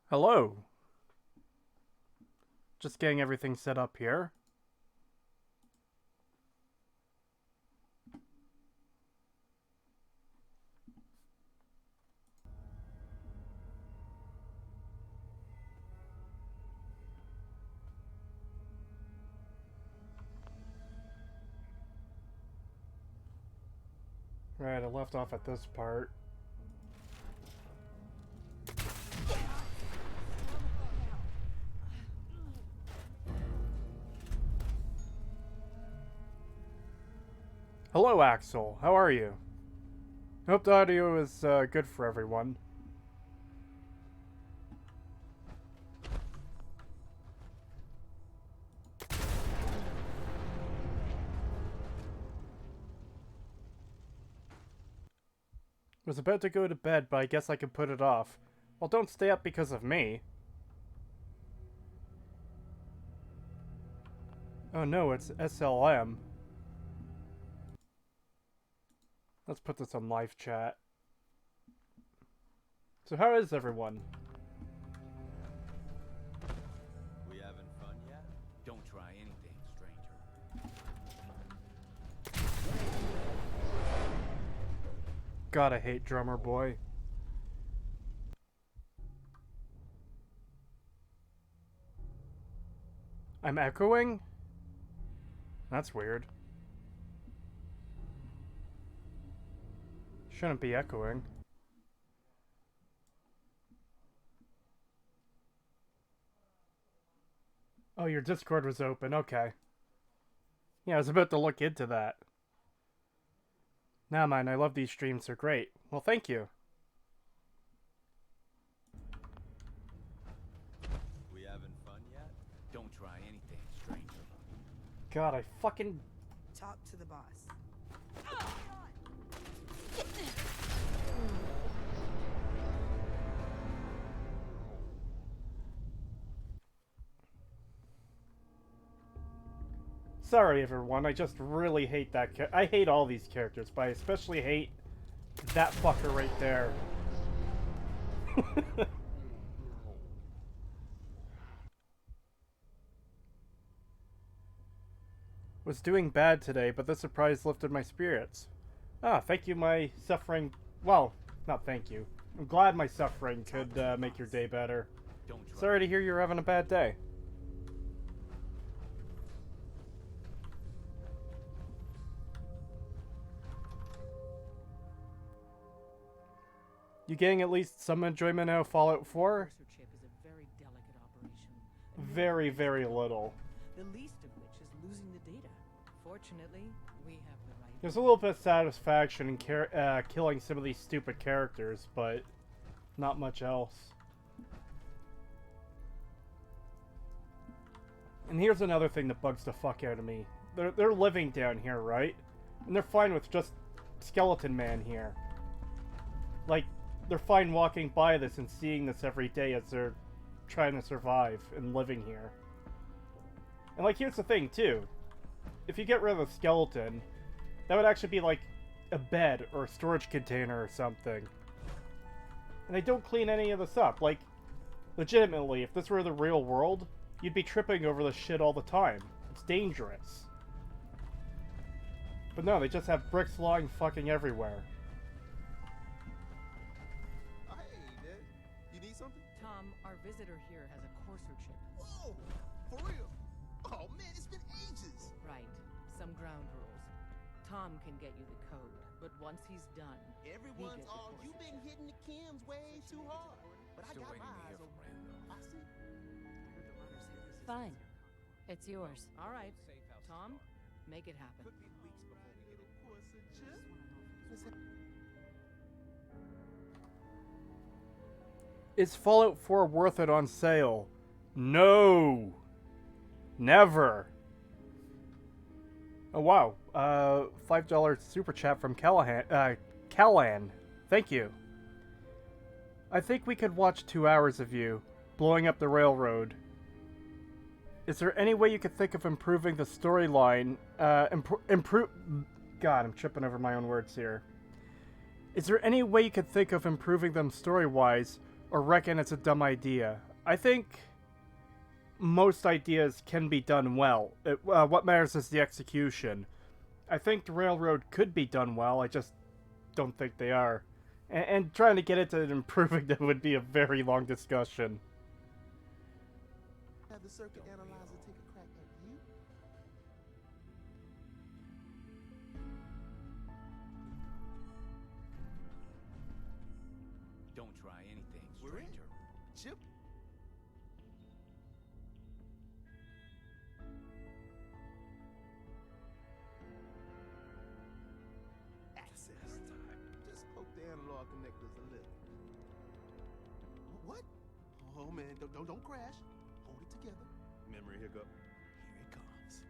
Hello. Just getting everything set up here. Right, I left off at this part. Hello, Axel. How are you? Hope the audio is good for everyone. Was about to go to bed, but I guess I can put it off. Well, don't stay up because of me. Oh no, it's SLM. Let's put this on live chat. So how is everyone? We having fun yet? Don't try anything, stranger. God, I hate Drummer Boy. I'm echoing? That's weird. Shouldn't be echoing. Oh, your Discord was open. Okay. Yeah, I was about to look into that. Nah, man, I love these streams. They're great. Well, thank you. We having fun yet? Don't try anything, stranger. God, I fucking... Talk to the boss. Sorry, everyone. I just really hate that I hate all these characters, but I especially hate that fucker right there. Was doing bad today, but this surprise lifted my spirits. Ah, thank you, my suffering... Well, not thank you. I'm glad my suffering could make your day better. Don't try. Sorry to hear you're having a bad day. You getting at least some enjoyment out of Fallout 4? Cursor chip is a very delicate operation. Very, very little. The least of which is losing the data. Fortunately, we have the right. There's a little bit of satisfaction in killing some of these stupid characters, but not much else. And here's another thing that bugs the fuck out of me. They're living down here, right? And they're fine with just Skeleton Man here. Like, they're fine walking by this and seeing this every day as they're trying to survive and living here. And like, here's the thing, too. If you get rid of the skeleton, that would actually be like a bed or a storage container or something. And they don't clean any of this up. Like, legitimately, if this were the real world, you'd be tripping over this shit all the time. It's dangerous. But no, they just have bricks lying fucking everywhere. Hey, Dad. You need something? Tom, our visitor here has a Courser chip. Whoa! For real? Oh man, it's been ages. Right. Some ground rules. Tom can get you the code, but once he's done, Everyone's gets the all, you've Courser been chip. hitting the cams way too hard. But I got my eyes open. I see. Fine. It's yours. All right, Tom, make it happen. Could be weeks before we get a Corsa chip. What's that? Is Fallout 4 worth it on sale? No! Never! Oh wow, $5 super chat from Callan. Thank you. I think we could watch 2 hours of you, blowing up the railroad. Is there any way you could think of improving the storyline, God, I'm tripping over my own words here. Is there any way you could think of improving them story-wise, or reckon it's a dumb idea. I think most ideas can be done well. What matters is the execution. I think the railroad could be done well, I just don't think they are. And trying to get into improving them would be a very long discussion. Have the circuit analyzer take a crack at you? Don't try anything, We're in. stranger. Chip? Access. Just poke the analog connectors a little. What? Oh man, don't crash. Hold it together. Memory hiccup. Here it comes.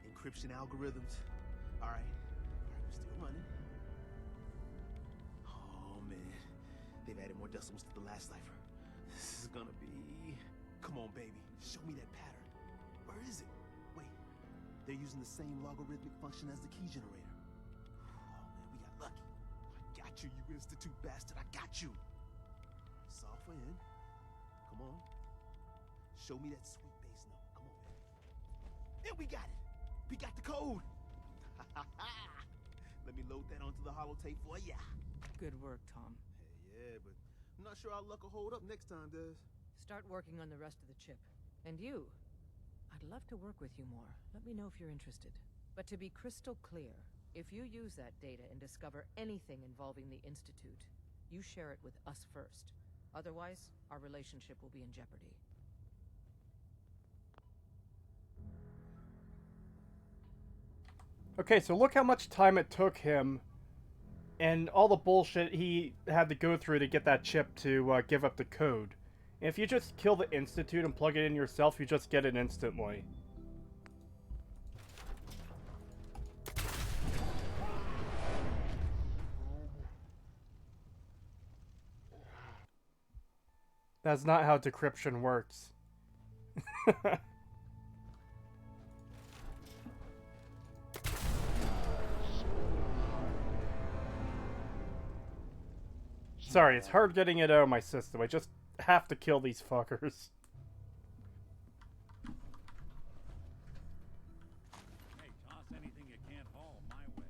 Encryption algorithms. All right, we're still running. Oh man, they've added more decimals to the last cipher. This is gonna be. Come on, baby, show me that pattern. Where is it? Wait, they're using the same logarithmic function as the key generator. Oh man, we got lucky. I got you, you institute bastard. I got you. Software in. Come on. Show me that sweet bass note. Come on, man. And we got it. We got the code. Let me load that onto the holotape for ya. Good work, Tom. Hey, yeah, but I'm not sure our luck will hold up next time, Des. Start working on the rest of the chip. And you. I'd love to work with you more. Let me know if you're interested. But to be crystal clear, if you use that data and discover anything involving the Institute, you share it with us first. Otherwise, our relationship will be in jeopardy. Okay, so look how much time it took him and all the bullshit he had to go through to get that chip to give up the code. And if you just kill the Institute and plug it in yourself, you just get it instantly. That's not how decryption works. Sorry, it's hard getting it out of my system. I just have to kill these fuckers. Hey, toss anything you can't haul my way.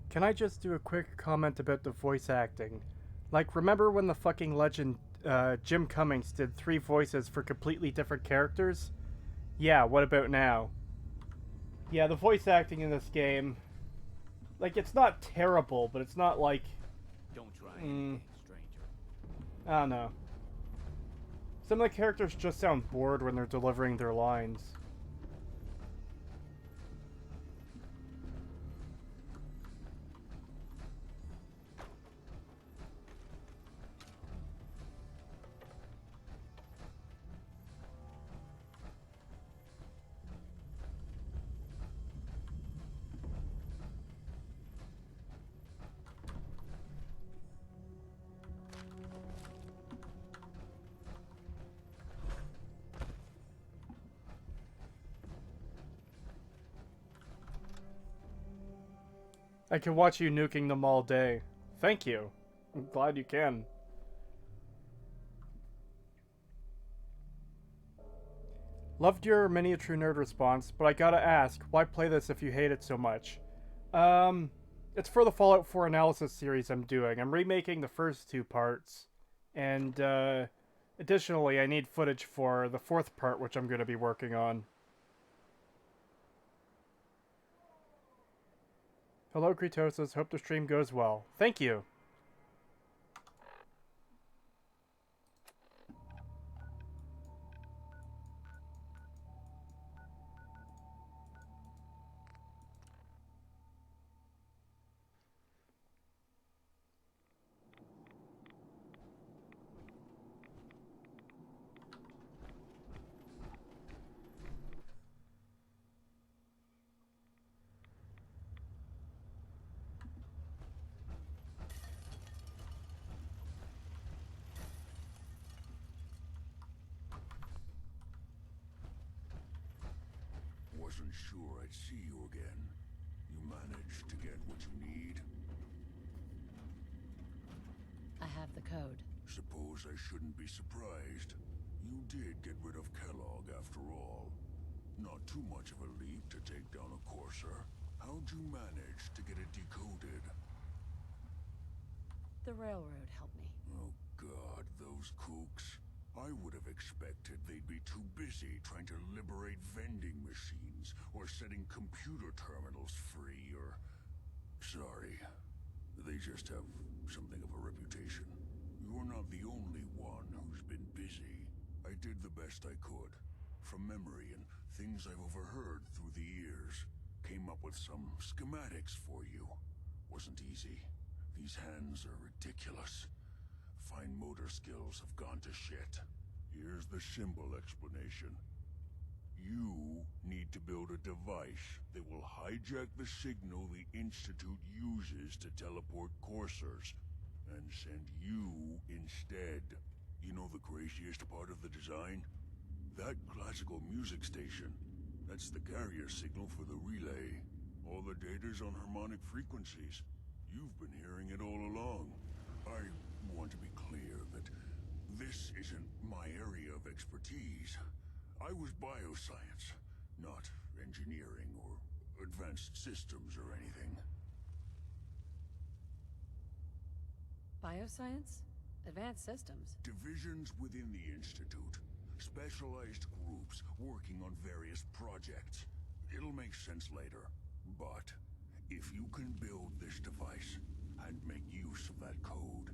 Can I just do a quick comment about the voice acting? Like, remember when the fucking legend Jim Cummings did 3 voices for completely different characters? Yeah, what about now? Yeah, the voice acting in this game, like, it's not terrible, but it's not like... Don't try anything, stranger. I don't know. Some of the characters just sound bored when they're delivering their lines. I can watch you nuking them all day. Thank you. I'm glad you can. Loved your miniature nerd response, but I gotta ask, why play this if you hate it so much? It's for the Fallout 4 analysis series I'm doing. I'm remaking the first 2 parts, and additionally I need footage for the 4th part, which I'm gonna be working on. Hello, Creetosis. Hope the stream goes well. Thank you. sure I'd see you again. You managed to get what you need? I have the code. Suppose I shouldn't be surprised. You did get rid of Kellogg after all. Not too much of a leap to take down a courser. How'd you manage to get it decoded? The railroad helped me. Oh god, those kooks. I would have expected they'd be too busy trying to liberate vending machines or setting computer terminals free or... Sorry. They just have something of a reputation. You're not the only one who's been busy. I did the best I could. From memory and things I've overheard through the years. Came up with some schematics for you. Wasn't easy. These hands are ridiculous. Fine motor skills have gone to shit. Here's the symbol explanation. You need to build a device that will hijack the signal the Institute uses to teleport coursers, and send you instead. You know the craziest part of the design? That classical music station. That's the carrier signal for the relay. All the data's on harmonic frequencies. You've been hearing it all along. I want to be clear that this isn't my area of expertise. I was bioscience, not engineering or advanced systems or anything. Bioscience? Advanced systems? Divisions within the Institute. Specialized groups working on various projects. It'll make sense later. But if you can build this device and make use of that code,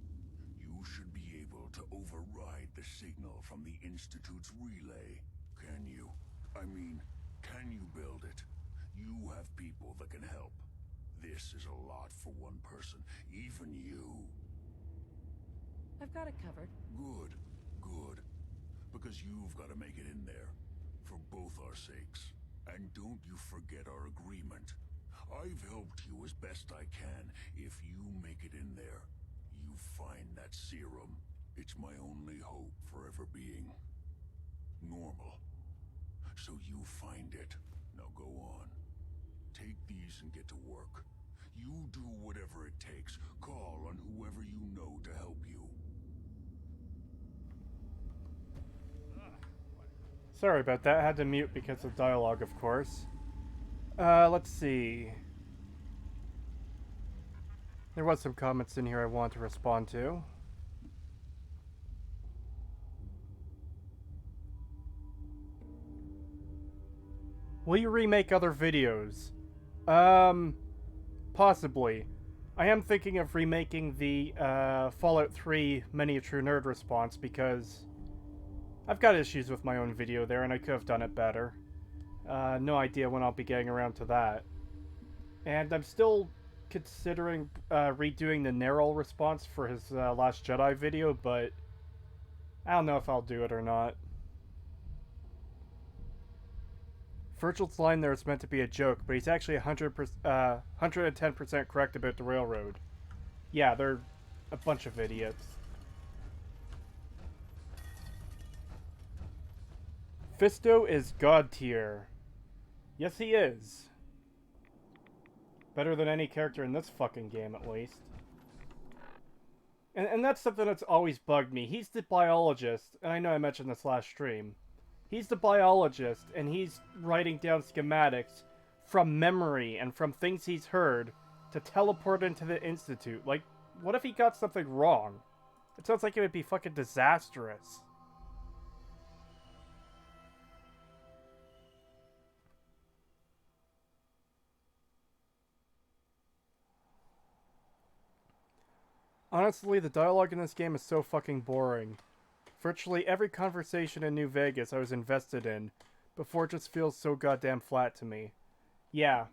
you should be able to override the signal from the Institute's relay. Can you? I mean, can you build it? You have people that can help. This is a lot for one person, even you. I've got it covered. Good, good. Because you've got to make it in there. For both our sakes. And don't you forget our agreement. I've helped you as best I can. If you make it in there, you find that serum. It's my only hope for ever being normal. So you find it. Now go on. Take these and get to work. You do whatever it takes. Call on whoever you know to help you. Sorry about that. I had to mute because of dialogue, of course. Let's see. There was some comments in here I want to respond to. Will you remake other videos? Possibly. I am thinking of remaking the Fallout 3 Miniature Nerd response because I've got issues with my own video there and I could have done it better. No idea when I'll be getting around to that. And I'm still considering redoing the Nerol response for his Last Jedi video, but I don't know if I'll do it or not. Virgil's line there is meant to be a joke, but he's actually 110% correct about the railroad. Yeah, they're a bunch of idiots. Fisto is god tier. Yes, he is. Better than any character in this fucking game, at least. And that's something that's always bugged me. He's the biologist, and I know I mentioned this last stream. He's the biologist, and he's writing down schematics from memory and from things he's heard to teleport into the Institute. Like, what if he got something wrong? It sounds like it would be fucking disastrous. Honestly, the dialogue in this game is so fucking boring. Virtually every conversation in New Vegas I was invested in before just feels so goddamn flat to me. Yeah.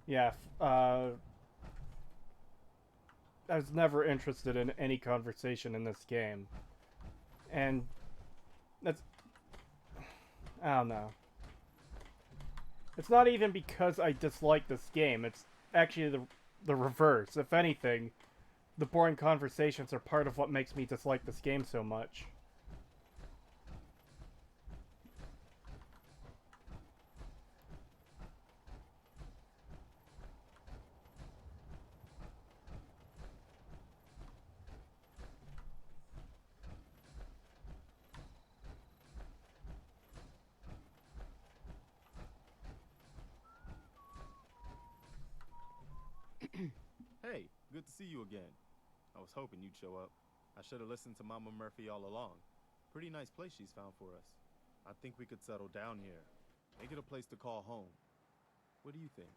Yeah, I was never interested in any conversation in this game. And that's... I don't know. It's not even because I dislike this game. It's actually the reverse. If anything, the boring conversations are part of what makes me dislike this game so much. good to see you again. I was hoping you'd show up. I should have listened to Mama Murphy all along. Pretty nice place she's found for us. I think we could settle down here. Make it a place to call home. What do you think?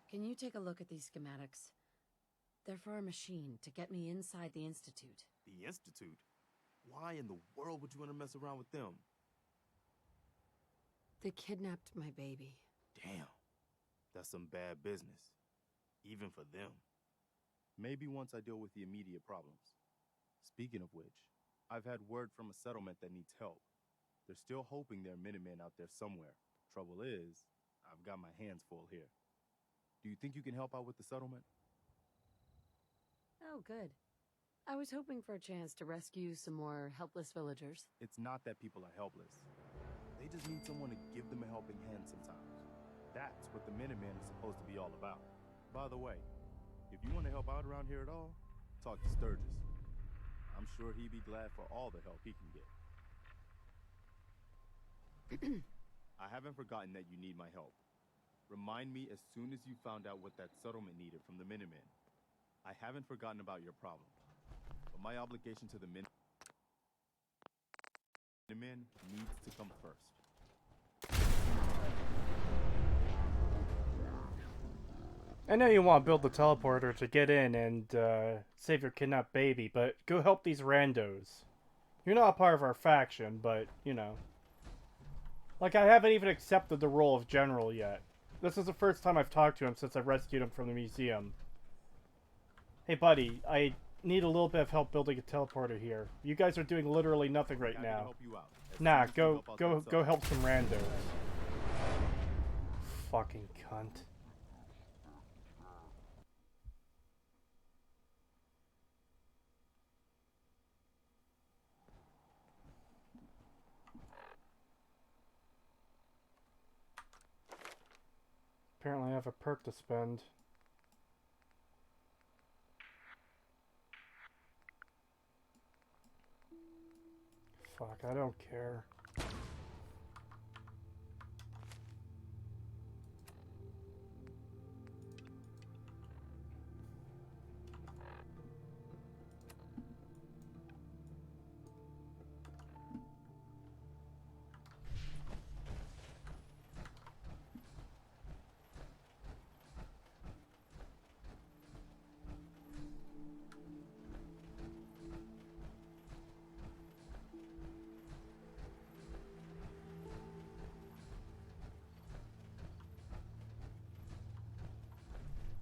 Can you take a look at these schematics? They're for a machine to get me inside the Institute. The Institute? Why in the world would you want to mess around with them? They kidnapped my baby. Damn. That's some bad business. Even for them. Maybe once I deal with the immediate problems. Speaking of which, I've had word from a settlement that needs help. They're still hoping there are Minutemen out there somewhere. Trouble is, I've got my hands full here. Do you think you can help out with the settlement? Oh, good. I was hoping for a chance to rescue some more helpless villagers. It's not that people are helpless. They just need someone to give them a helping hand sometimes. That's what the Minutemen is supposed to be all about. By the way, if you want to help out around here at all, talk to Sturgis. I'm sure he'd be glad for all the help he can get. I haven't forgotten that you need my help. Remind me as soon as you found out what that settlement needed from the Minutemen. I haven't forgotten about your problem. But my obligation to the Minutemen needs to come first. I know you want to build the teleporter to get in and save your kidnapped baby, but go help these randos. You're not a part of our faction, but, you know. Like, I haven't even accepted the role of general yet. This is the first time I've talked to him since I rescued him from the museum. Hey, buddy, I need a little bit of help building a teleporter here. You guys are doing literally nothing right now. Nah, go help some randos. Fucking cunt. Apparently I have a perk to spend. Fuck, I don't care.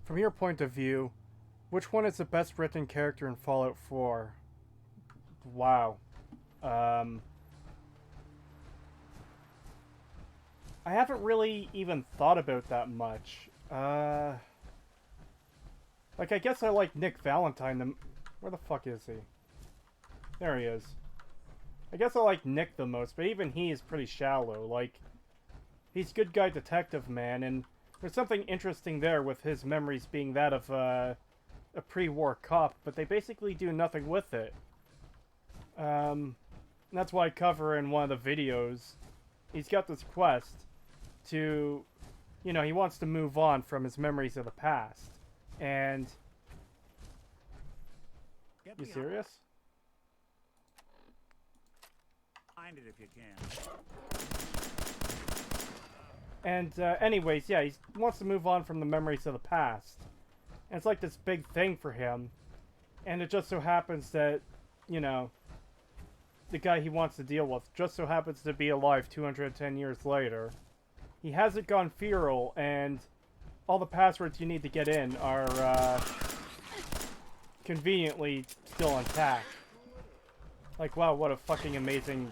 From your point of view, which one is the best written character in Fallout 4? Wow. I haven't really even thought about that much. Like, I guess I like Nick Valentine. Where the fuck is he? There he is. I guess I like Nick the most, but even he is pretty shallow. Like, he's good guy detective man, and there's something interesting there with his memories being that of a pre-war cop, but they basically do nothing with it. That's why I cover in one of the videos. He's got this quest to, you know, he wants to move on from his memories of the past. And... You serious? Find it if you can. And, anyways, yeah, he wants to move on from the memories of the past. And it's like this big thing for him. And it just so happens that, you know, the guy he wants to deal with just so happens to be alive 210 years later. He hasn't gone feral, and all the passwords you need to get in are, conveniently still intact. Like, wow, what a fucking amazing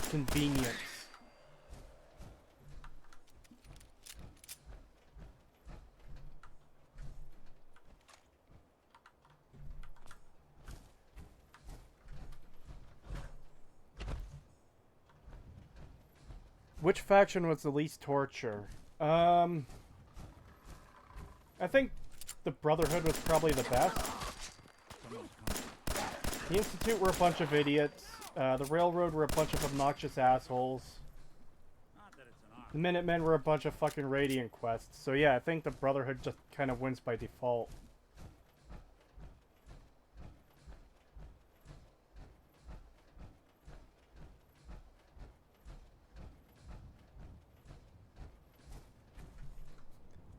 convenience. Which faction was the least torture? I think the Brotherhood was probably the best. The Institute were a bunch of idiots. The Railroad were a bunch of obnoxious assholes. Not that it's an The Minutemen were a bunch of fucking Radiant quests. So yeah, I think the Brotherhood just kind of wins by default.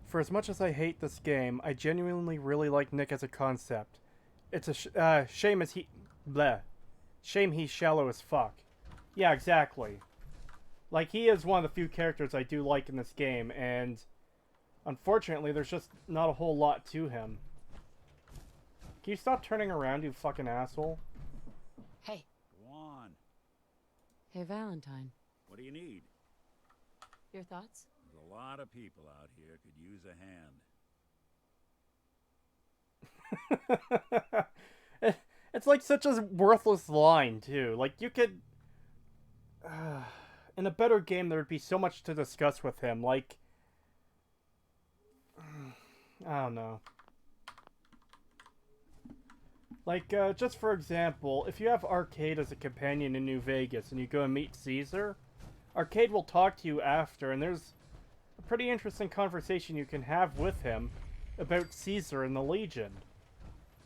For as much as I hate this game, I genuinely really like Nick as a concept. It's a shame as he... bleh. Shame he's shallow as fuck. Yeah, exactly. Like, he is one of the few characters I do like in this game, and... unfortunately, there's just not a whole lot to him. Can you stop turning around, you fucking asshole? Hey. Go on. Hey, Valentine. What do you need? Your thoughts? There's a lot of people out here could use a hand. It's like such a worthless line, too. Like, you could... in a better game, there would be so much to discuss with him. Like... I don't know. Like, just for example, if you have Arcade as a companion in New Vegas and you go and meet Caesar, Arcade will talk to you after, and there's a pretty interesting conversation you can have with him about Caesar and the Legion.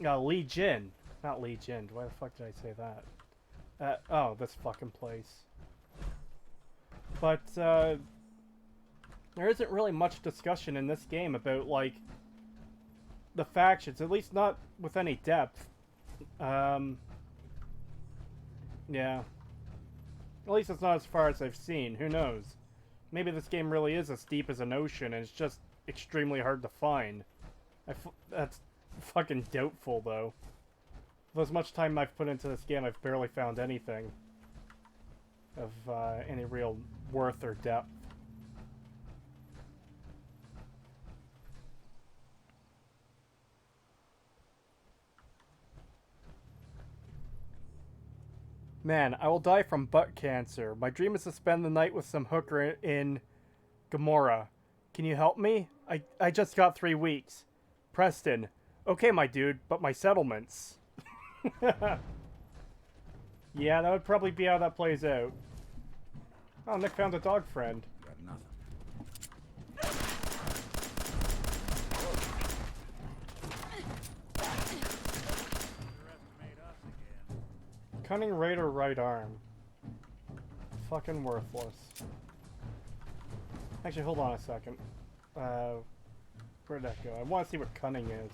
Legion. Not Legion. Why the fuck did I say that? Oh, this fucking place. But, there isn't really much discussion in this game about, like, the factions, at least not with any depth. Yeah. At least it's not as far as I've seen. Who knows? Maybe this game really is as deep as an ocean and it's just extremely hard to find. That's fucking doubtful, though. With as much time I've put into this game, I've barely found anything of any real worth or depth. Man, I will die from butt cancer. My dream is to spend the night with some hooker in Gomorrah. Can you help me? I just got 3 weeks. Preston. Okay, my dude, but my settlements. Yeah, that would probably be how that plays out. Oh, Nick found a dog friend. Got nothing. Underestimate us again. Cunning Raider right arm. Fucking worthless. Actually, hold on a second. Where'd that go? I want to see what cunning is.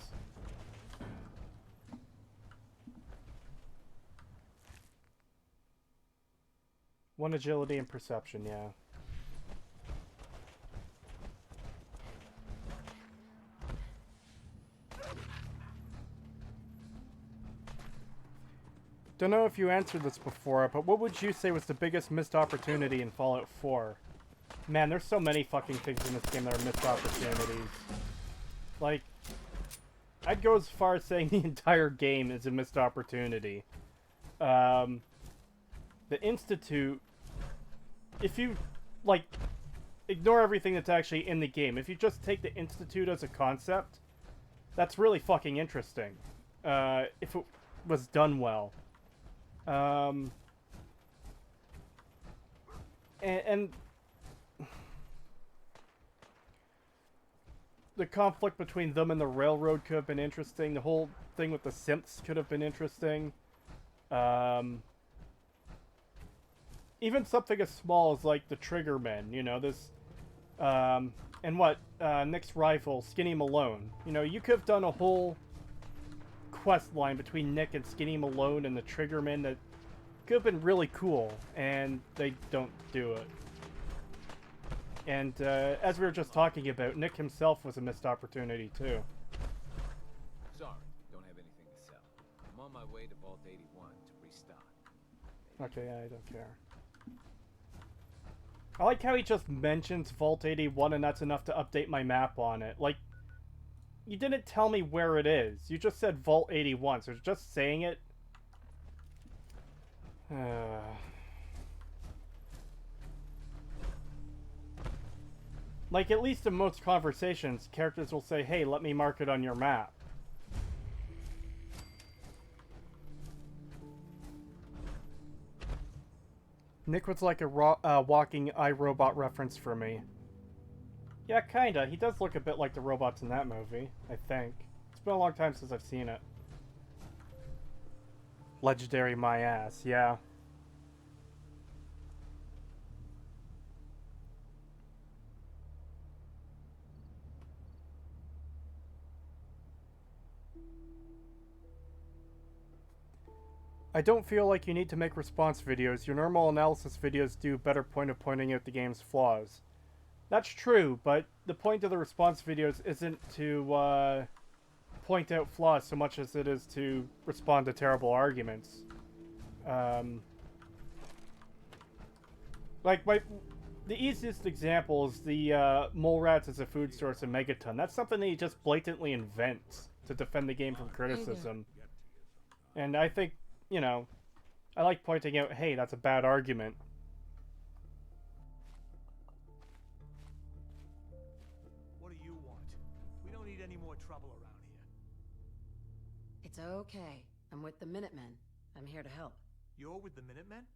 One agility and perception, yeah. Don't know if you answered this before, but what would you say was the biggest missed opportunity in Fallout 4? Man, there's so many fucking things in this game that are missed opportunities. Like, I'd go as far as saying the entire game is a missed opportunity. The Institute, if you, like, ignore everything that's actually in the game, if you just take the Institute as a concept, that's really fucking interesting. If it was done well. And the conflict between them and the railroad could have been interesting. The whole thing with the synths could have been interesting. Even something as small as, like, the Triggermen, you know, this, and what, Nick's rival, Skinny Malone. You know, you could have done a whole quest line between Nick and Skinny Malone and the Triggermen that could have been really cool, and they don't do it. And, as we were just talking about, Nick himself was a missed opportunity, too. Sorry, don't have anything to sell. I'm on my way to Vault 81 to restock. Okay, yeah, I don't care. I like how he just mentions Vault 81 and that's enough to update my map on it. Like, you didn't tell me where it is. You just said Vault 81, so just saying it... Like, at least in most conversations, characters will say, hey, let me mark it on your map. Nick was like a walking iRobot reference for me. Yeah, kinda. He does look a bit like the robots in that movie, I think. It's been a long time since I've seen it. Legendary my ass, yeah. I don't feel like you need to make response videos. Your normal analysis videos do a better point of pointing out the game's flaws. That's true, but the point of the response videos isn't to point out flaws so much as it is to respond to terrible arguments. The easiest example is the mole rats as a food source in Megaton. That's something that he just blatantly invents to defend the game from criticism. And I think, you know, I like pointing out, hey, that's a bad argument. What do you want? We don't need any more trouble around here. It's okay. I'm with the Minutemen. I'm here to help. You're with the Minutemen?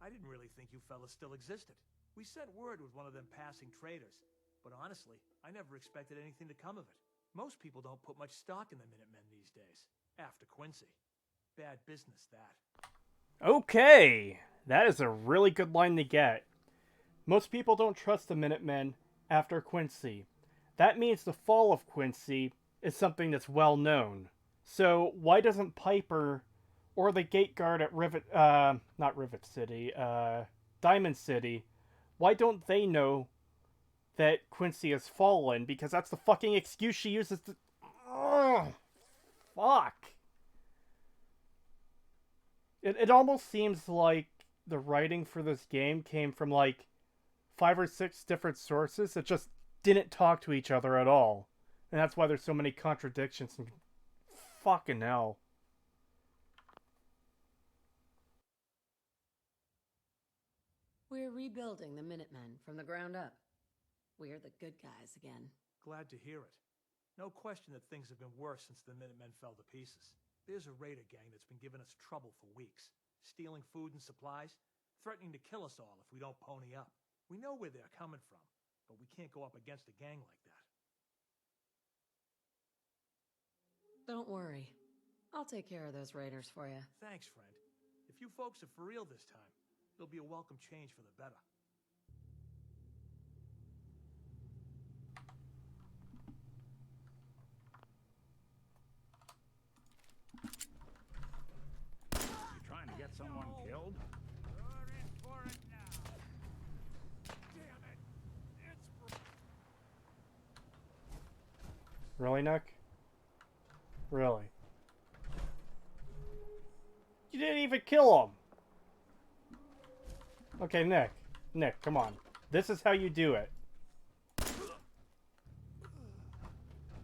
I didn't really think you fellas still existed. We sent word with one of them passing traders. But honestly, I never expected anything to come of it. Most people don't put much stock in the Minutemen these days. After Quincy. Bad business, that. Okay! That is a really good line to get. Most people don't trust the Minutemen after Quincy. That means the fall of Quincy is something that's well known. So why doesn't Piper or the gate guard at Diamond City, why don't they know that Quincy has fallen? Because that's the fucking excuse she uses to... Ugh, fuck. It almost seems like the writing for this game came from like 5 or 6 different sources that just didn't talk to each other at all. And that's why there's so many contradictions and fucking hell. We're rebuilding the Minutemen from the ground up. We're the good guys again. Glad to hear it. No question that things have been worse since the Minutemen fell to pieces. There's a raider gang that's been giving us trouble for weeks. Stealing food and supplies, threatening to kill us all if we don't pony up. We know where they're coming from, but we can't go up against a gang like that. Don't worry. I'll take care of those raiders for you. Thanks, friend. If you folks are for real this time, it'll be a welcome change for the better. You trying to get someone killed? You're in for it now. Damn it! It's Really, Nick? Really? You didn't even kill him! Okay, Nick. Nick, come on. This is how you do it.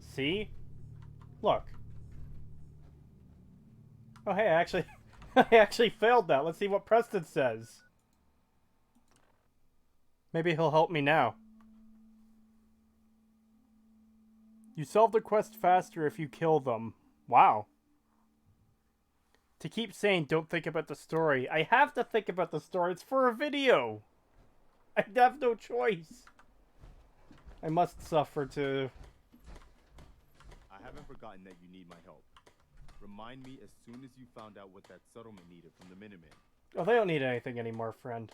See? Look. Oh, hey, I actually failed that. Let's see what Preston says. Maybe he'll help me now. You solve the quest faster if you kill them. Wow. To keep saying don't think about the story. I have to think about the story. It's for a video. I have no choice. I must suffer to... I haven't forgotten that you need my help. Remind me as soon as you found out what that settlement needed from the Minutemen. Oh, they don't need anything anymore, friend.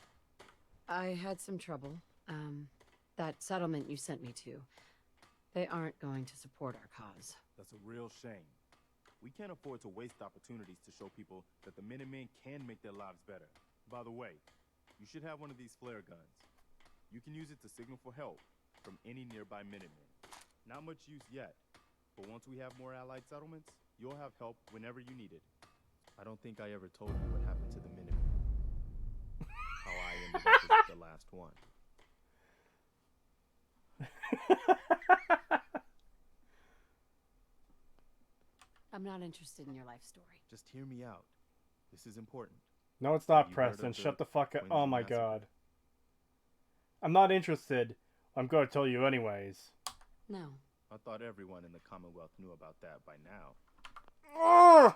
I had some trouble. That settlement you sent me to. They aren't going to support our cause. That's a real shame. We can't afford to waste opportunities to show people that the Minutemen can make their lives better. By the way, you should have one of these flare guns. You can use it to signal for help from any nearby Minutemen. Not much use yet, but once we have more allied settlements, you'll have help whenever you need it. I don't think I ever told you what happened to the Minutemen. How I ended up as the last one. I'm not interested in your life story. Just hear me out. This is important. No, it's not, You heard Preston. of the Shut the fuck up. Quincy Oh my massacre? god. I'm not interested. I'm going to tell you anyways. No. I thought everyone in the Commonwealth knew about that by now. Ugh!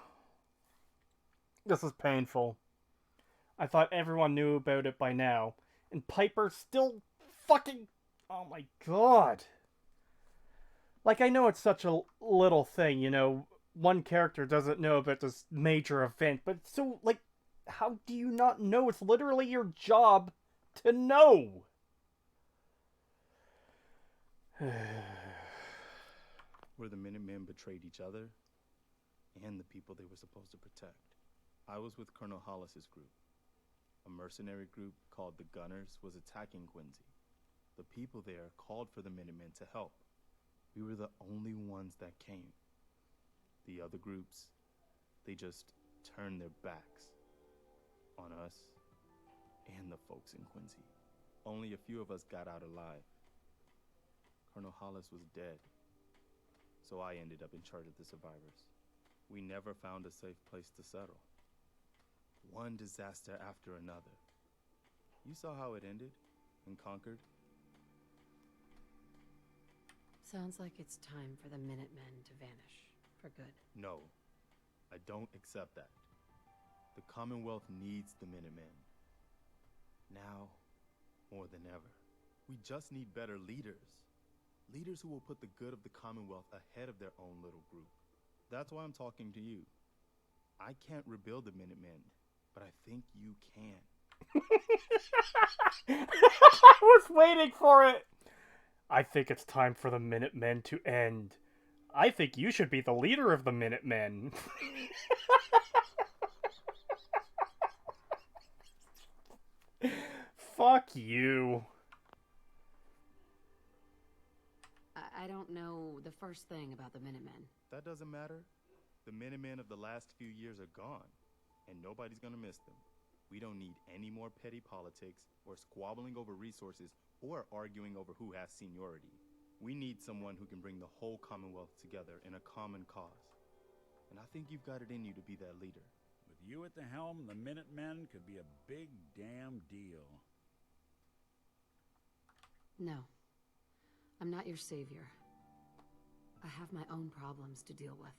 This is painful. I thought everyone knew about it by now. And Piper still fucking... Oh my god. Like, I know it's such a little thing, you know, one character doesn't know about this major event, but so, like, how do you not know? It's literally your job to know. Where the Minutemen betrayed each other and the people they were supposed to protect. I was with Colonel Hollis's group. A mercenary group called the Gunners was attacking Quincy. The people there called for the Minutemen to help. We were the only ones that came. The other groups, they just turned their backs on us and the folks in Quincy. Only a few of us got out alive. Colonel Hollis was dead, so I ended up in charge of the survivors. We never found a safe place to settle. One disaster after another. You saw how it ended in Concord? Sounds like it's time for the Minutemen to vanish. For good. No, I don't accept that. The Commonwealth needs the Minutemen. Now, more than ever. We just need better leaders. Leaders who will put the good of the Commonwealth ahead of their own little group. That's why I'm talking to you. I can't rebuild the Minutemen, but I think you can. I was waiting for it. I think it's time for the Minutemen to end. I think you should be the leader of the Minutemen. Fuck you. I don't know the first thing about the Minutemen. That doesn't matter. The Minutemen of the last few years are gone, and nobody's gonna miss them. We don't need any more petty politics, or squabbling over resources, or arguing over who has seniority. We need someone who can bring the whole Commonwealth together in a common cause. And I think you've got it in you to be that leader. With you at the helm, the Minutemen could be a big damn deal. No. I'm not your savior. I have my own problems to deal with.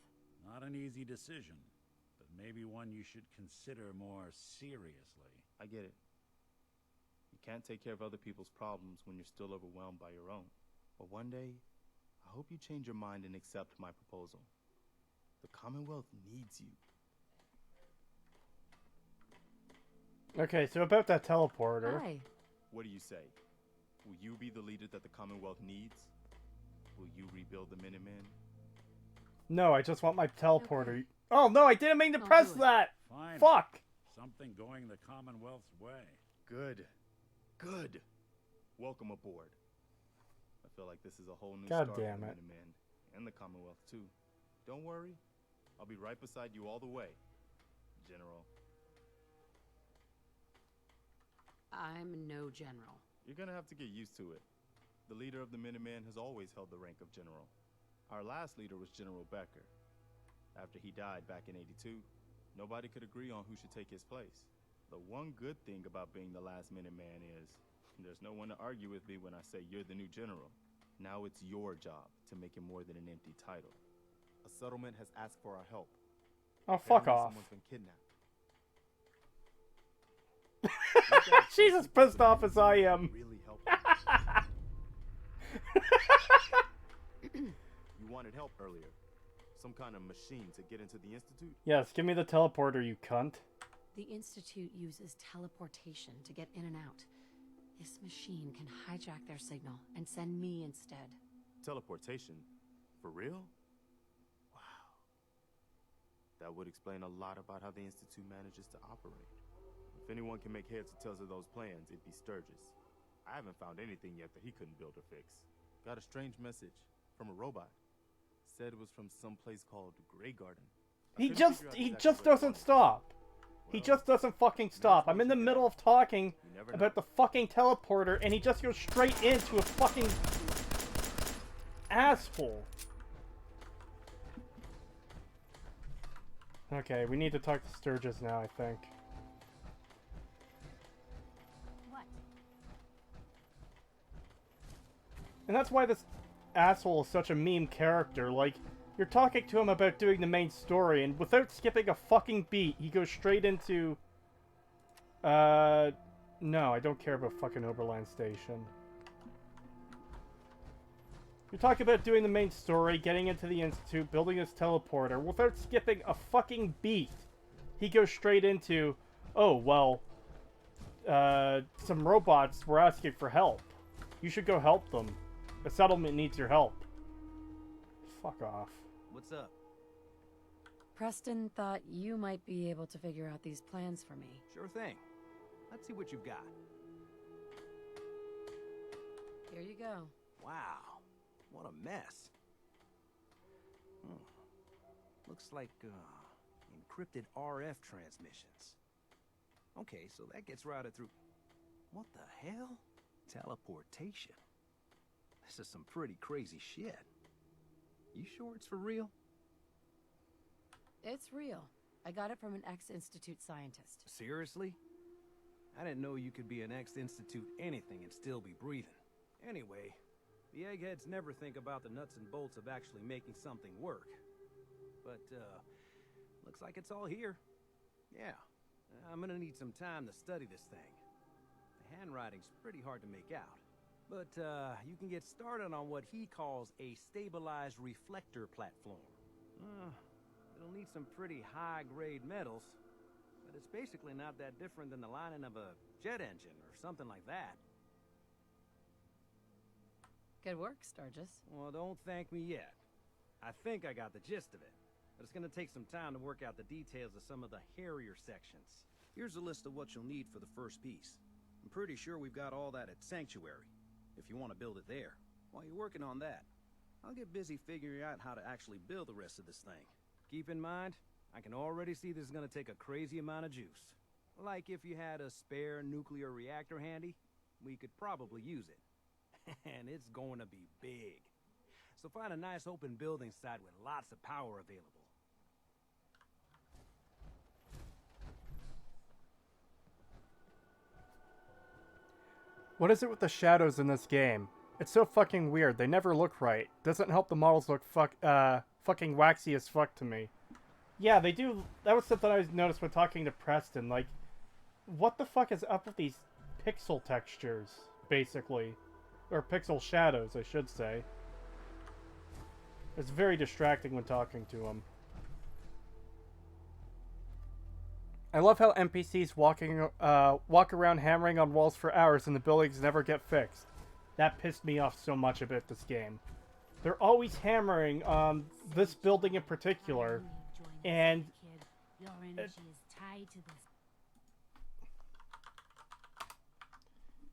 Not an easy decision, but maybe one you should consider more seriously. I get it. You can't take care of other people's problems when you're still overwhelmed by your own. But one day, I hope you change your mind and accept my proposal. The Commonwealth needs you. Okay, so about that teleporter. Hi. What do you say? Will you be the leader that the Commonwealth needs? Will you rebuild the Minutemen? No, I just want my teleporter. Okay. Oh no, I didn't mean to I'll press do it. that! Fine. Fuck! Something going the Commonwealth's way. Good. Good. Welcome aboard. I feel like this is a whole new God start for damn the it. Minutemen and the Commonwealth too. Don't worry. I'll be right beside you all the way, General. I'm no general. You're gonna have to get used to it. The leader of the Minutemen has always held the rank of general. Our last leader was General Becker. After he died back in '82, nobody could agree on who should take his place. The one good thing about being the last Minuteman is there's no one to argue with me when I say you're the new general. Now it's your job to make him more than an empty title. A settlement has asked for our help. Oh, fuck Apparently off. Someone's been kidnapped. She's as pissed off as I am. Really help. You wanted help earlier. Some kind of machine to get into the Institute? Yes, give me the teleporter, you cunt. The Institute uses teleportation to get in and out. This machine can hijack their signal and send me instead. Teleportation? For real? Wow. That would explain a lot about how the Institute manages to operate. If anyone can make heads or tails of those plans, it'd be Sturgis. I haven't found anything yet that he couldn't build or fix. Got a strange message from a robot. Said it was from some place called Grey Garden. He just doesn't stop. He just doesn't fucking stop. I'm in the middle of talking about the fucking teleporter, and he just goes straight into a fucking asshole. Okay, we need to talk to Sturgis now, I think. What? And that's why this asshole is such a meme character. Like, you're talking to him about doing the main story, and without skipping a fucking beat, he goes straight into No, I don't care about fucking Oberland Station. You're talking about doing the main story, getting into the Institute, building this teleporter, without skipping a fucking beat. He goes straight into, oh, well, some robots were asking for help. You should go help them. The settlement needs your help. Fuck off. What's up? Preston thought you might be able to figure out these plans for me. Sure thing. Let's see what you've got. Here you go. Wow. What a mess. Looks like, encrypted RF transmissions. Okay, so that gets routed through... What the hell? Teleportation. This is some pretty crazy shit. You sure it's for real? It's real. I got it from an ex-Institute scientist. Seriously? I didn't know you could be an ex-Institute anything and still be breathing. Anyway, the eggheads never think about the nuts and bolts of actually making something work. But, looks like it's all here. Yeah, I'm gonna need some time to study this thing. The handwriting's pretty hard to make out. But, you can get started on what he calls a stabilized reflector platform. It'll need some pretty high-grade metals, but it's basically not that different than the lining of a jet engine or something like that. Good work, Sturgis. Well, don't thank me yet. I think I got the gist of it, but it's gonna take some time to work out the details of some of the hairier sections. Here's a list of what you'll need for the first piece. I'm pretty sure we've got all that at Sanctuary, if you want to build it there. While you're working on that, I'll get busy figuring out how to actually build the rest of this thing. Keep in mind, I can already see this is gonna take a crazy amount of juice. Like if you had a spare nuclear reactor handy, we could probably use it. And it's going to be big. So find a nice open building site with lots of power available. What is it with the shadows in this game? It's so fucking weird. They never look right. Doesn't help the models look fucking waxy as fuck to me. Yeah, they do. That was something I noticed when talking to Preston. Like, what the fuck is up with these pixel textures, basically? Or pixel shadows, I should say. It's very distracting when talking to him. I love how NPCs walk around hammering on walls for hours and the buildings never get fixed. That pissed me off so much about this game. They're always hammering on this building in particular, and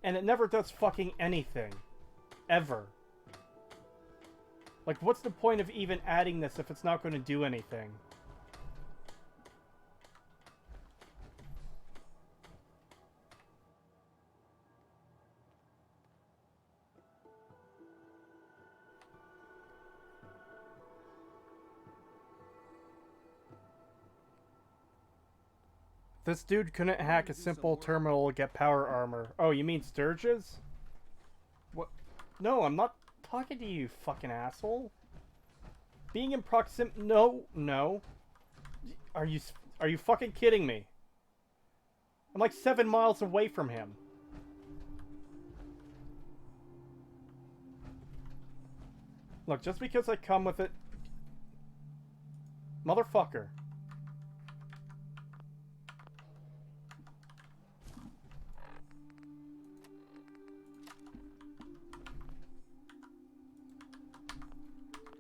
it never does fucking anything. Ever. Like, what's the point of even adding this if it's not going to do anything? This dude couldn't hack a simple terminal to get power armor. Oh, you mean Sturgis? What? No, I'm not talking to you, fucking asshole. Being in no. Are you fucking kidding me? I'm like 7 miles away from him. Look, just because I come with it... Motherfucker.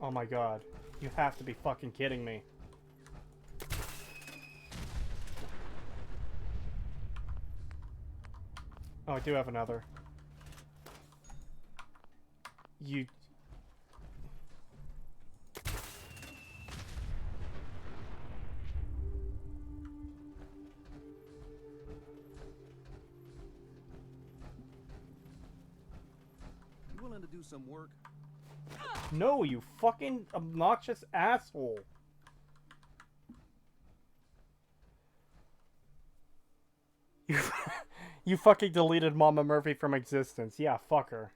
Oh my god. You have to be fucking kidding me. Oh, I do have another. You... You willing to do some work? No, you fucking obnoxious asshole. You fucking deleted Mama Murphy from existence. Yeah, fuck her.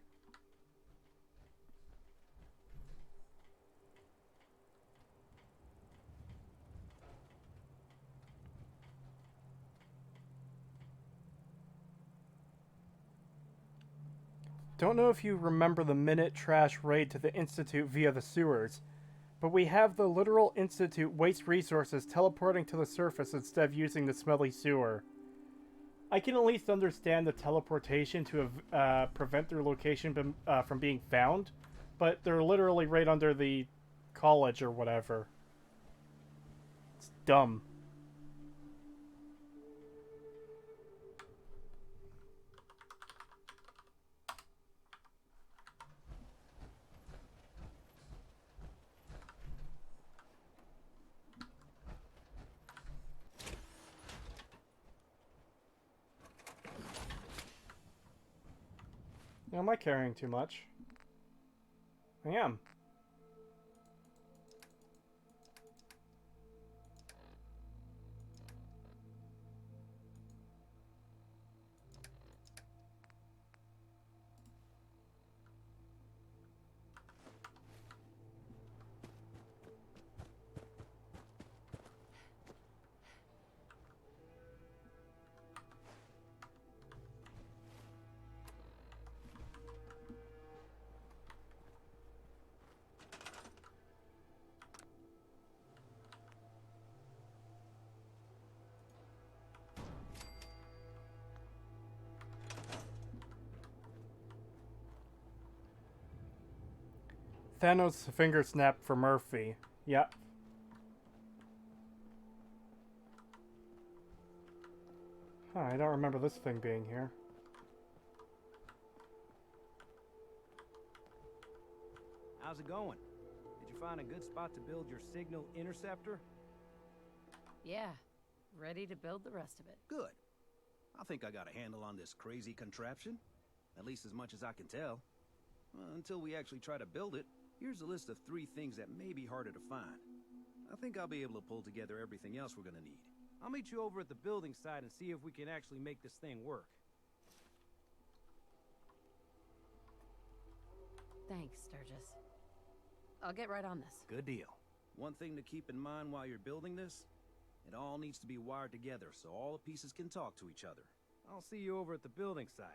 Don't know if you remember the Minute Trash raid to the Institute via the sewers, but we have the literal Institute waste resources teleporting to the surface instead of using the smelly sewer. I can at least understand the teleportation to prevent their location from being found, but they're literally right under the college or whatever. It's dumb. Am I carrying too much? I am. Thanos' finger snap for Murphy. Yep. Huh, I don't remember this thing being here. How's it going? Did you find a good spot to build your signal interceptor? Yeah, ready to build the rest of it. Good. I think I got a handle on this crazy contraption. At least as much as I can tell. Until we actually try to build it, here's a list of 3 things that may be harder to find. I think I'll be able to pull together everything else we're gonna need. I'll meet you over at the building site and see if we can actually make this thing work. Thanks, Sturgis. I'll get right on this. Good deal. One thing to keep in mind while you're building this, it all needs to be wired together so all the pieces can talk to each other. I'll see you over at the building site.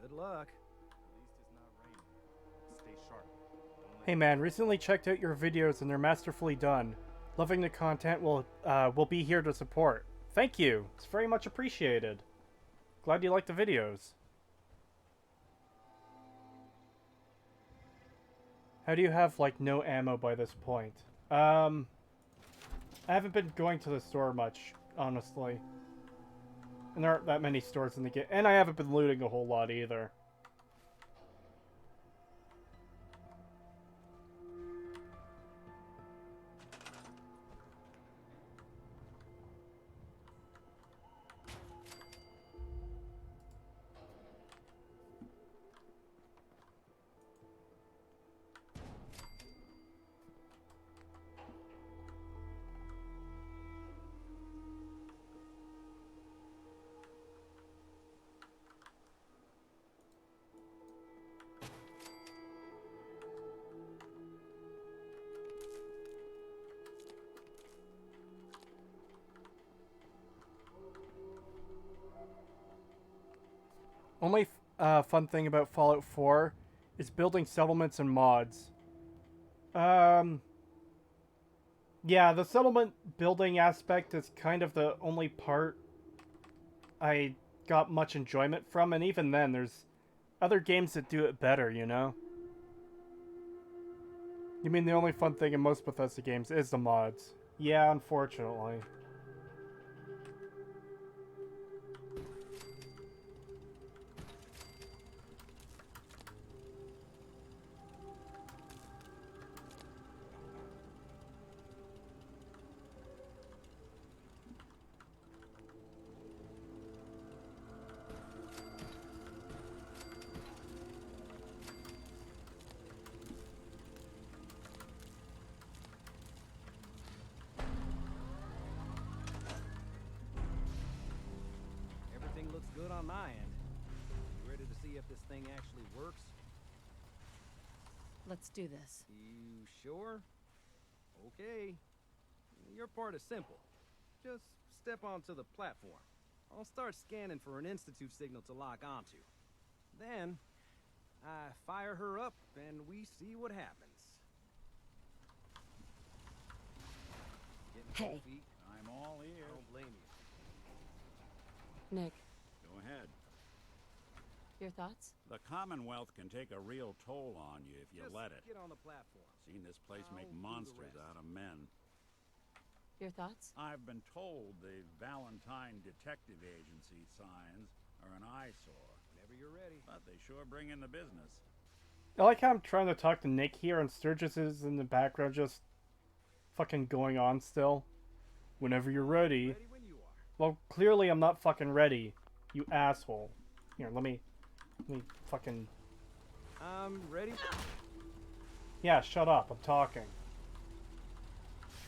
Good luck. At least it's not raining. Stay sharp. Don't let Hey man, recently checked out your videos and they're masterfully done. Loving the content, will be here to support. Thank you. It's very much appreciated. Glad you like the videos. How do you have, like, no ammo by this point? I haven't been going to the store much, honestly. And there aren't that many stores in the game. And I haven't been looting a whole lot either. Only fun thing about Fallout 4 is building settlements and mods. Yeah, the settlement building aspect is kind of the only part I got much enjoyment from, and even then, there's other games that do it better, you know? You mean the only fun thing in most Bethesda games is the mods? Yeah, unfortunately. Everything looks good on my end. You ready to see if this thing actually works? Let's do this. You sure? Okay. Your part is simple. Just step onto the platform. I'll start scanning for an Institute signal to lock onto. Then, I fire her up, and we see what happens. Getting cold Hey. feet? I'm all I ears. don't blame you. Nick, Go ahead. your thoughts? The Commonwealth can take a real toll on you if you Just let it. get on the platform. Seen this place I'll make do the monsters rest. out of men. Your thoughts? I've been told the Valentine Detective Agency signs are an eyesore, Whenever you're ready. but they sure bring in the business. I like how I'm trying to talk to Nick here and Sturgis is in the background just fucking going on still. Whenever you're ready. Ready when you are. Well, clearly I'm not fucking ready, you asshole. Here, let me fucking... I'm ready. Yeah, shut up, I'm talking.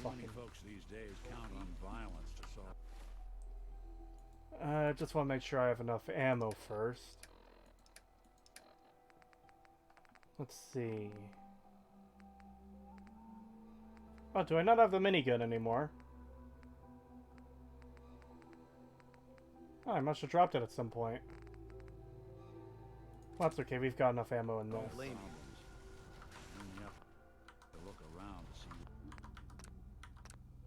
Too many folks these days count on violence to solve. I just want to make sure I have enough ammo first. Let's see. Oh, do I not have the minigun anymore? Oh, I must have dropped it at some point. Well, that's okay, we've got enough ammo in Don't this. blame you. Then you have to look around to see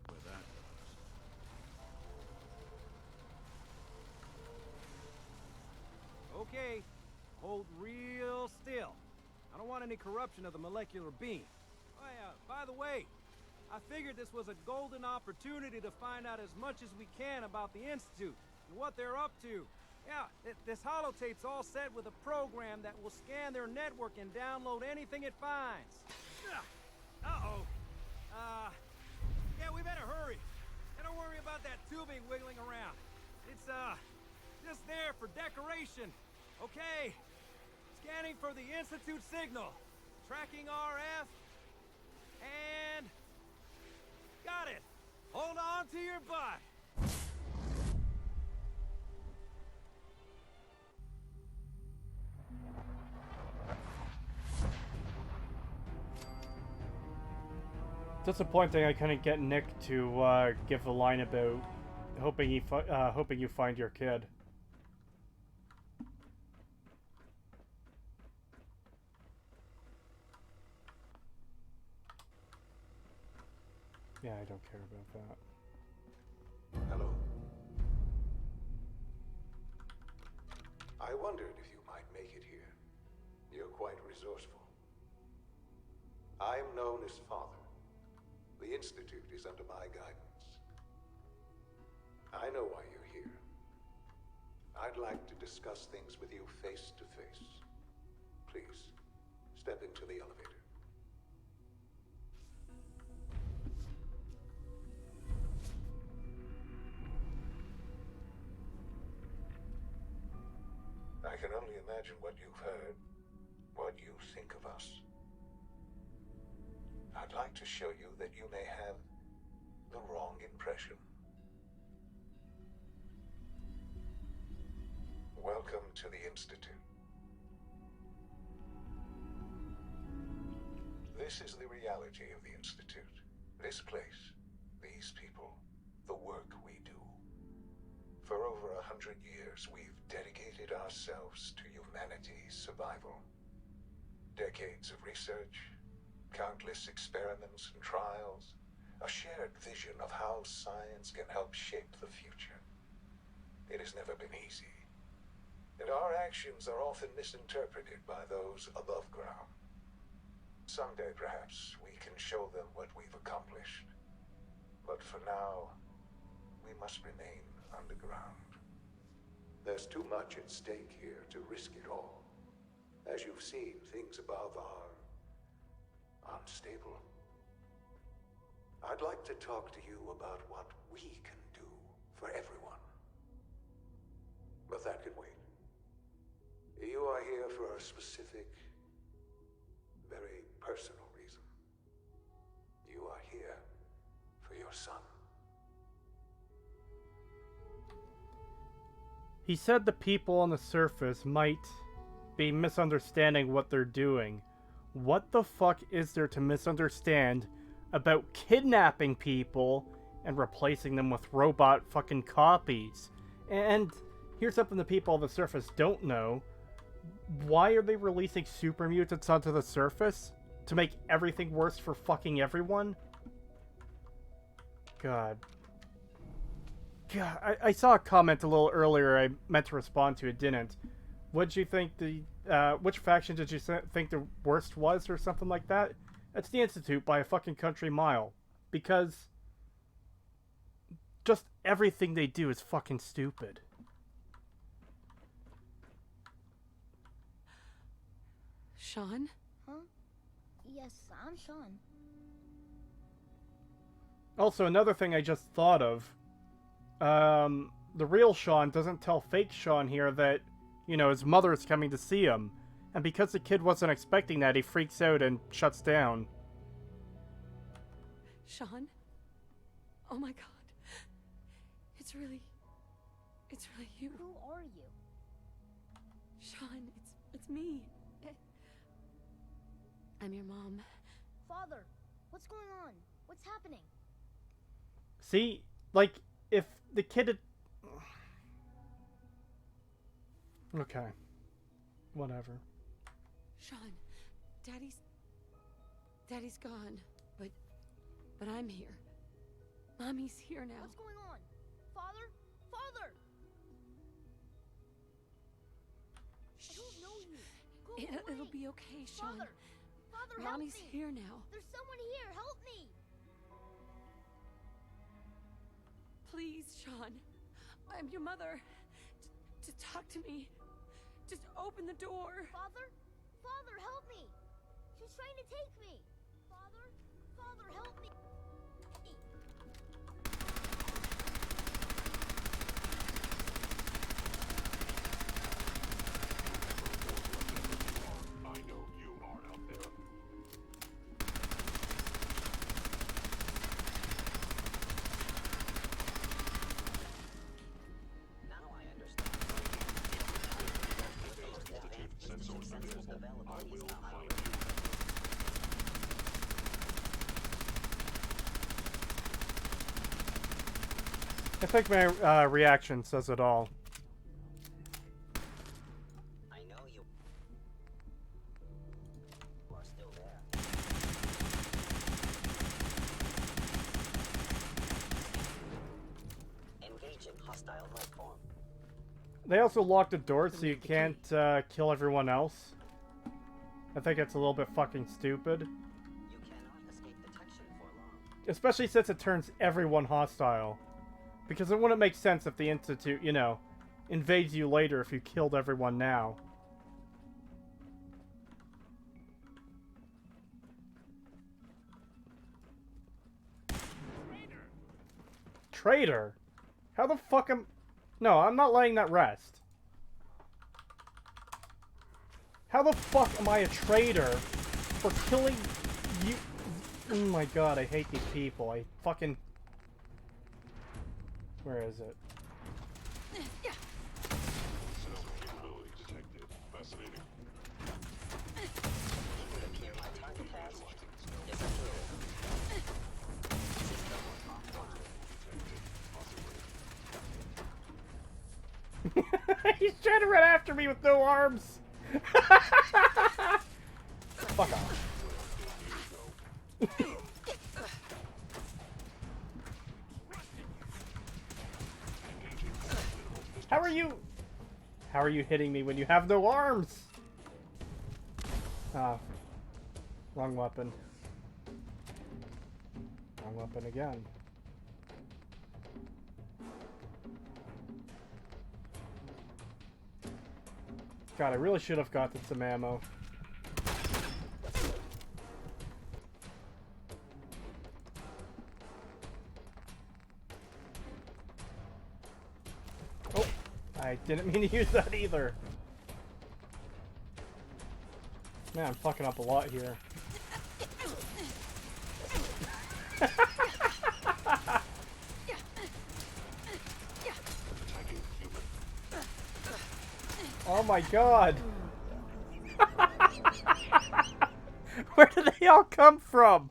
where that goes. Okay, hold real still. I don't want any corruption of the molecular beam. Oh yeah, by the way, I figured this was a golden opportunity to find out as much as we can about the Institute and what they're up to. Yeah, this holotape's all set with a program that will scan their network and download anything it finds. Uh-oh. Yeah, we better hurry. And don't worry about that tubing wiggling around. It's, just there for decoration. Okay. Scanning for the Institute signal. Tracking RF. And... got it. Hold on to your butt. Disappointing I couldn't get Nick to give a line about hoping you find your kid. Yeah, I don't care about that. Hello. I wondered if you might make it here. You're quite resourceful. I'm known as Father. The Institute is under my guidance. I know why you're here. I'd like to discuss things with you face to face. Please, step into the elevator. I can only imagine what you've heard, what you think of us. I'd like to show you that you may have the wrong impression. Welcome to the Institute. This is the reality of the Institute. This place, these people, the work we do. For over 100 years, we've dedicated ourselves to humanity's survival. Decades of research, countless experiments and trials, a shared vision of how science can help shape the future. It has never been easy, and our actions are often misinterpreted by those above ground. Someday, perhaps, we can show them what we've accomplished. But for now, we must remain underground. There's too much at stake here to risk it all. As you've seen, things above are unstable. I'd like to talk to you about what we can do for everyone. But that can wait. You are here for a specific, very personal reason. You are here for your son. He said the people on the surface might be misunderstanding what they're doing. What the fuck is there to misunderstand about kidnapping people and replacing them with robot fucking copies? And here's something the people on the surface don't know. why are they releasing super mutants onto the surface? To make everything worse for fucking everyone? God. God, I saw a comment a little earlier I meant to respond to, it didn't. What did you think the, which faction did you think the worst was, or something like that? It's the Institute by a fucking country mile. Because just everything they do is fucking stupid. Sean? Huh? Yes, I'm Sean. Also, another thing I just thought of. The real Sean doesn't tell fake Sean here that, you know, his mother is coming to see him. And because the kid wasn't expecting that, he freaks out and shuts down. Sean? Oh my god. It's really you. Who are you? Sean, it's me. I'm your mom. Father, what's going on? What's happening? See? Like, if the kid had... Okay. Whatever. Sean, Daddy's gone, but I'm here. Mommy's here now. What's going on? Father? Father! I don't know you. Go away. It'll be okay, Sean. Father! Father, help Mommy's me! here now. There's someone here. Help me! Please, Sean. I'm your mother. To talk to me. Just open the door. Father? Father, help me! She's trying to take me! Father? Father, help me! I know you aren't up there. Now I understand. I will find you. I think my reaction says it all. I know you are still there. Engaging hostile life form. They also locked the door so you can't kill everyone else. I think it's a little bit fucking stupid. You cannot escape detection for long. Especially since it turns everyone hostile. Because it wouldn't make sense if the Institute, you know, invades you later if you killed everyone now. Traitor? How the fuck am... No, I'm not letting that rest. How the fuck am I a traitor for killing you? Oh my god, I hate these people. I fucking... Where is it? Self-capability detected. Fascinating. It would appear my target has disappeared. System offline. He's trying to run after me with no arms! Fuck off. How are you hitting me when you have no arms? Ah. Wrong weapon. Wrong weapon again. God, I really should have gotten some ammo. Oh, I didn't mean to use that either. Man, I'm fucking up a lot here. Oh my god! Where did they all come from?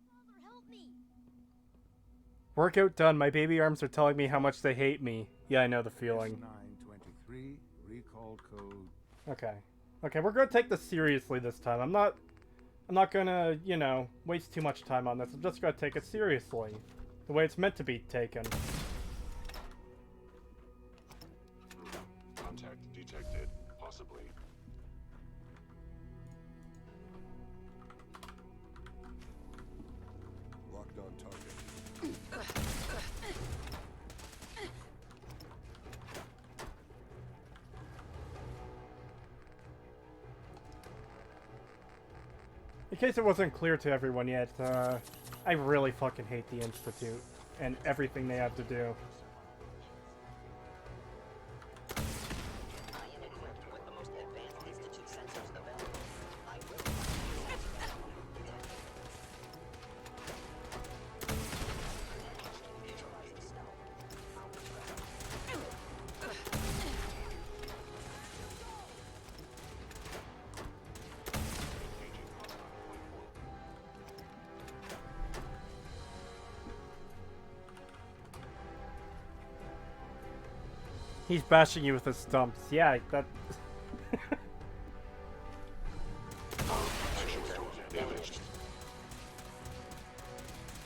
Father, help me! Workout done. My baby arms are telling me how much they hate me. Yeah, I know the feeling. 923, recall code. Okay. Okay, we're gonna take this seriously this time. I'm not gonna, you know, waste too much time on this. I'm just gonna take it seriously. The way it's meant to be taken. Contact detected, possibly. Locked on target. In case it wasn't clear to everyone yet, I really fucking hate the Institute and everything they have to do. I am equipped with the most advanced Institute sensors available. I will neutralize the snow. He's bashing you with his stumps. Yeah, that...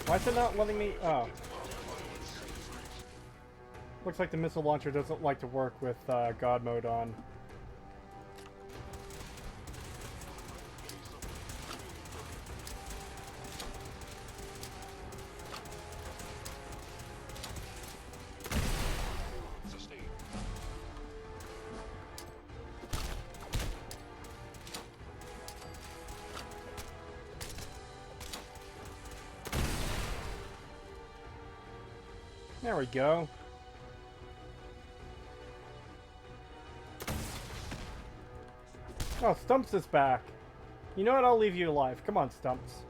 Why is it not letting me... Oh. Looks like the missile launcher doesn't like to work with God mode on. There we go. Oh, Stumps is back. You know what? I'll leave you alive. Come on, Stumps.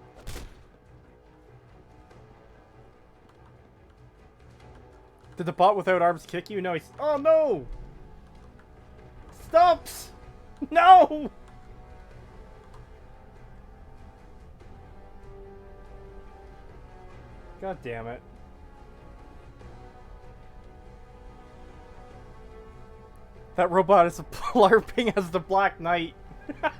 Did the bot without arms kick you? No, he's... Oh, no! Stumps! No! God damn it. That robot is LARPing as the Black Knight. Attacking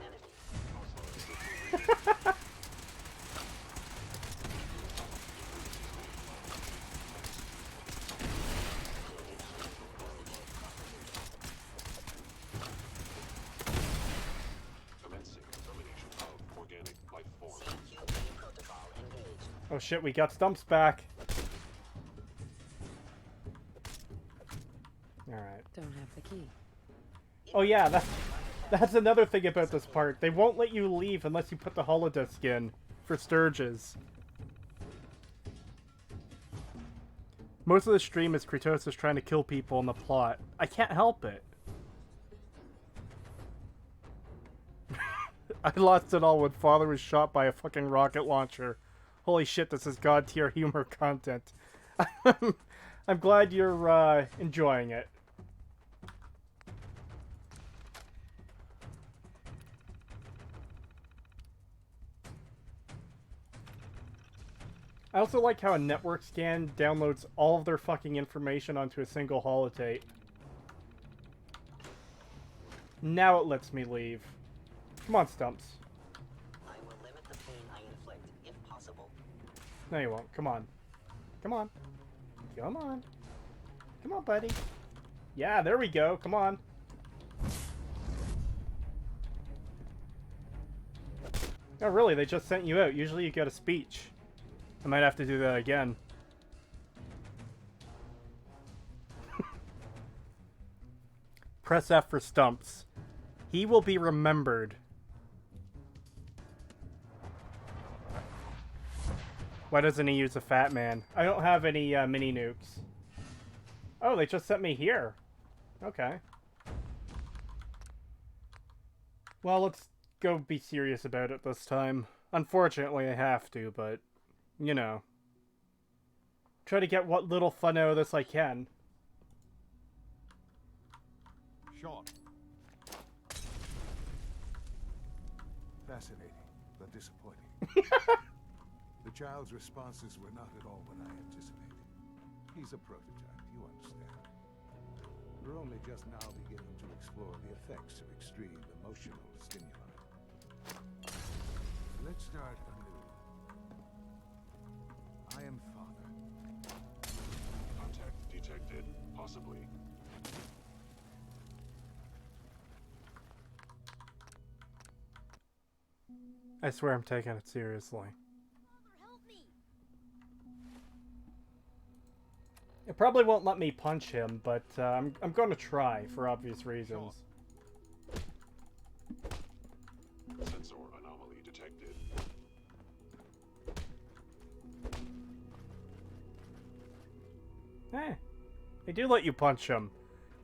enemy. Commencing termination of organic life form. CQB protocol engaged. Oh shit, we got Stumps back. Alright. Don't have the key. Oh yeah, that's another thing about this part. They won't let you leave unless you put the holodisc in for Sturges. Most of the stream is Creetosis trying to kill people in the plot. I can't help it. I lost it all when Father was shot by a fucking rocket launcher. Holy shit, this is god tier humor content. I'm glad you're enjoying it. I also like how a network scan downloads all of their fucking information onto a single holotape. Now it lets me leave. Come on, Stumps. I will limit the pain I inflict, if possible. No, you won't. Come on. Come on. Come on. Come on, buddy. Yeah, there we go. Come on. Oh, really? They just sent you out. Usually you get a speech. I might have to do that again. Press F for Stumps. He will be remembered. Why doesn't he use a fat man? I don't have any mini nukes. Oh, they just sent me here. Okay. Well, let's go be serious about it this time. Unfortunately, I have to, but, you know. Try to get what little fun out of this I can. Sean. Fascinating, but disappointing. The child's responses were not at all what I anticipated. He's a prototype, you understand. We're only just now beginning to explore the effects of extreme emotional stimuli. Let's start anew. I am father. Contact detected, possibly. I swear I'm taking it seriously. Father, help me! It probably won't let me punch him, but I'm going to try for obvious reasons. Sensor anomaly detected. They do let you punch him.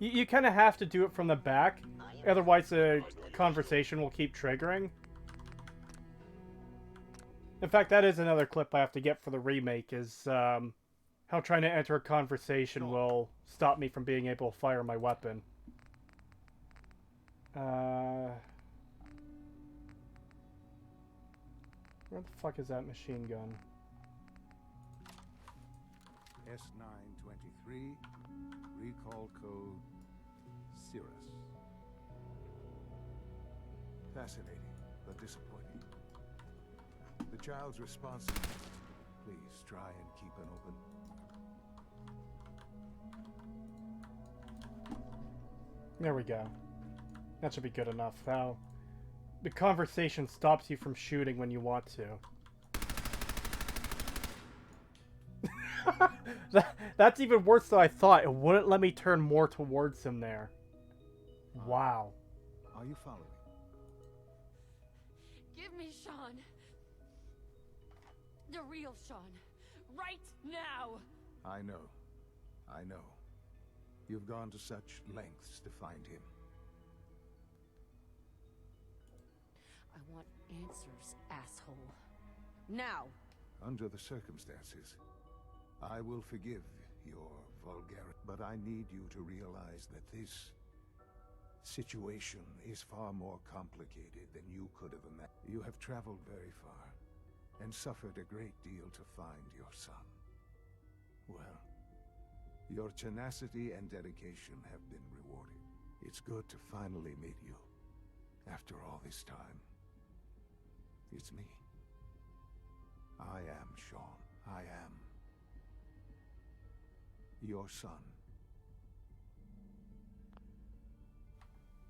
You kind of have to do it from the back, otherwise the conversation will keep triggering. In fact, that is another clip I have to get for the remake, is how trying to enter a conversation will stop me from being able to fire my weapon. Where the fuck is that machine gun? S923, recall code Cirrus. Fascinating, but disappointing. The child's response. Please try and keep an open. There we go. That should be good enough. Now, the conversation stops you from shooting when you want to. That's even worse than I thought. It wouldn't let me turn more towards him there. Wow. Are you following? Give me Sean. The real Sean. Right now. I know. I know. You've gone to such lengths to find him. I want answers, asshole. Now! Under the circumstances, I will forgive your vulgarity, but I need you to realize that this situation is far more complicated than you could have imagined. You have traveled very far and suffered a great deal to find your son. Well, your tenacity and dedication have been rewarded. It's good to finally meet you after all this time. It's me. I am Sean. I am your son.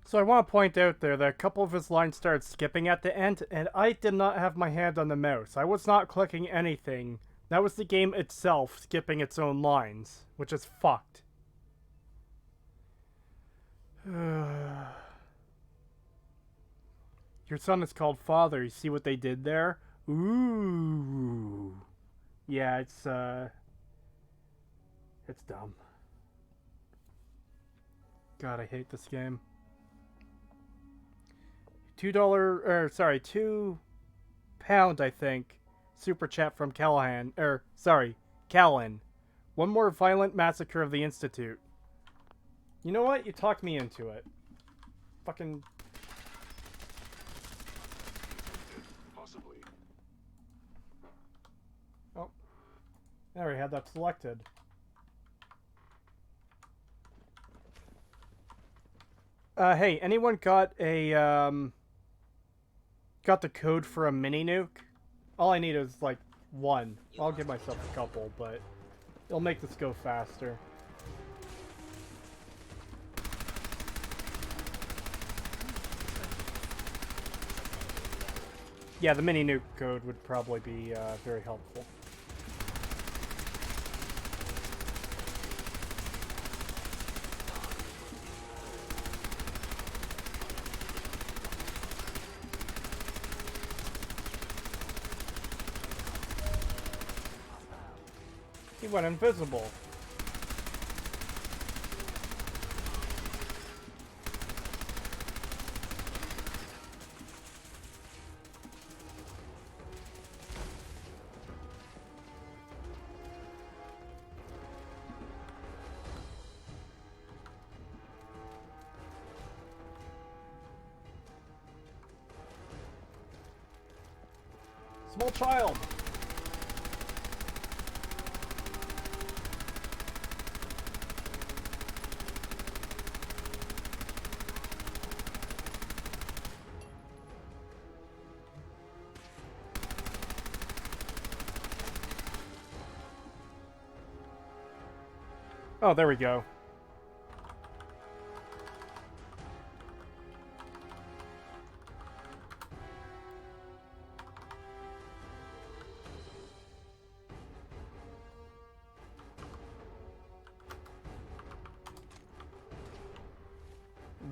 So I want to point out there that a couple of his lines started skipping at the end, and I did not have my hand on the mouse. I was not clicking anything. That was the game itself skipping its own lines, which is fucked. Your son is called Father. You see what they did there? Ooh. Yeah, it's dumb. God, I hate this game. £2, I think. Super chat from Callahan. Callan. One more violent massacre of the Institute. You know what? You talked me into it. Fucking... Possibly. Oh. I already had that selected. Hey, anyone got a, got the code for a mini nuke? All I need is, like, one. I'll give myself a couple, but it'll make this go faster. Yeah, the mini nuke code would probably be very helpful. He went invisible. Small child. Oh, there we go.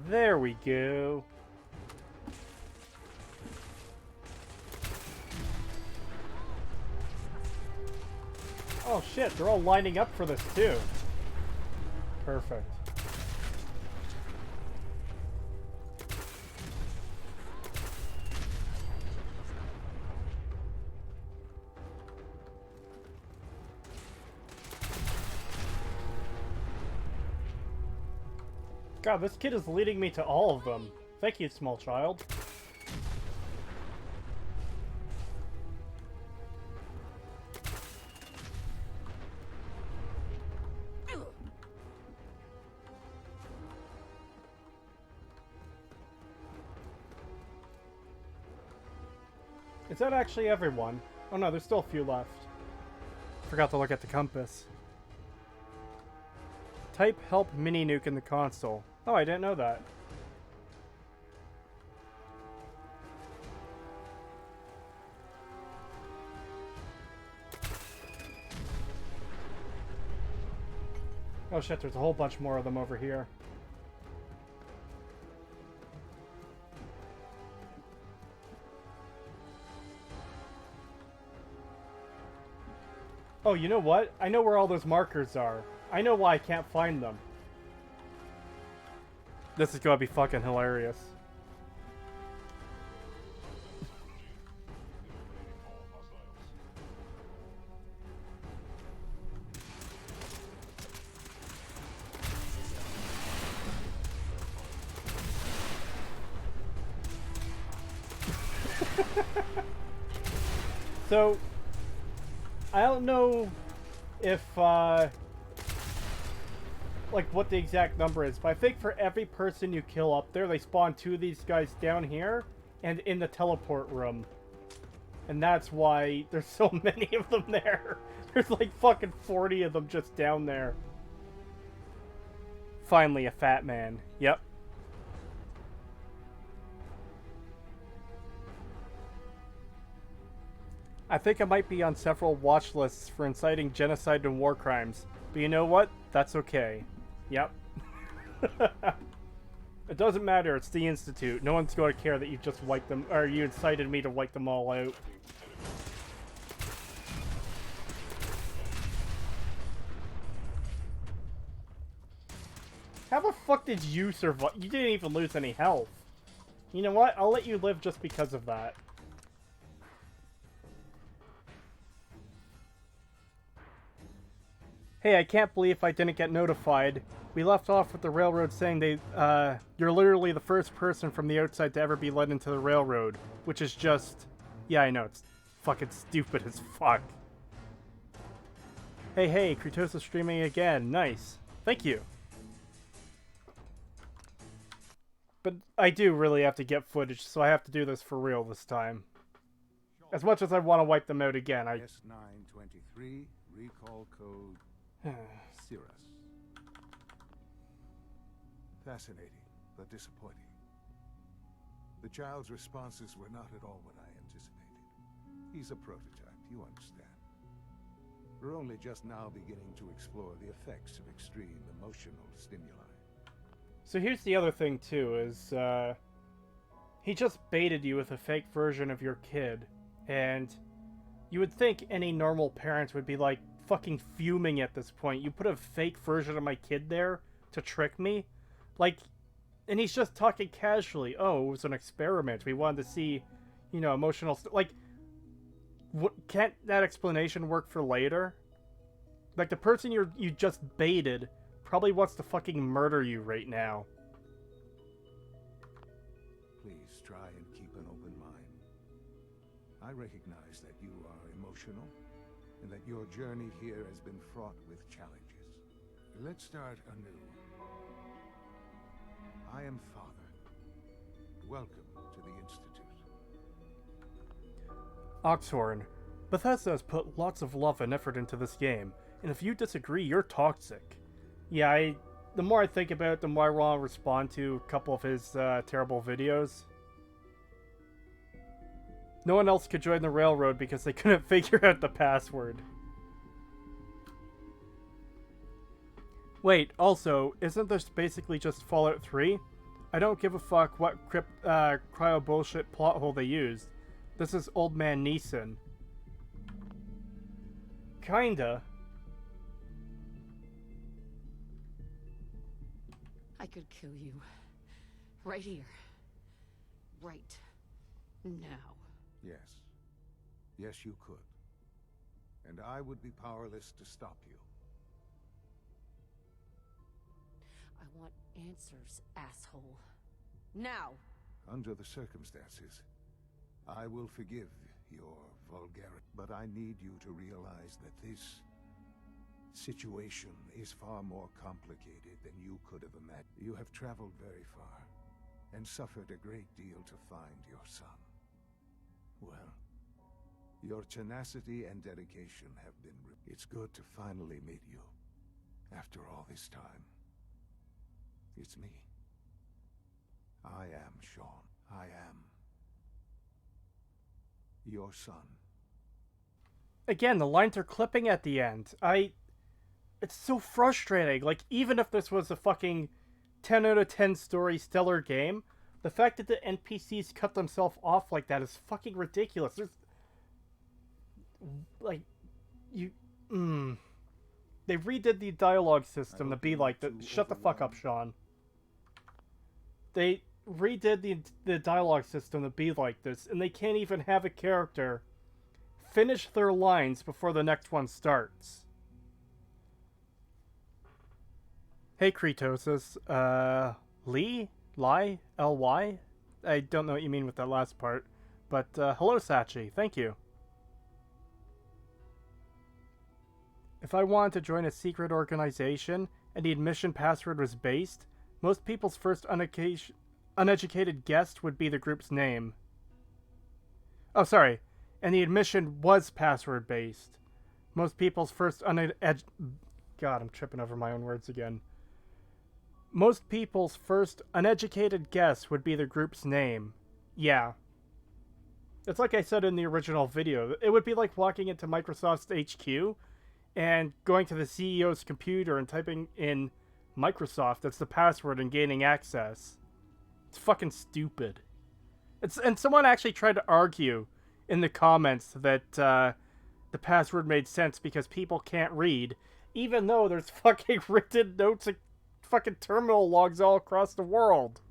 There we go. Oh shit, they're all lining up for this too. Perfect. God, this kid is leading me to all of them. Thank you, small child. Is that actually everyone? Oh no, there's still a few left. Forgot to look at the compass. Type help mini nuke in the console. Oh, I didn't know that. Oh shit, there's a whole bunch more of them over here. Oh, you know what? I know where all those markers are. I know why I can't find them. This is gonna be fucking hilarious. So, I don't know if, like, what the exact number is, but I think for every person you kill up there, they spawn 2 of these guys down here and in the teleport room. And that's why there's so many of them there. There's like fucking 40 of them just down there. Finally, a fat man. Yep. I think I might be on several watch lists for inciting genocide and war crimes. But you know what? That's okay. Yep. It doesn't matter, it's the Institute. No one's going to care that you just wiped them, or you incited me to wipe them all out. How the fuck did you survive? You didn't even lose any health. You know what? I'll let you live just because of that. Hey, I can't believe I didn't get notified. We left off with the railroad saying you're literally the first person from the outside to ever be let into the railroad. Which is just... Yeah, I know, it's fucking stupid as fuck. Hey, Creetosis streaming again. Nice. Thank you. But I do really have to get footage, so I have to do this for real this time. As much as I want to wipe them out again, I... S923, recall code... Cirrus. Fascinating, but disappointing. The child's responses were not at all what I anticipated. He's a prototype, you understand. We're only just now beginning to explore the effects of extreme emotional stimuli. So here's the other thing, too, is, he just baited you with a fake version of your kid, and you would think any normal parent would be, like, fucking fuming at this point. You put a fake version of my kid there to trick me? Like, and he's just talking casually. Oh, it was an experiment. We wanted to see, you know, emotional... Like, what, can't that explanation work for later? Like, the person you just baited probably wants to fucking murder you right now. Please try and keep an open mind. I recognize that you are emotional, and that your journey here has been fraught with challenges. Let's start anew. I am Father. Welcome to the Institute. Oxhorn, Bethesda has put lots of love and effort into this game, and if you disagree, you're toxic. Yeah, the more I think about it, the more I want to respond to a couple of his terrible videos. No one else could join the railroad because they couldn't figure out the password. Wait, also, isn't this basically just Fallout 3? I don't give a fuck what cryo bullshit plot hole they used. This is Old Man Neeson. Kinda. I could kill you. Right here. Right now. Yes. Yes, you could. And I would be powerless to stop you. I want answers, asshole. Now! Under the circumstances, I will forgive your vulgarity. But I need you to realize that this situation is far more complicated than you could have imagined. You have traveled very far, and suffered a great deal to find your son. Well, your tenacity and dedication have been... It's good to finally meet you, after all this time. It's me. I am Sean. I am your son. Again, the lines are clipping at the end. It's so frustrating. Like, even if this was a fucking 10 out of 10 story stellar game, the fact that the NPCs cut themselves off like that is fucking ridiculous. There's... Like, you... They redid the dialogue system to be like that. Shut the fuck up, Sean. They redid the dialogue system to be like this, and they can't even have a character finish their lines before the next one starts. Hey, Creetosis. Lee? Lie? L-Y? I don't know what you mean with that last part. But, hello, Sachi. Thank you. If I wanted to join a secret organization and the admission password was based, most people's first uneducated guess would be the group's name. Oh, sorry. And the admission was password based. Most people's first God, I'm tripping over my own words again. Most people's first uneducated guess would be the group's name. Yeah. It's like I said in the original video. It would be like walking into Microsoft's HQ and going to the CEO's computer and typing in Microsoft as the password and gaining access. It's fucking stupid. And someone actually tried to argue in the comments that the password made sense because people can't read, even though there's fucking written notes and fucking terminal logs all across the world.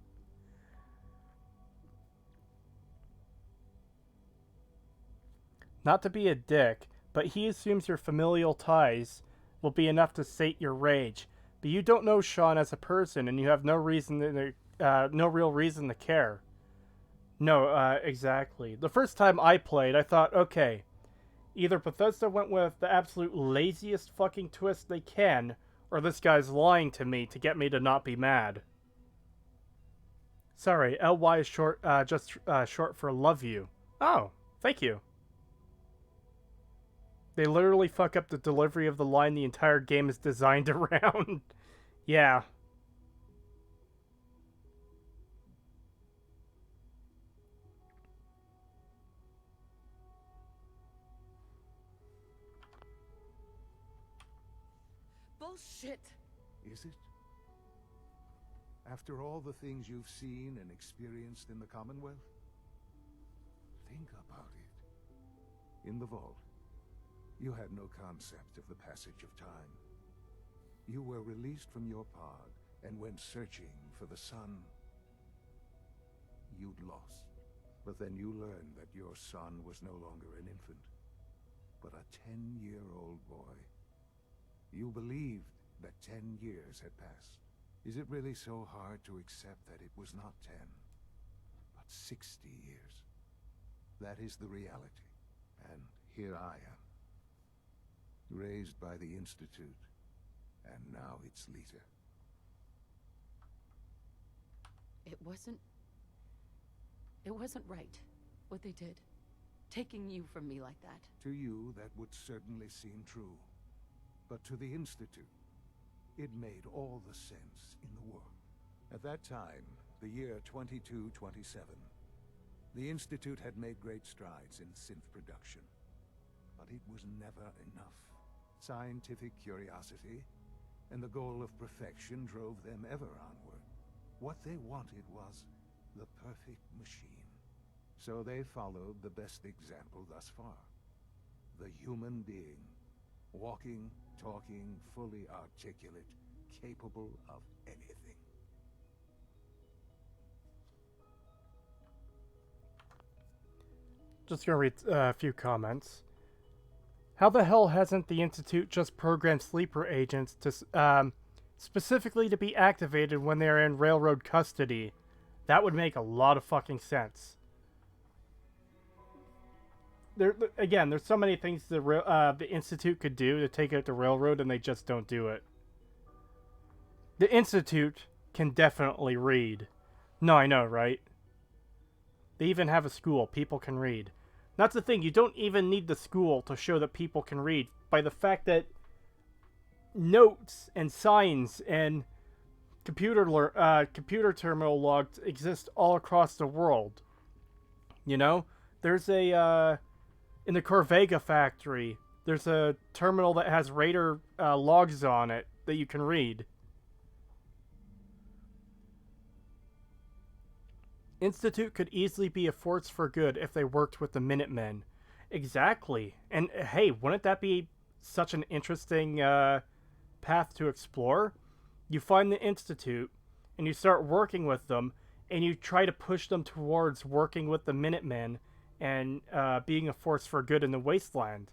Not to be a dick, but he assumes your familial ties will be enough to sate your rage. But you don't know Sean as a person, and you have no reason to, no real reason to care. No, exactly. The first time I played, I thought, okay, either Bethesda went with the absolute laziest fucking twist they can, or this guy's lying to me to get me to not be mad. Sorry, LY is short, just short for love you. Oh, thank you. They literally fuck up the delivery of the line the entire game is designed around. Yeah. Bullshit. Is it? After all the things you've seen and experienced in the Commonwealth? Think about it. In the vault, you had no concept of the passage of time. You were released from your pod and went searching for the son you'd lost. But then you learned that your son was no longer an infant, but a 10-year-old boy. You believed that 10 years had passed. Is it really so hard to accept that it was not 10, but 60 years? That is the reality. And here I am. Raised by the Institute, and now its leader. It wasn't right, what they did. Taking you from me like that. To you, that would certainly seem true. But to the Institute, It made all the sense in the world. At that time, the year 2227, the Institute had made great strides in synth production. But it was never enough. Scientific curiosity and the goal of perfection drove them ever onward. What they wanted was the perfect machine. So they followed the best example thus far. The human being. Walking, talking, fully articulate, capable of anything. Just gonna read a few comments. How the hell hasn't the Institute just programmed sleeper agents to, specifically to be activated when they're in railroad custody? That would make a lot of fucking sense. Again, there's so many things the Institute could do to take out the railroad, and they just don't do it. The Institute can definitely read. No, I know, right? They even have a school. People can read. That's the thing. You don't even need the school to show that people can read. By the fact that notes and signs and computer terminal logs exist all across the world. You know? There's a... in the Corvega factory, there's a terminal that has Raider logs on it that you can read. Institute could easily be a force for good if they worked with the Minutemen. Exactly. And hey, wouldn't that be such an interesting path to explore? You find the Institute, and you start working with them, and you try to push them towards working with the Minutemen and being a force for good in the wasteland.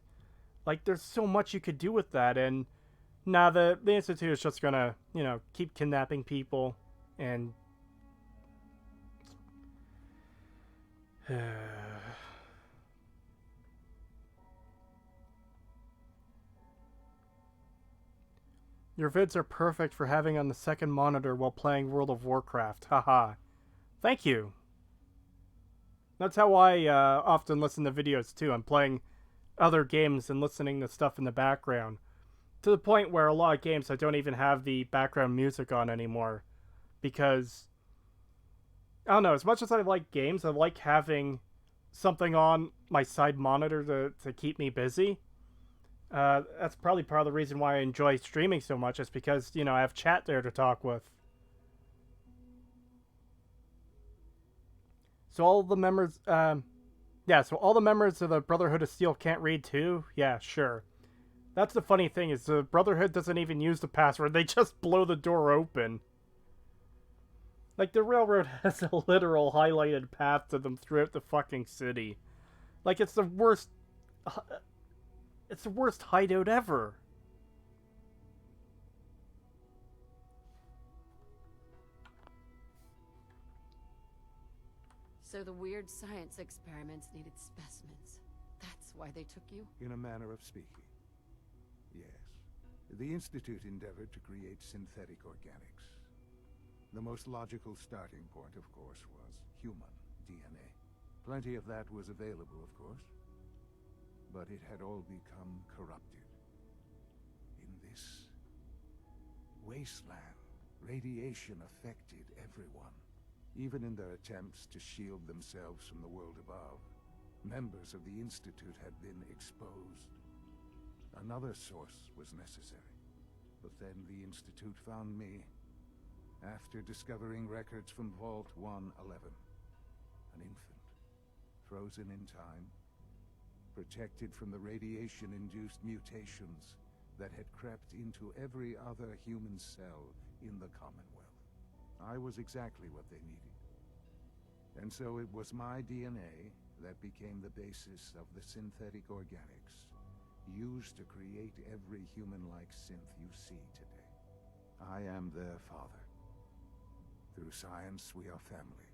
Like, there's so much you could do with that, and now the Institute is just gonna, you know, keep kidnapping people, and... Your vids are perfect for having on the second monitor while playing World of Warcraft. Haha. Thank you. That's how I often listen to videos too. I'm playing other games and listening to stuff in the background. To the point where a lot of games I don't even have the background music on anymore. Because, I don't know, as much as I like games, I like having something on my side monitor to keep me busy. That's probably part of the reason why I enjoy streaming so much, is because, you know, I have chat there to talk with. So all the members, so all the members of the Brotherhood of Steel can't read too? Yeah, sure. That's the funny thing, is the Brotherhood doesn't even use the password, they just blow the door open. Like, the railroad has a literal highlighted path to them throughout the fucking city. Like, it's the worst... It's the worst hideout ever. So the weird science experiments needed specimens. That's why they took you? In a manner of speaking. Yes. The Institute endeavored to create synthetic organics. The most logical starting point, of course, was human DNA. Plenty of that was available, of course. But it had all become corrupted. In this wasteland, radiation affected everyone. Even in their attempts to shield themselves from the world above, members of the Institute had been exposed. Another source was necessary. But then the Institute found me, after discovering records from Vault 111. An infant, frozen in time, protected from the radiation-induced mutations that had crept into every other human cell in the Commonwealth. I was exactly what they needed. And so it was my DNA that became the basis of the synthetic organics used to create every human-like synth you see today. I am their father. Through science, we are family.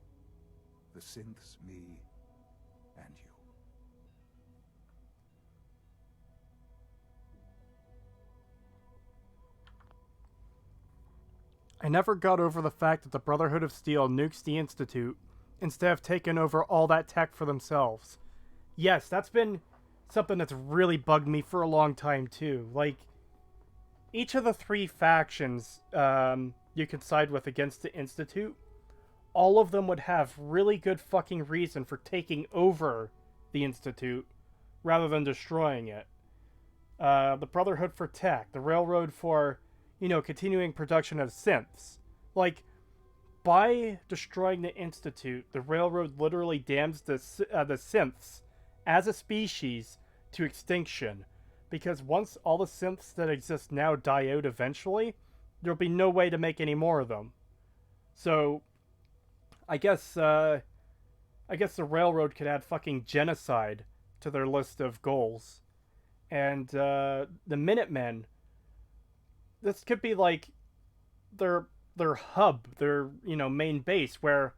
The synths, me, and you. I never got over the fact that the Brotherhood of Steel nukes the Institute instead of taking over all that tech for themselves. Yes, that's been something that's really bugged me for a long time too. Like, each of the three factions you could side with against the Institute, all of them would have really good fucking reason for taking over the Institute rather than destroying it. The Brotherhood for tech, the Railroad for, continuing production of synths. Like, by destroying the Institute, the Railroad literally damns the synths as a species to extinction. Because once all the synths that exist now die out eventually, there'll be no way to make any more of them. So, I guess the Railroad could add fucking genocide to their list of goals. And the Minutemen, this could be like their hub, their main base, where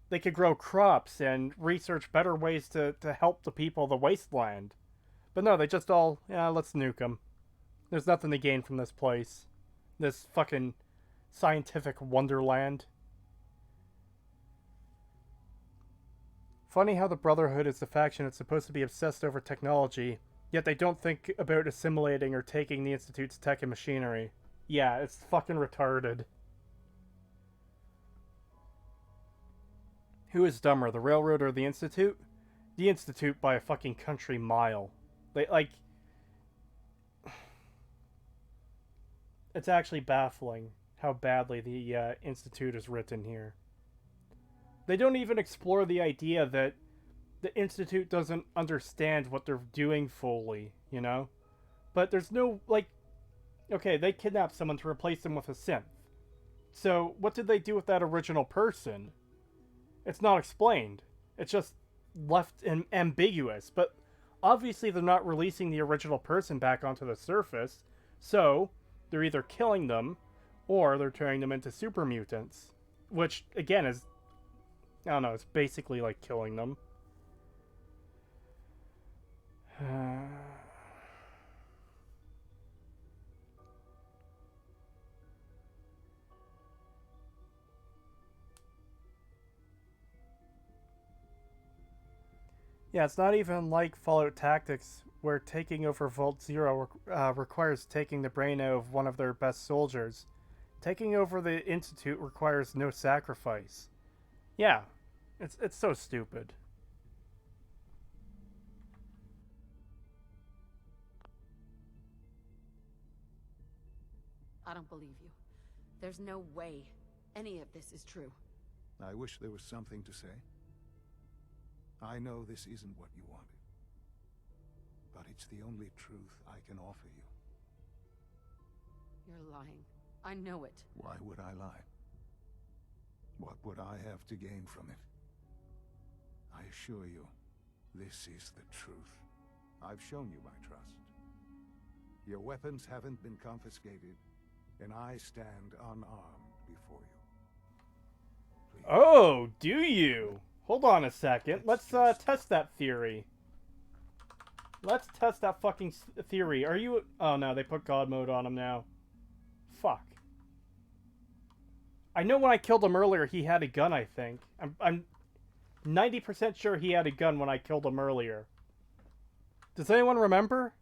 they could grow crops and research better ways to help the people of the wasteland. But no, they just all, let's nuke them. There's nothing to gain from this place. This fucking scientific wonderland. Funny how the Brotherhood is the faction that's supposed to be obsessed over technology, yet they don't think about assimilating or taking the Institute's tech and machinery. Yeah, it's fucking retarded. Who is dumber, the Railroad or the Institute? The Institute by a fucking country mile. It's actually baffling how badly the Institute is written here. They don't even explore the idea that the Institute doesn't understand what they're doing fully, But there's no, okay, they kidnapped someone to replace them with a synth. So, what did they do with that original person? It's not explained. It's just left ambiguous. But obviously they're not releasing the original person back onto the surface, so they're either killing them or they're turning them into super mutants. Which, again, is, I don't know, it's basically like killing them. Yeah, it's not even like Fallout Tactics, where taking over Vault Zero requires taking the brain out of one of their best soldiers. Taking over the Institute requires no sacrifice. Yeah, it's so stupid. I don't believe you. There's no way any of this is true. I wish there was something to say. I know this isn't what you wanted, but it's the only truth I can offer you. You're lying. I know it. Why would I lie? What would I have to gain from it? I assure you, this is the truth. I've shown you my trust. Your weapons haven't been confiscated, and I stand unarmed before you. Please. Oh, do you? Hold on a second. Let's test that theory. Let's test that fucking theory. Are you... Oh no, they put God mode on him now. Fuck. I know when I killed him earlier, he had a gun, I think. I'm 90% sure he had a gun when I killed him earlier. Does anyone remember?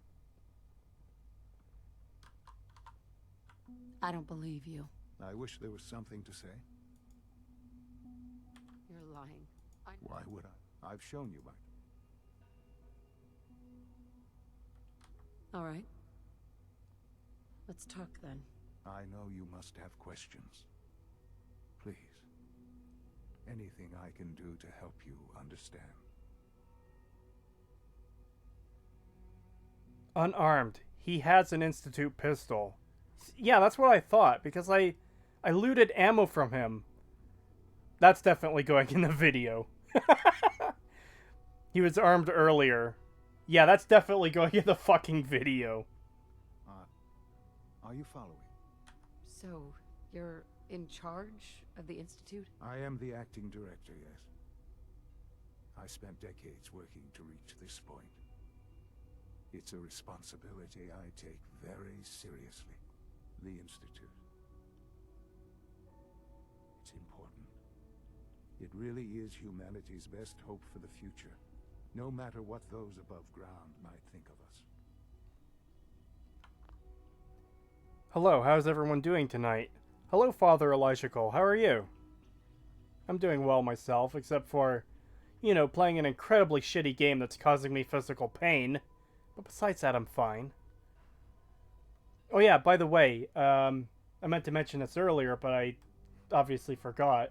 I don't believe you. I wish there was something to say. You're lying. Why would I? I've shown you my... All right. Let's talk then. I know you must have questions. Please. Anything I can do to help you understand. Unarmed. He has an Institute pistol. Yeah, that's what I thought, because I looted ammo from him. That's definitely going in the video. He was armed earlier. Yeah, that's definitely going in the fucking video. Are you following? So, you're in charge of the Institute? I am the acting director, yes. I spent decades working to reach this point. It's a responsibility I take very seriously. The Institute. It's important. It really is humanity's best hope for the future, no matter what those above ground might think of us. Hello, how's everyone doing tonight? Hello, Father Elijah Cole, how are you? I'm doing well myself, except for, you know, playing an incredibly shitty game that's causing me physical pain. But besides that, I'm fine. Oh yeah, by the way, I meant to mention this earlier, but I obviously forgot.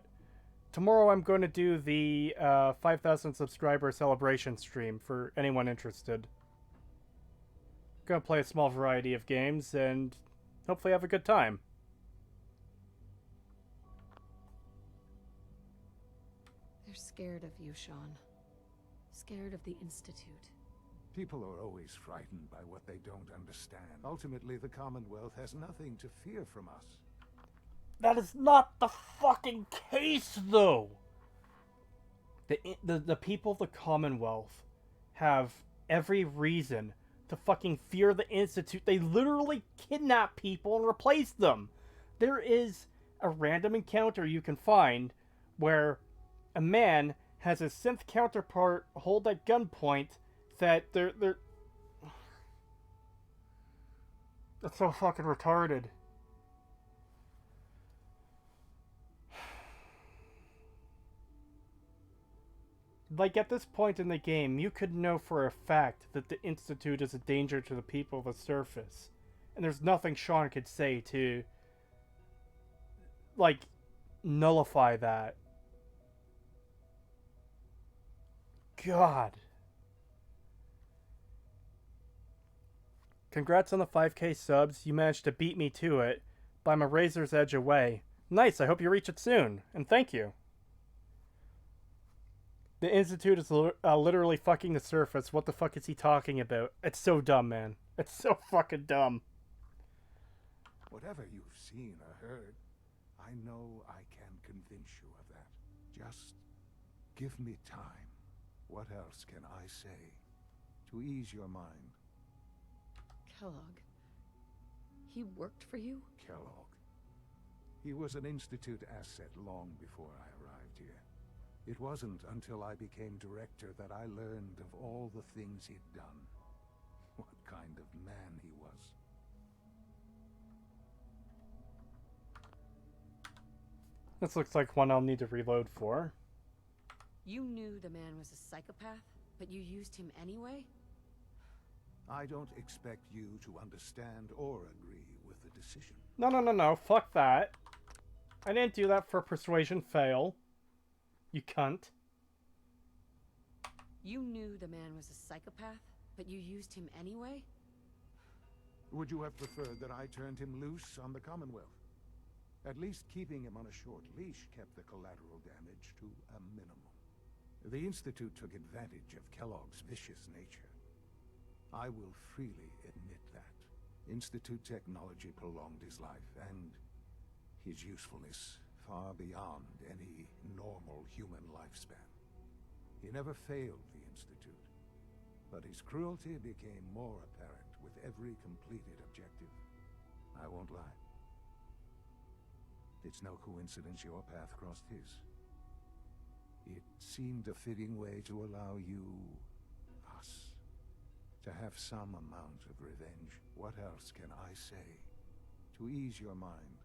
Tomorrow I'm going to do the 5,000 subscriber celebration stream for anyone interested. Gonna play a small variety of games and hopefully have a good time. They're scared of you, Sean. Scared of the Institute. People are always frightened by what they don't understand. Ultimately, the Commonwealth has nothing to fear from us. That is not the fucking case, though! The people of the Commonwealth have every reason to fucking fear the Institute. They literally kidnap people and replace them. There is a random encounter you can find where a man has his synth counterpart hold at gunpoint that they're... That's so fucking retarded. Like, at this point in the game, you could know for a fact that the Institute is a danger to the people of the surface. And there's nothing Sean could say to, like, nullify that. God. Congrats on the 5K subs. You managed to beat me to it, but I'm a razor's edge away. Nice, I hope you reach it soon. And thank you. The Institute is literally fucking the surface. What the fuck is he talking about? It's so dumb, man. It's so fucking dumb. Whatever you've seen or heard, I know I can convince you of that. Just give me time. What else can I say to ease your mind? Kellogg. He worked for you? Kellogg. He was an Institute asset long before I arrived here. It wasn't until I became director that I learned of all the things he'd done. What kind of man he was. This looks like one I'll need to reload for. You knew the man was a psychopath, but you used him anyway? I don't expect you to understand or agree with the decision. No. Fuck that. I didn't do that for persuasion fail. You cunt. You knew the man was a psychopath, but you used him anyway? Would you have preferred that I turned him loose on the Commonwealth? At least keeping him on a short leash kept the collateral damage to a minimum. The Institute took advantage of Kellogg's vicious nature. I will freely admit that. Institute technology prolonged his life, and his usefulness far beyond any normal human lifespan. He never failed the Institute, but his cruelty became more apparent with every completed objective. I won't lie. It's no coincidence your path crossed his. It seemed a fitting way to allow you, us, to have some amount of revenge. What else can I say to ease your mind?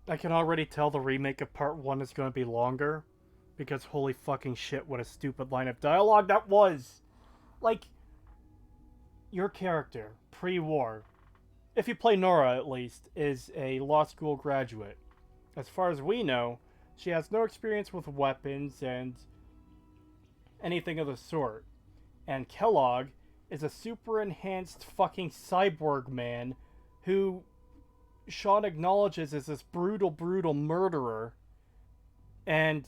I can already tell the remake of Part 1 is going to be longer, because holy fucking shit, what a stupid line of dialogue that was! Like, your character, pre-war, if you play Nora at least, is a law school graduate. As far as we know, she has no experience with weapons and anything of the sort. And Kellogg is a super enhanced fucking cyborg man who Sean acknowledges as this brutal murderer. And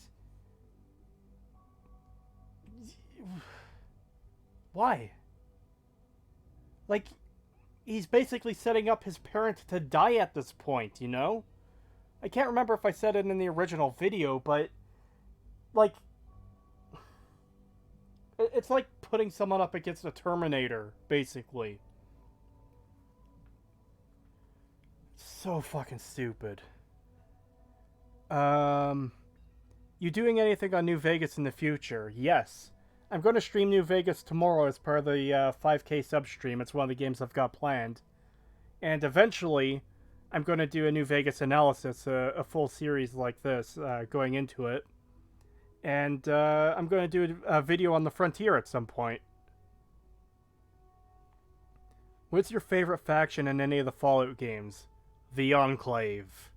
why? Like, he's basically setting up his parents to die at this point, you know? I can't remember if I said it in the original video, but, like, it's like putting someone up against a Terminator, basically. So fucking stupid. You doing anything on New Vegas in the future? Yes. I'm going to stream New Vegas tomorrow as part of the 5K sub stream. It's one of the games I've got planned. And eventually, I'm going to do a New Vegas analysis, a full series like this, going into it. And I'm going to do a video on the Frontier at some point. What's your favorite faction in any of the Fallout games? The Enclave.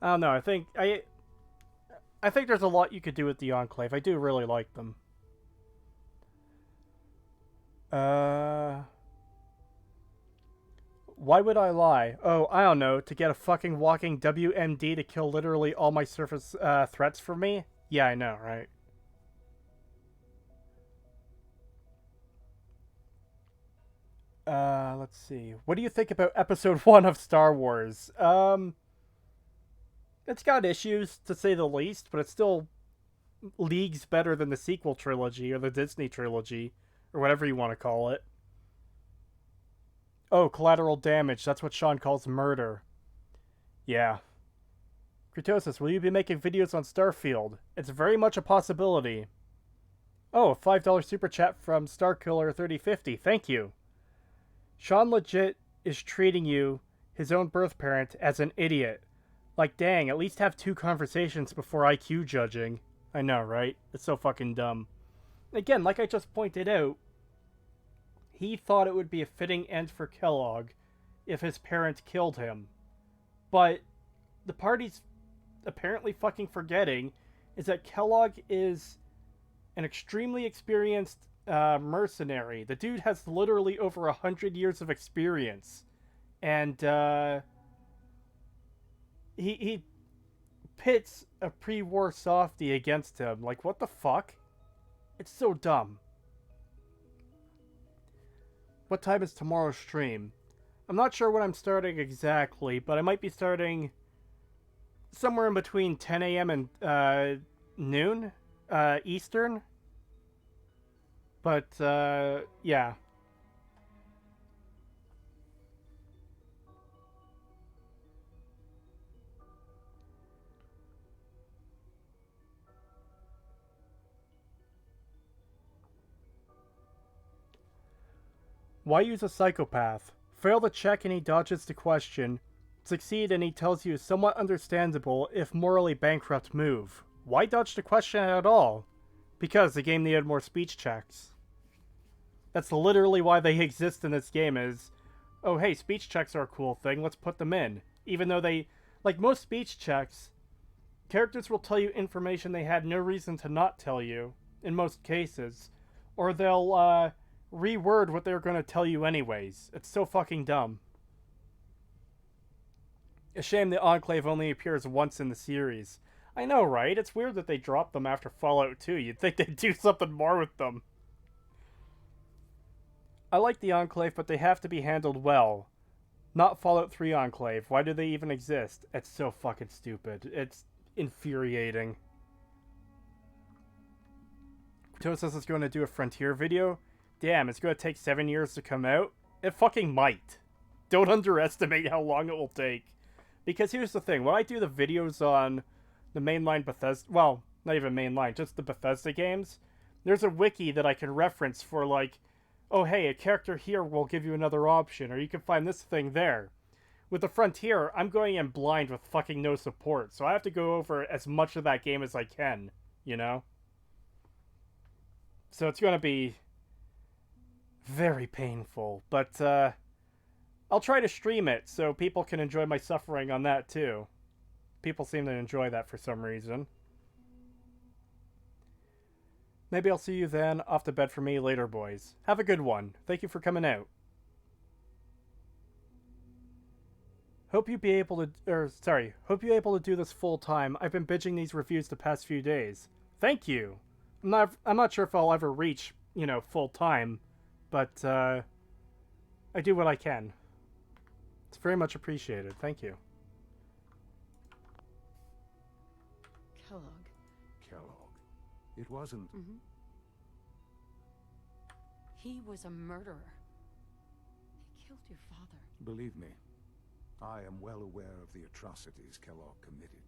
I don't know, I think there's a lot you could do with the Enclave. I do really like them. Why would I lie? Oh, I don't know, to get a fucking walking WMD to kill literally all my surface threats for me? Yeah, I know, right? Let's see. What do you think about Episode 1 of Star Wars? It's got issues, to say the least, but it's still leagues better than the sequel trilogy, or the Disney trilogy, or whatever you want to call it. Oh, collateral damage. That's what Sean calls murder. Yeah. Creetosis, will you be making videos on Starfield? It's very much a possibility. Oh, a $5 super chat from Starkiller3050. Thank you. Sean legit is treating you, his own birth parent, as an idiot. Like, dang, at least have 2 conversations before IQ judging. I know, right? It's so fucking dumb. Again, like I just pointed out, he thought it would be a fitting end for Kellogg if his parents killed him. But the party's apparently fucking forgetting is that Kellogg is an extremely experienced mercenary. The dude has literally over 100 years of experience. And he pits a pre-war softie against him. Like, what the fuck? It's so dumb. What time is tomorrow's stream? I'm not sure when I'm starting exactly, but I might be starting somewhere in between 10 a.m. and noon Eastern. But, yeah. Why use a psychopath? Fail the check and he dodges the question. Succeed and he tells you a somewhat understandable, if morally bankrupt move. Why dodge the question at all? Because the game needed more speech checks. That's literally why they exist in this game is, oh hey, speech checks are a cool thing, let's put them in. Even though they, like most speech checks, characters will tell you information they had no reason to not tell you, in most cases. Or they'll, reword what they were going to tell you anyways. It's so fucking dumb. A shame the Enclave only appears once in the series. I know, right? It's weird that they dropped them after Fallout 2. You'd think they'd do something more with them. I like the Enclave, but they have to be handled well. Not Fallout 3 Enclave. Why do they even exist? It's so fucking stupid. It's infuriating. Creetosis is going to do a Frontier video. Damn, it's going to take 7 years to come out? It fucking might. Don't underestimate how long it will take. Because here's the thing, when I do the videos on the mainline Bethesda, well, not even mainline, just the Bethesda games, there's a wiki that I can reference for like, oh hey, a character here will give you another option, or you can find this thing there. With the Frontier, I'm going in blind with fucking no support, so I have to go over as much of that game as I can, you know? So it's going to be very painful, but I'll try to stream it so people can enjoy my suffering on that too. People seem to enjoy that for some reason. Maybe I'll see you then. Off to bed for me later, boys. Have a good one. Thank you for coming out. Hope you be able to do this full time. I've been binging these reviews the past few days. Thank you. I'm not sure if I'll ever reach, you know, full time. But, I do what I can. It's very much appreciated. Thank you. Kellogg. Kellogg. It wasn't... Mm-hmm. He was a murderer. He killed your father. Believe me, I am well aware of the atrocities Kellogg committed.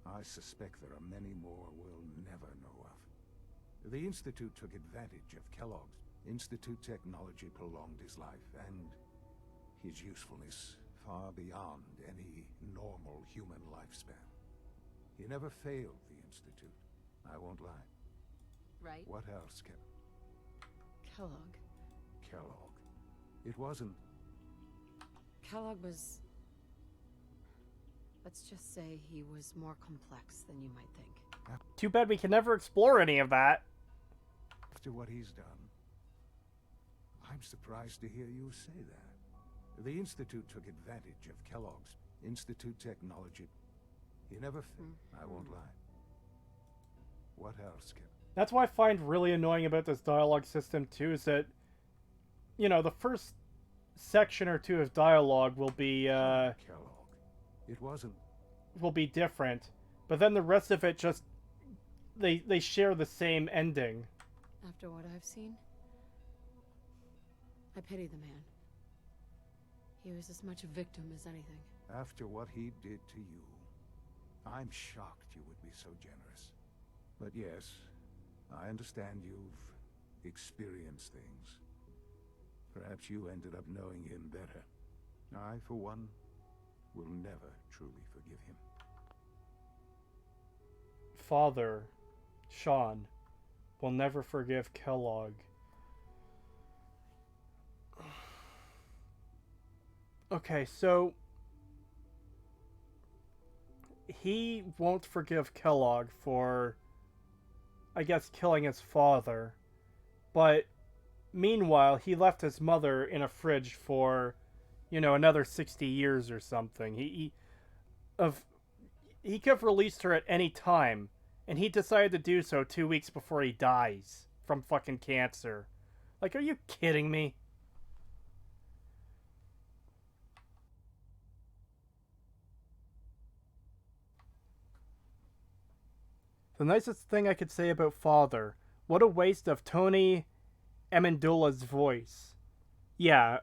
I suspect there are many more we'll never know of. The Institute took advantage of Kellogg's Institute technology prolonged his life, and his usefulness far beyond any normal human lifespan. He never failed the Institute. I won't lie. Right? What else, Kellogg. Kellogg. It wasn't... Kellogg was... Let's just say he was more complex than you might think. Too bad we can never explore any of that. After what he's done, I'm surprised to hear you say that. The Institute took advantage of Kellogg's Institute technology. He never I won't lie. What else, Kevin? That's what I find really annoying about this dialogue system, too, is that, you know, the first section or two of dialogue will be, Kellogg. It wasn't... will be different, but then the rest of it just... They share the same ending. After what I've seen, I pity the man. He was as much a victim as anything. After what he did to you, I'm shocked you would be so generous. But yes, I understand you've experienced things. Perhaps you ended up knowing him better. I, for one, will never truly forgive him. Father, Sean, will never forgive Kellogg. Okay, so... he won't forgive Kellogg for, I guess, killing his father. But meanwhile, he left his mother in a fridge for, you know, another 60 years or something. He could have released her at any time, and he decided to do so 2 weeks before he dies from fucking cancer. Like, are you kidding me? The nicest thing I could say about Father, what a waste of Tony Amendola's voice. Yeah,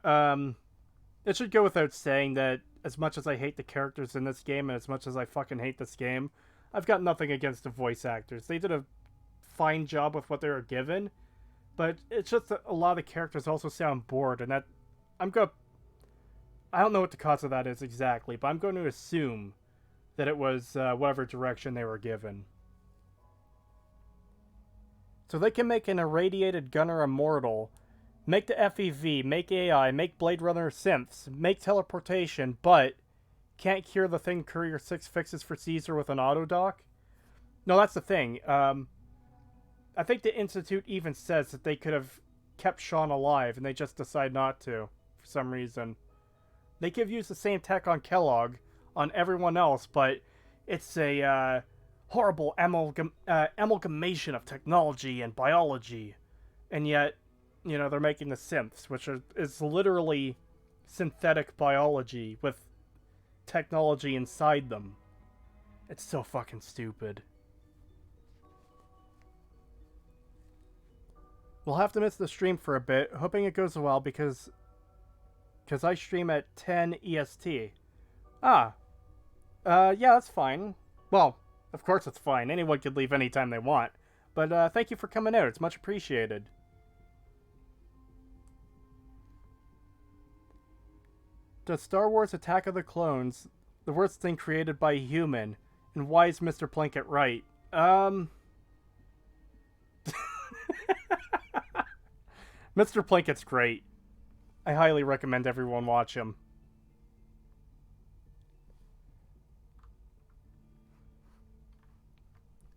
it should go without saying that as much as I hate the characters in this game and as much as I fucking hate this game, I've got nothing against the voice actors. They did a fine job with what they were given, but it's just that a lot of the characters also sound bored, and that I don't know what the cause of that is exactly, but I'm going to assume that it was whatever direction they were given. So they can make an irradiated gunner immortal, make the FEV, make AI, make Blade Runner synths, make teleportation, but can't cure the thing Courier 6 fixes for Caesar with an autodock? No, that's the thing. I think the Institute even says that they could have kept Sean alive, and they just decide not to, for some reason. They could have used the same tech on Kellogg, on everyone else, but it's a, horrible amalgamation of technology and biology. And yet, you know, they're making the synths, which is literally synthetic biology with technology inside them. It's so fucking stupid. We'll have to miss the stream for a bit, hoping it goes well because I stream at 10 EST. Yeah, that's fine. Well, of course it's fine. Anyone could leave anytime they want. But thank you for coming out. It's much appreciated. Does Star Wars Attack of the Clones the worst thing created by a human? And why is Mr. Plinkett right? Mr. Plinkett's great. I highly recommend everyone watch him.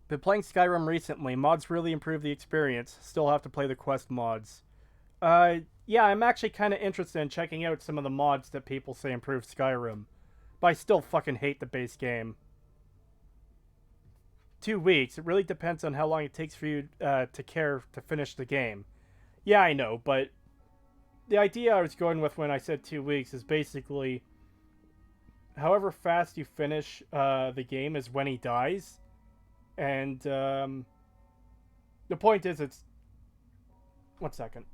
Been playing Skyrim recently. Mods really improve the experience. Still have to play the quest mods. Yeah, I'm actually kind of interested in checking out some of the mods that people say improve Skyrim. But I still fucking hate the base game. 2 weeks. It really depends on how long it takes for you to care to finish the game. Yeah, I know, but the idea I was going with when I said 2 weeks is basically however fast you finish the game is when he dies. And the point is, it's... 1 second.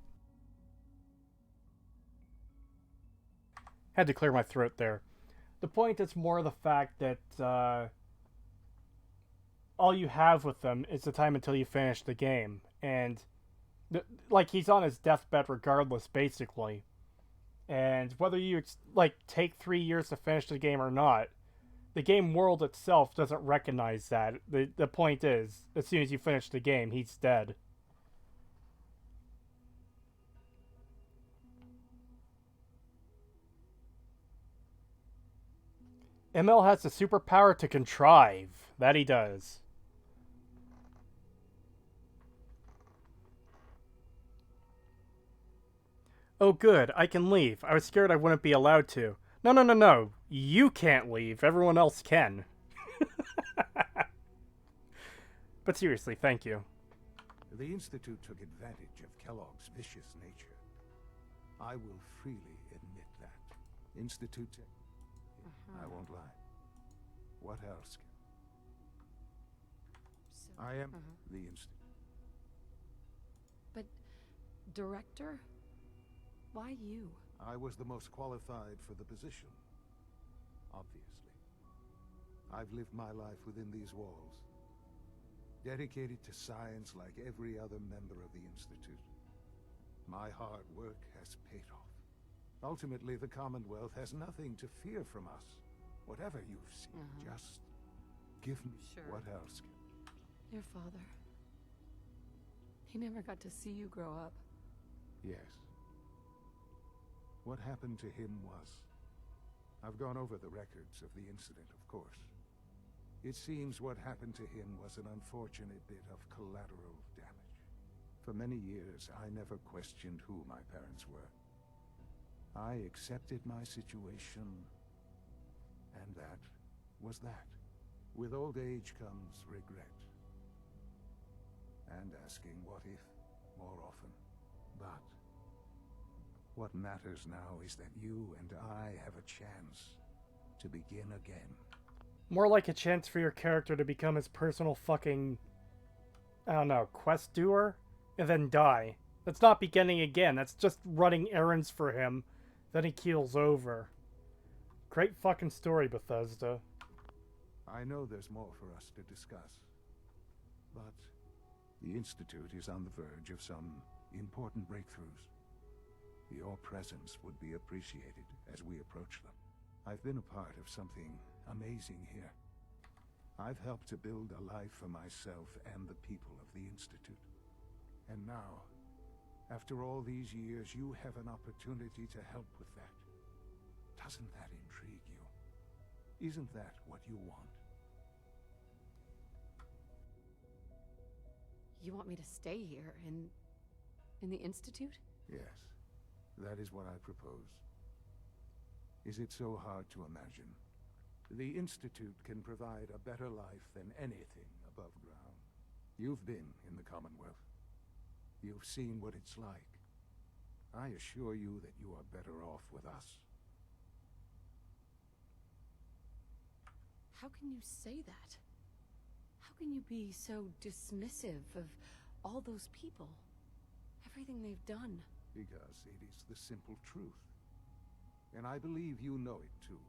Had to clear my throat there. The point is more the fact that all you have with them is the time until you finish the game. And, like, he's on his deathbed regardless, basically. And whether you like take 3 years to finish the game or not, the game world itself doesn't recognize that. The point is, as soon as you finish the game, he's dead. ML has the superpower to contrive. That he does. Oh good, I can leave. I was scared I wouldn't be allowed to. No, no, no, no. You can't leave. Everyone else can. But seriously, thank you. The Institute took advantage of Kellogg's vicious nature. I will freely admit that. Institute... I won't lie. What else? I am the Institute. But, Director? Why you? I was the most qualified for the position. Obviously. I've lived my life within these walls. Dedicated to science like every other member of the Institute. My hard work has paid off. Ultimately, the Commonwealth has nothing to fear from us. Whatever you've seen, just give me... What else? Your father. He never got to see you grow up. Yes. What happened to him was... I've gone over the records of the incident, of course. It seems what happened to him was an unfortunate bit of collateral damage. For many years, I never questioned who my parents were. I accepted my situation, and that was that. With old age comes regret. And asking what if more often. But what matters now is that you and I have a chance to begin again. More like a chance for your character to become his personal fucking, I don't know, quest doer? And then die. That's not beginning again, that's just running errands for him. Then he keels over. Great fucking story, Bethesda. I know there's more for us to discuss. But the Institute is on the verge of some important breakthroughs. Your presence would be appreciated as we approach them. I've been a part of something amazing here. I've helped to build a life for myself and the people of the Institute. And now, after all these years, you have an opportunity to help with that. Doesn't that intrigue you? Isn't that what you want? You want me to stay here in the Institute? Yes, that is what I propose. Is it so hard to imagine? The Institute can provide a better life than anything above ground. You've been in the Commonwealth. You've seen what it's like. I assure you that you are better off with us. How can you say that? How can you be so dismissive of all those people? Everything they've done? Because it is the simple truth. And I believe you know it too.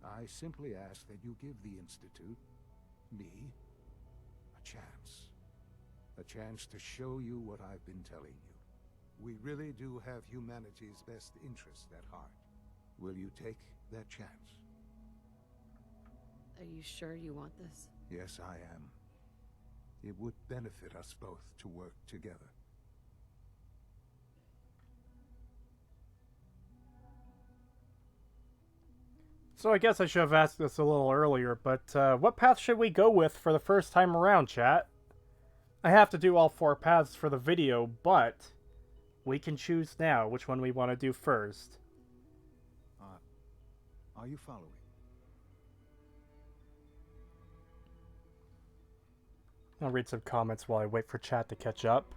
I simply ask that you give the Institute, me, a chance. A chance to show you what I've been telling you. We really do have humanity's best interest at heart. Will you take that chance? Are you sure you want this? Yes, I am. It would benefit us both to work together. So I guess I should have asked this a little earlier, but what path should we go with for the first time around, chat? I have to do all 4 paths for the video, but we can choose now which one we want to do first. Are you following? I'll read some comments while I wait for chat to catch up.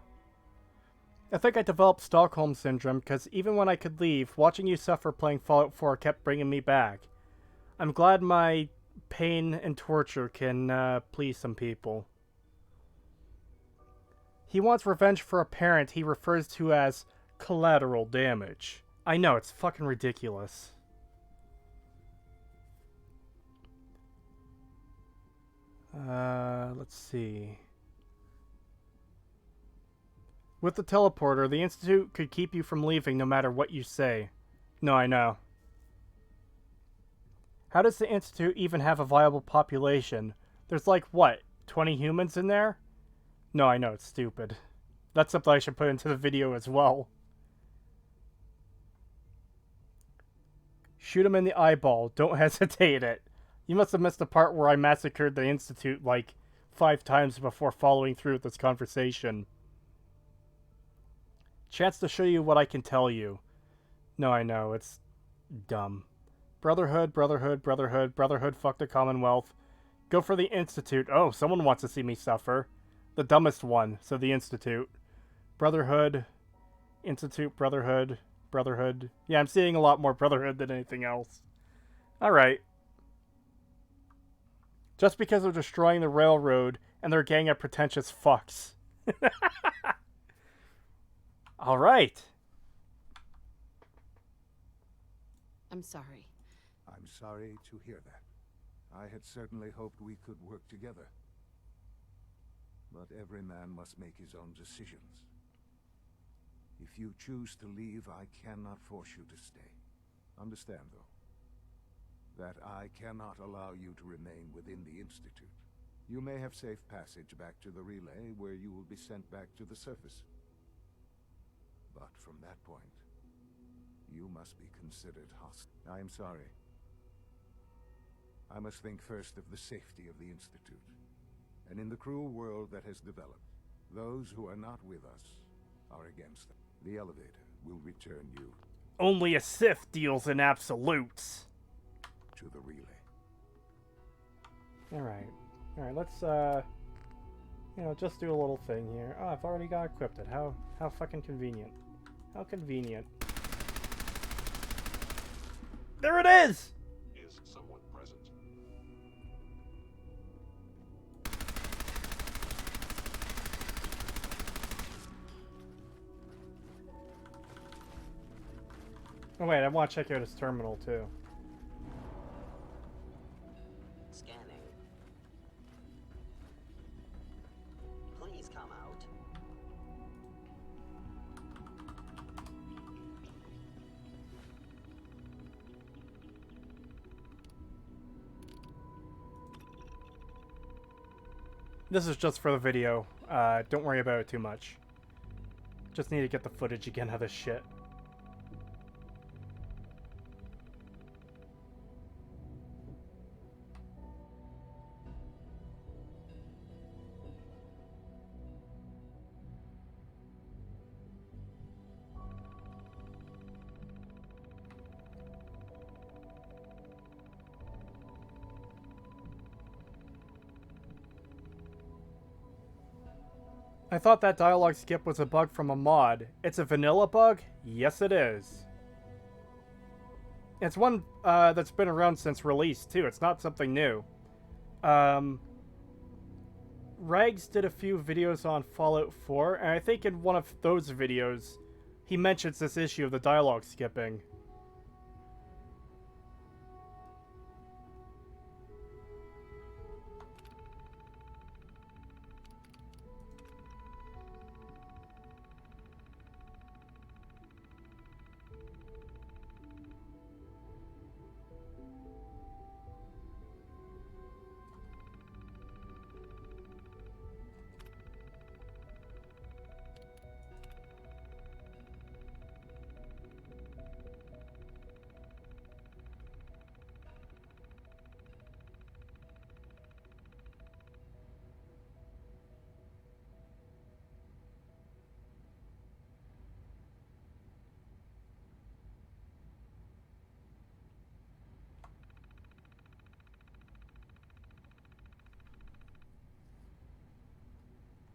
I think I developed Stockholm Syndrome because even when I could leave, watching you suffer playing Fallout 4 kept bringing me back. I'm glad my pain and torture can please some people. He wants revenge for a parent he refers to as collateral damage. I know, it's fucking ridiculous. Let's see. With the teleporter, the Institute could keep you from leaving no matter what you say. No, I know. How does the Institute even have a viable population? There's like, what, 20 humans in there? No, I know, it's stupid. That's something I should put into the video as well. Shoot him in the eyeball. Don't hesitate it. You must have missed the part where I massacred the Institute like 5 times before following through with this conversation. Chance to show you what I can tell you. No, I know, it's dumb. Brotherhood, Brotherhood, Brotherhood, Brotherhood, fuck the Commonwealth. Go for the Institute. Oh, someone wants to see me suffer. The dumbest one, so the Institute. Brotherhood, Institute, Brotherhood, Brotherhood. Yeah, I'm seeing a lot more Brotherhood than anything else. Alright. Just because they're destroying the railroad and they're a gang of pretentious fucks. Alright. I'm sorry. I'm sorry to hear that. I had certainly hoped we could work together. But every man must make his own decisions. If you choose to leave, I cannot force you to stay. Understand, though, that I cannot allow you to remain within the Institute. You may have safe passage back to the relay, where you will be sent back to the surface. But from that point, you must be considered hostile. I am sorry. I must think first of the safety of the Institute. And in the cruel world that has developed, those who are not with us are against them. The elevator will return you. Only a Sith deals in absolutes. To the relay. Alright. Alright, let's, just do a little thing here. Oh, I've already got equipped it. How fucking convenient. How convenient. There it is! Is someone present? Oh wait, I want to check out his terminal too. Scanning. Please come out. This is just for the video. Don't worry about it too much. Just need to get the footage again of this shit. I thought that dialogue skip was a bug from a mod. It's a vanilla bug? Yes, it is. It's one that's been around since release, too. It's not something new. Rags did a few videos on Fallout 4, and I think in one of those videos, he mentions this issue of the dialogue skipping.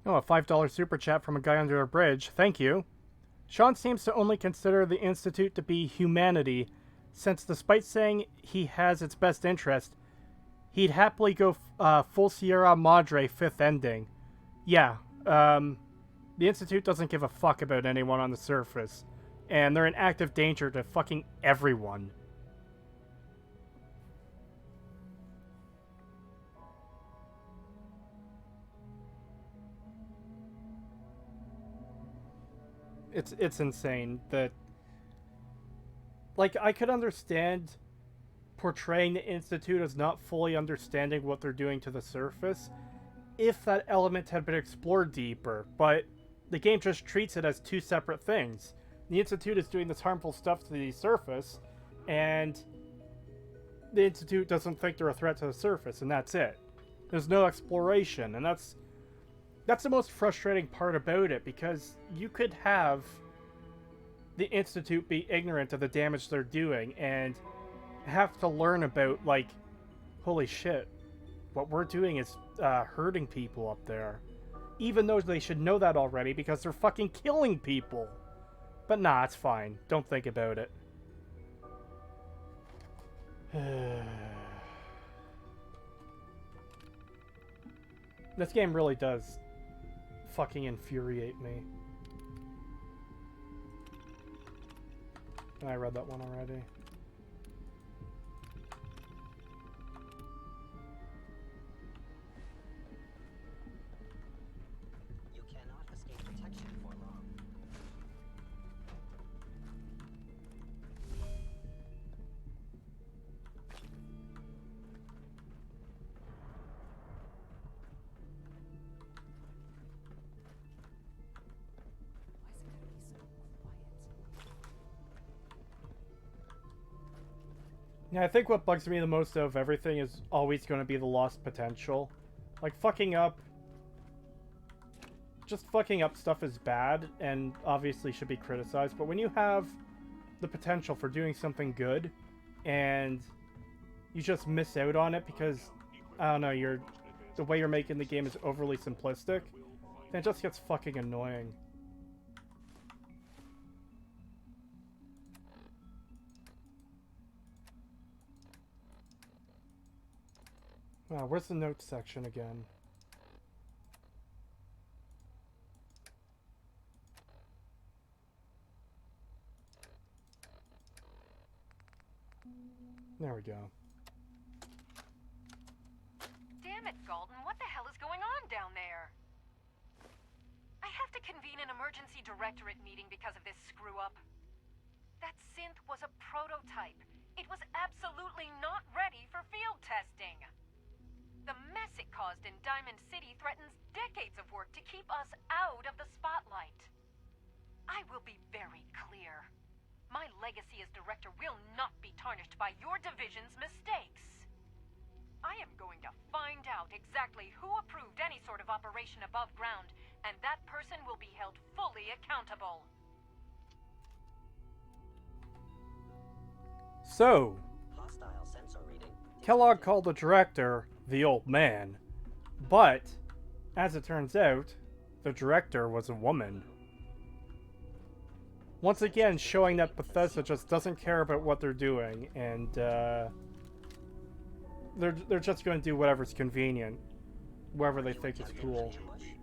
Oh, a $5 super chat from a guy under a bridge. Thank you. Sean seems to only consider the Institute to be humanity, since despite saying he has its best interest, he'd happily go full Sierra Madre 5th ending. Yeah, the Institute doesn't give a fuck about anyone on the surface, and they're in active danger to fucking everyone. It's insane that Like, I could understand portraying the Institute as not fully understanding what they're doing to the surface if that element had been explored deeper, but the game just treats it as two separate things. The Institute is doing this harmful stuff to the surface, and the Institute doesn't think they're a threat to the surface, and that's it. There's no exploration, and that's the most frustrating part about it, because you could have the Institute be ignorant of the damage they're doing, and have to learn about, like, holy shit, what we're doing is hurting people up there. Even though they should know that already because they're fucking killing people. But nah, it's fine. Don't think about it. This game really does fucking infuriate me. I read that one already. You cannot escape detection for long. Yeah, I think what bugs me the most of everything is always going to be the lost potential. Like, fucking up... Just fucking up stuff is bad, and obviously should be criticized, but when you have the potential for doing something good, and you just miss out on it because, I don't know, the way you're making the game is overly simplistic, then it just gets fucking annoying. Wow, where's the notes section again? There we go. Damn it, Galton. What the hell is going on down there? I have to convene an emergency directorate meeting because of this screw-up. That synth was a prototype. It was absolutely not ready for field testing. The mess it caused in Diamond City threatens decades of work to keep us out of the spotlight. I will be very clear. My legacy as director will not be tarnished by your division's mistakes. I am going to find out exactly who approved any sort of operation above ground, and that person will be held fully accountable. So, Hostile sensor reading. Kellogg called the director the old man, but, as it turns out, the director was a woman. Once again, showing that Bethesda just doesn't care about what they're doing, and they're just going to do whatever's convenient, wherever they think is cool.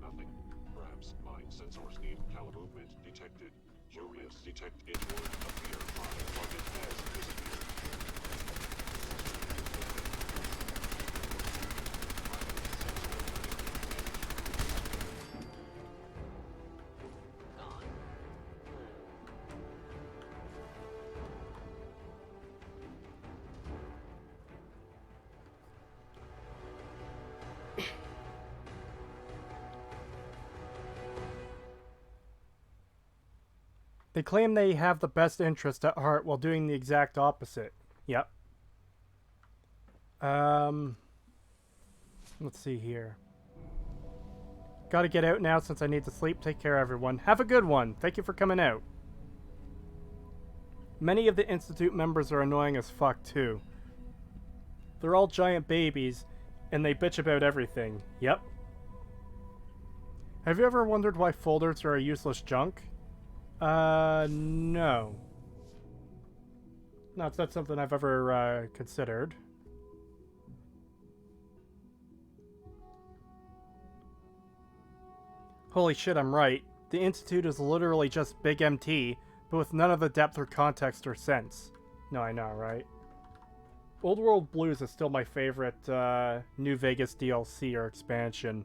Nothing. Perhaps mind sensors need caliber movement detected. Curious. Detect inward appear. Target has disappeared. They claim they have the best interest at heart while doing the exact opposite. Yep. Let's see here. Gotta get out now since I need to sleep. Take care, everyone. Have a good one. Thank you for coming out. Many of the Institute members are annoying as fuck, too. They're all giant babies, and they bitch about everything. Yep. Have you ever wondered why folders are a useless junk? No. No, it's not something I've ever, considered. Holy shit, I'm right. The Institute is literally just Big MT, but with none of the depth or context or sense. No, I know, right? Old World Blues is still my favorite, New Vegas DLC or expansion.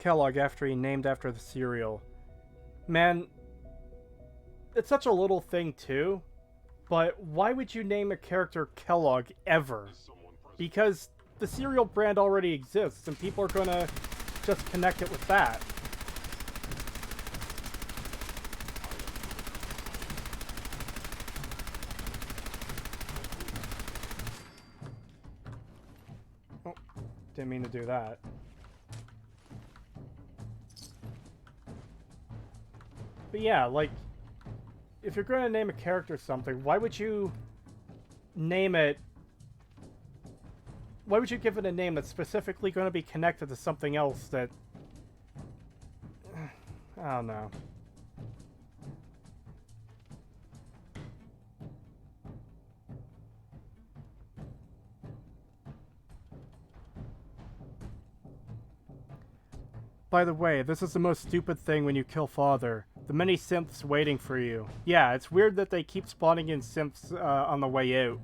Kellogg after he named after the cereal. Man, it's such a little thing too, but why would you name a character Kellogg ever? Because the cereal brand already exists and people are gonna just connect it with that. Oh, didn't mean to do that. But yeah, like, if you're going to name a character something, why would you name it... Why would you give it a name that's specifically going to be connected to something else that... I don't know. By the way, this is the most stupid thing when you kill Father. The many synths waiting for you. Yeah, it's weird that they keep spawning in synths on the way out.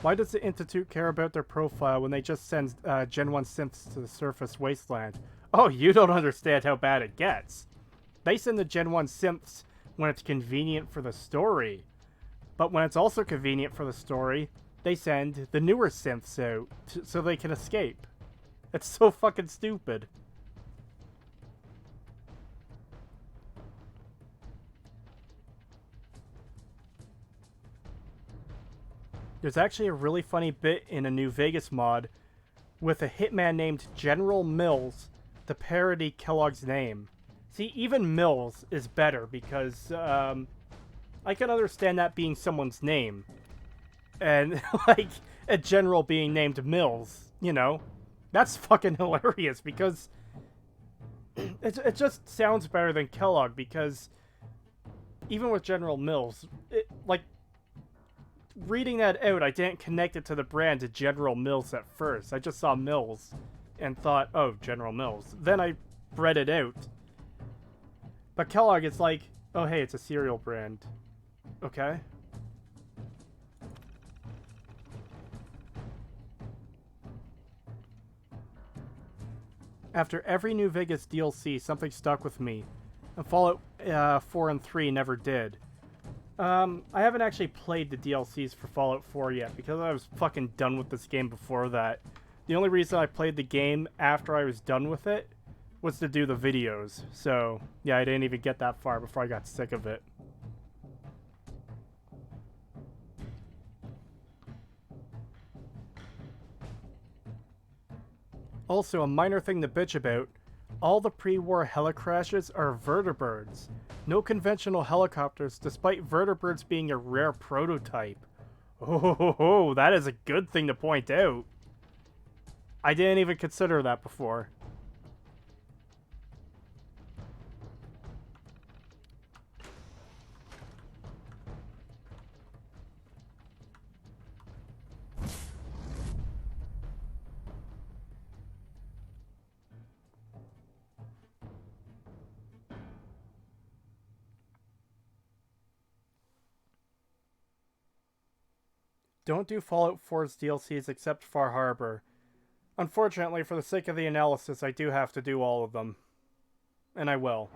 Why does the Institute care about their profile when they just send Gen 1 synths to the surface wasteland? Oh, you don't understand how bad it gets. They send the Gen 1 synths when it's convenient for the story. But when it's also convenient for the story, they send the newer synths out so they can escape. It's so fucking stupid. There's actually a really funny bit in a New Vegas mod with a hitman named General Mills to parody Kellogg's name. See, even Mills is better because I can understand that being someone's name. And, like, a general being named Mills, you know? That's fucking hilarious because it just sounds better than Kellogg because even with General Mills, like, reading that out, I didn't connect it to the brand to General Mills at first. I just saw Mills and thought, oh, General Mills. Then I read it out. But Kellogg, it's like, oh, hey, it's a cereal brand. Okay. After every New Vegas DLC, something stuck with me. And Fallout 4 and 3 never did. I haven't actually played the DLCs for Fallout 4 yet, because I was fucking done with this game before that. The only reason I played the game after I was done with it was to do the videos. So, yeah, I didn't even get that far before I got sick of it. Also, a minor thing to bitch about, all the pre-war helicrashes are vertibirds. No conventional helicopters, despite vertibirds being a rare prototype. Oh, that is a good thing to point out. I didn't even consider that before. Don't do Fallout 4's DLCs except Far Harbor. Unfortunately, for the sake of the analysis, I do have to do all of them. And I will.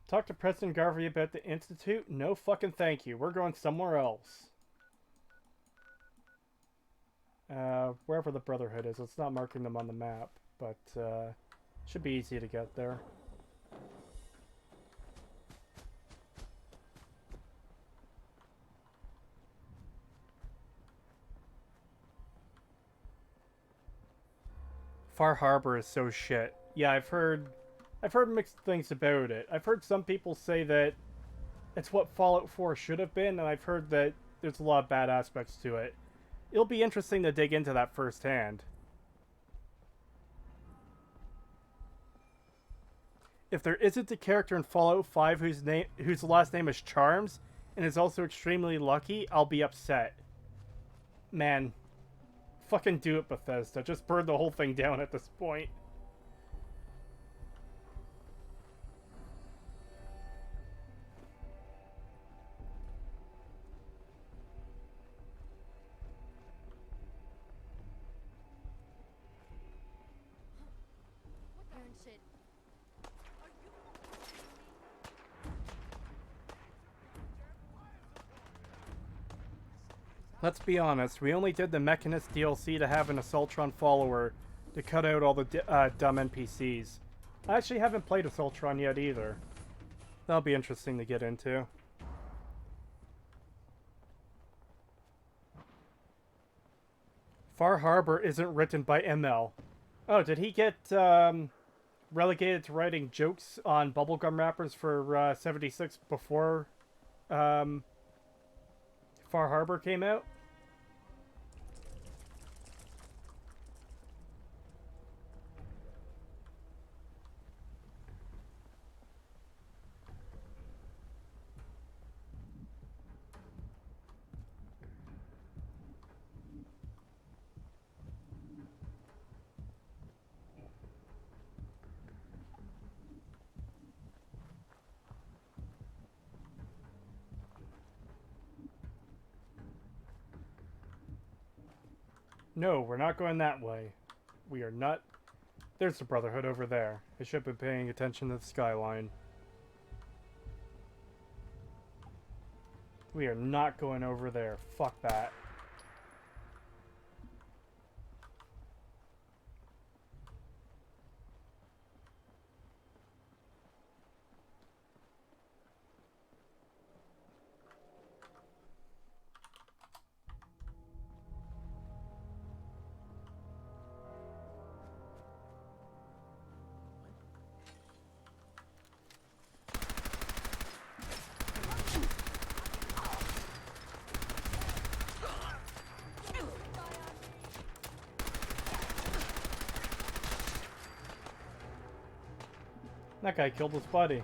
Talk to President Garvey about the Institute? No fucking thank you. We're going somewhere else. Wherever the Brotherhood is. It's not marking them on the map, but should be easy to get there. Far Harbor is so shit. Yeah, I've heard mixed things about it. I've heard some people say that it's what Fallout 4 should have been, and I've heard that there's a lot of bad aspects to it. It'll be interesting to dig into that firsthand. If there isn't a character in Fallout 5 whose last name is Charms, and is also extremely lucky, I'll be upset. Man, fucking do it, Bethesda. Just burn the whole thing down at this point. Let's be honest, we only did the Mechanist DLC to have an Assaultron follower to cut out all the dumb NPCs. I actually haven't played Assaultron yet either. That'll be interesting to get into. Far Harbor isn't written by ML. Oh, did he get relegated to writing jokes on bubblegum wrappers for 76 before Far Harbor came out? No, we're not going that way. We are not... There's the Brotherhood over there. I should have been paying attention to the skyline. We are not going over there. Fuck that. That guy killed his buddy.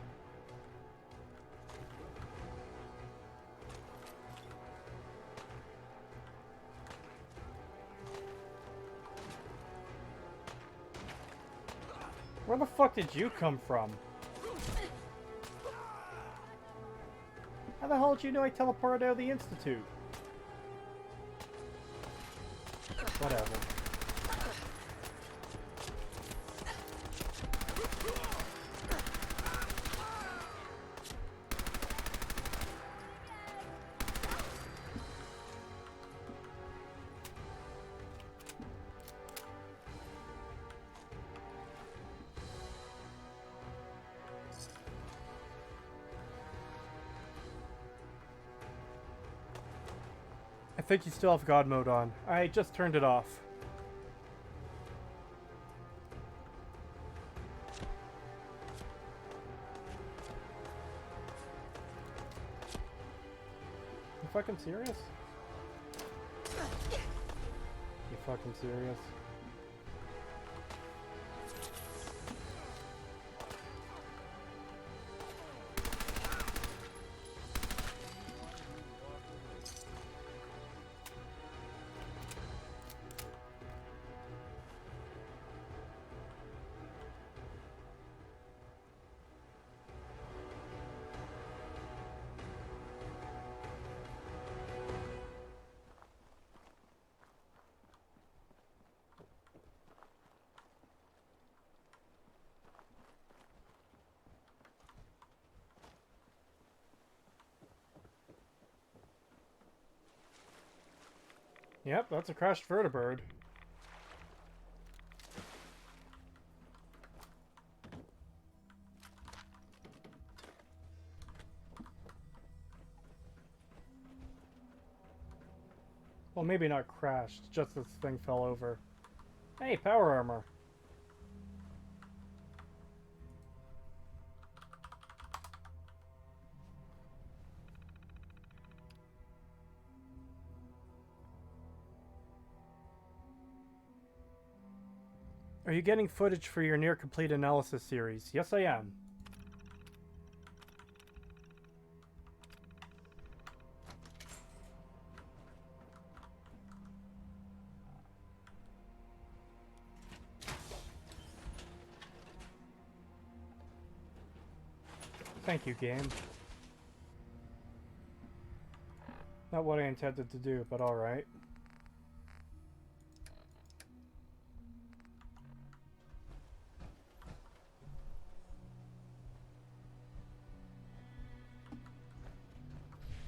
Where the fuck did you come from? How the hell did you know I teleported out of the Institute? Whatever. I think you still have God mode on. I just turned it off. You fucking serious? You fucking serious? Yep, that's a crashed vertibird. Well, maybe not crashed, just this thing fell over. Hey, power armor. Are you getting footage for your near-complete analysis series? Yes, I am. Thank you, game. Not what I intended to do, but alright.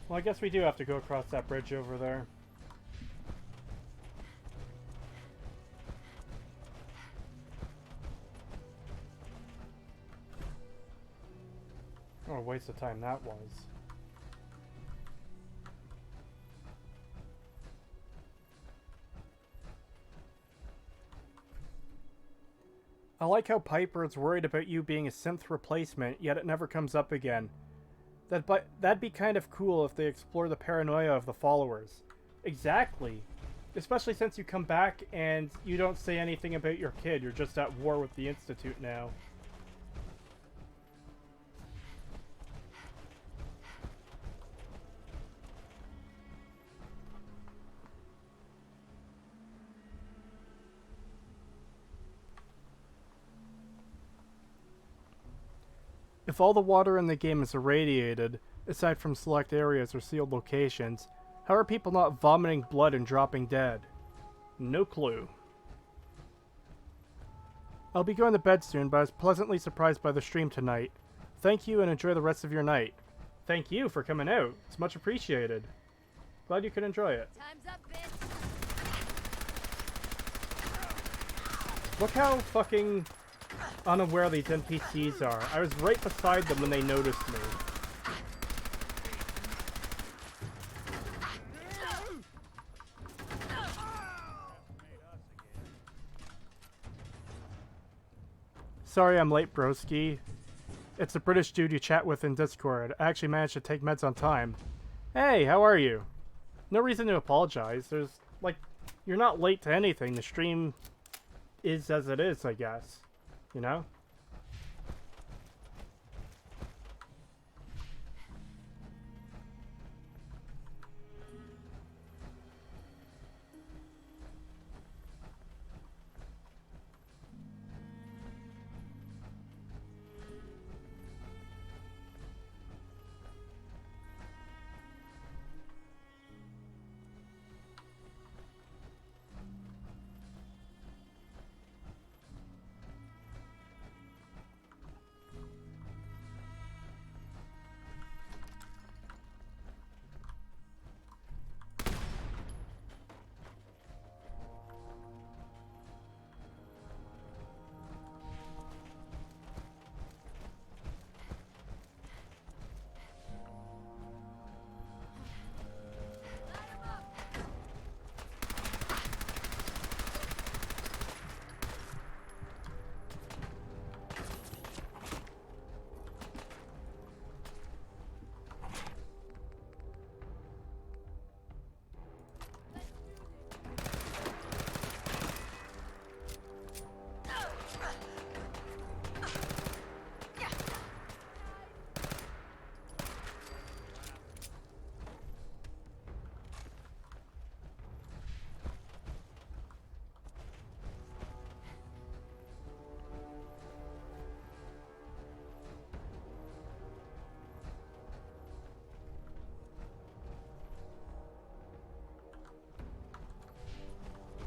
Well, I guess we do have to go across that bridge over there. Oh, a waste of time that was. I like how Piper is worried about you being a synth replacement, yet it never comes up again. That'd be kind of cool if they explore the paranoia of the followers. Exactly. Especially since you come back and you don't say anything about your kid. You're just at war with the Institute now. If all the water in the game is irradiated, aside from select areas or sealed locations, how are people not vomiting blood and dropping dead? No clue. I'll be going to bed soon, but I was pleasantly surprised by the stream tonight. Thank you and enjoy the rest of your night. Thank you for coming out. It's much appreciated. Glad you could enjoy it. Time's up, bitch. Look how fucking unaware these NPCs are. I was right beside them when they noticed me. Sorry I'm late, broski. It's a British dude you chat with in Discord. I actually managed to take meds on time. Hey, how are you? No reason to apologize. There's, like, you're not late to anything. The stream is as it is, I guess. You know?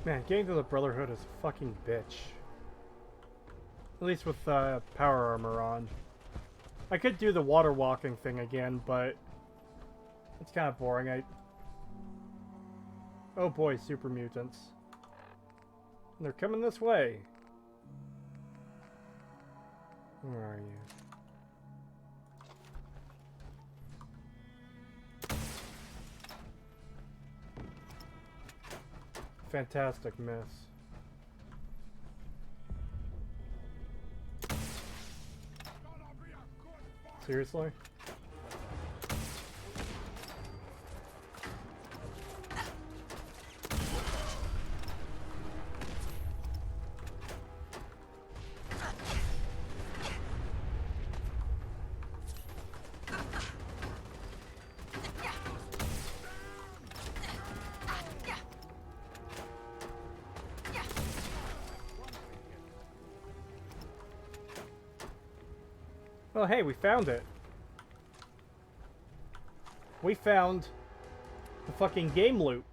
Man, getting to the Brotherhood is a fucking bitch. At least with power armor on. I could do the water walking thing again, but it's kind of boring. Oh boy, super mutants. And they're coming this way. Where are you? Fantastic miss. Seriously? Well, hey, we found it. We found the fucking game loop.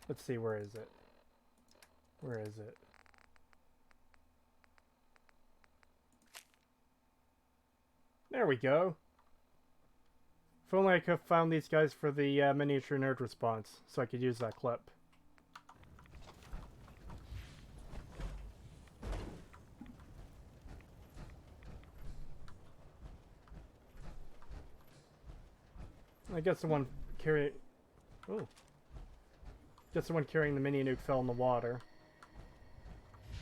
Let's see, where is it? Where is it? There we go. If only I could have found these guys for the miniature nerd response, so I could use that clip. I guess the one carrying... Oh. Guess the one carrying the mini nuke fell in the water.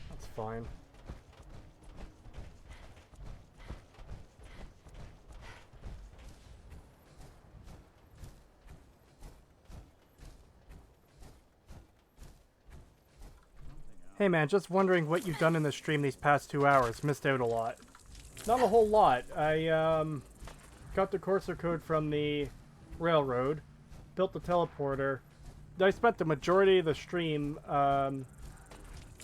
That's fine. Hey man, just wondering what you've done in the stream these past 2 hours. Missed out a lot. Not a whole lot. I got the courser code from the railroad, built the teleporter. I spent the majority of the stream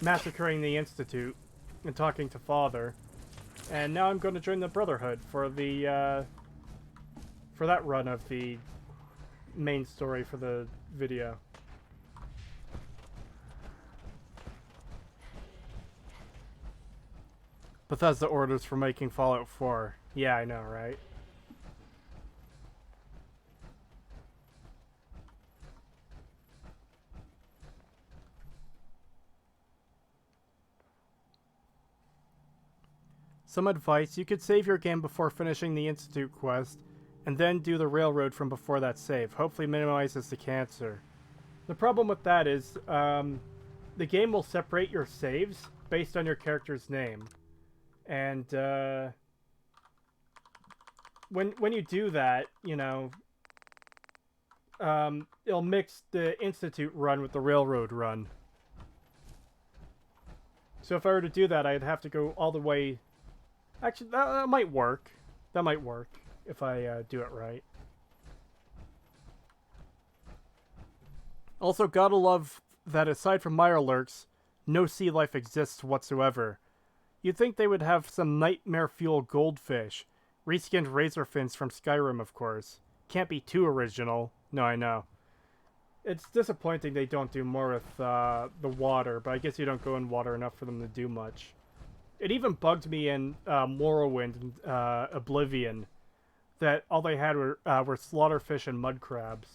massacring the Institute and talking to Father. And now I'm going to join the Brotherhood for the for that run of the main story for the video. Bethesda orders for making Fallout 4. Yeah, I know, right? Some advice: you could save your game before finishing the Institute quest, and then do the railroad from before that save. Hopefully minimizes the cancer. The problem with that is, the game will separate your saves based on your character's name. And, when you do that, you know, it'll mix the Institute run with the railroad run. So if I were to do that, I'd have to go all the way... Actually, that might work. That might work if I do it right. Also, gotta love that aside from Mirelurks, no sea life exists whatsoever. You'd think they would have some nightmare fuel goldfish. Reskinned razor fins from Skyrim, of course. Can't be too original. No, I know. It's disappointing they don't do more with the water, but I guess you don't go in water enough for them to do much. It even bugged me in Morrowind and Oblivion that all they had were slaughterfish and mud crabs.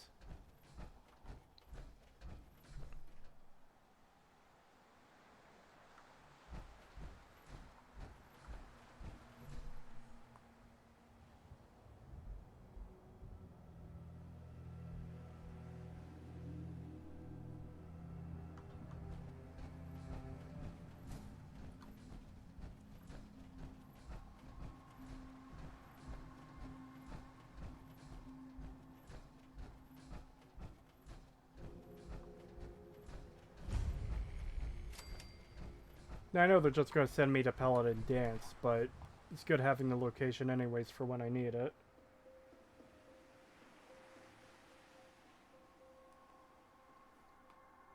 Now, I know they're just going to send me to Paladin Dance, but it's good having the location anyways for when I need it.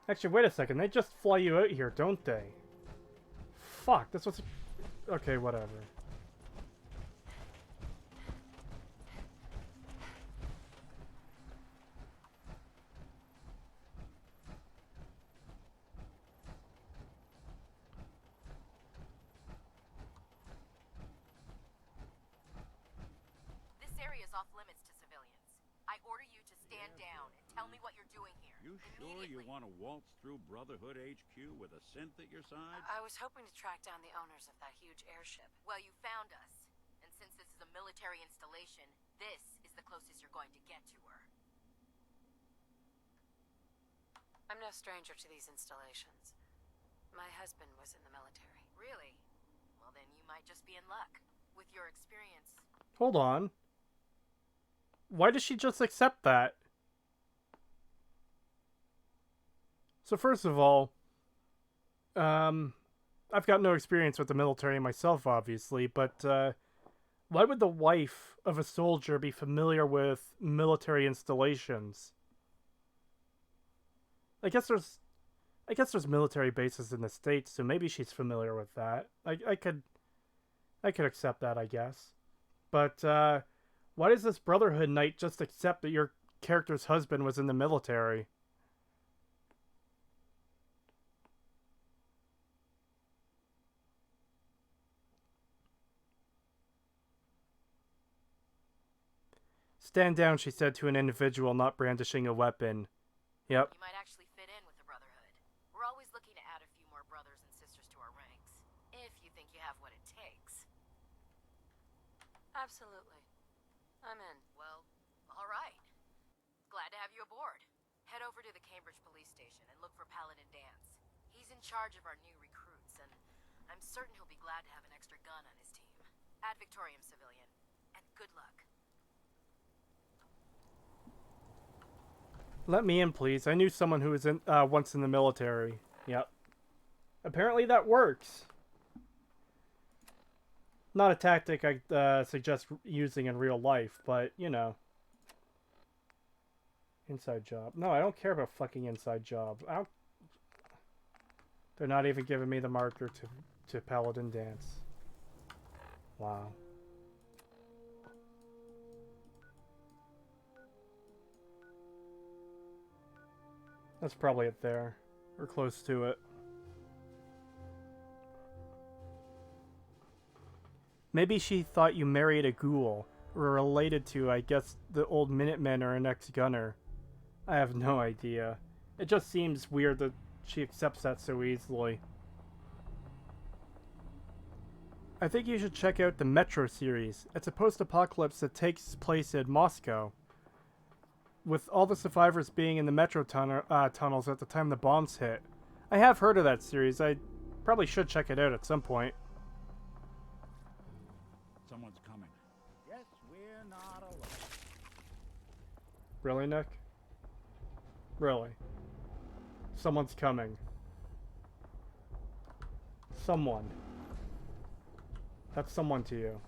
Actually, wait a second. They just fly you out here, don't they? Fuck, that's what's... Okay, whatever. You want to waltz through Brotherhood HQ with a synth at your side? I was hoping to track down the owners of that huge airship. Well, you found us. And since this is a military installation, this is the closest you're going to get to her. I'm no stranger to these installations. My husband was in the military. Really? Well, then you might just be in luck. With your experience... Hold on. Why does she just accept that? So first of all, I've got no experience with the military myself, obviously, but why would the wife of a soldier be familiar with military installations? I guess there's military bases in the States, so maybe she's familiar with that. I could accept that, I guess. But why does this Brotherhood Knight just accept that you're character's husband was in the military. Stand down, she said to an individual not brandishing a weapon. Yep. You might actually fit in with the Brotherhood. We're always looking to add a few more brothers and sisters to our ranks, if you think you have what it takes. Absolutely. I'm in. Well, all right. Glad to have you aboard. Head over to the Cambridge police station and look for Paladin Dance. He's in charge of our new recruits, and I'm certain he'll be glad to have an extra gun on his team. Ad Victoriam, civilian, and good luck. Let me in, please. I knew someone who was once in the military. Yep. Apparently that works. Not a tactic I suggest using in real life, but, you know. Inside job. No, I don't care about fucking inside job. They're not even giving me the marker to Paladin Dance. Wow. That's probably it there. Or close to it. Maybe she thought you married a ghoul. Or related to, I guess, the old Minutemen or an ex-gunner. I have no idea. It just seems weird that she accepts that so easily. I think you should check out the Metro series. It's a post-apocalypse that takes place in Moscow, with all the survivors being in the metro tunnels at the time the bombs hit. I have heard of that series. I probably should check it out at some point. Someone's coming. Guess we're not alone. Really, Nick? Really? Someone's coming. Someone. That's someone to you.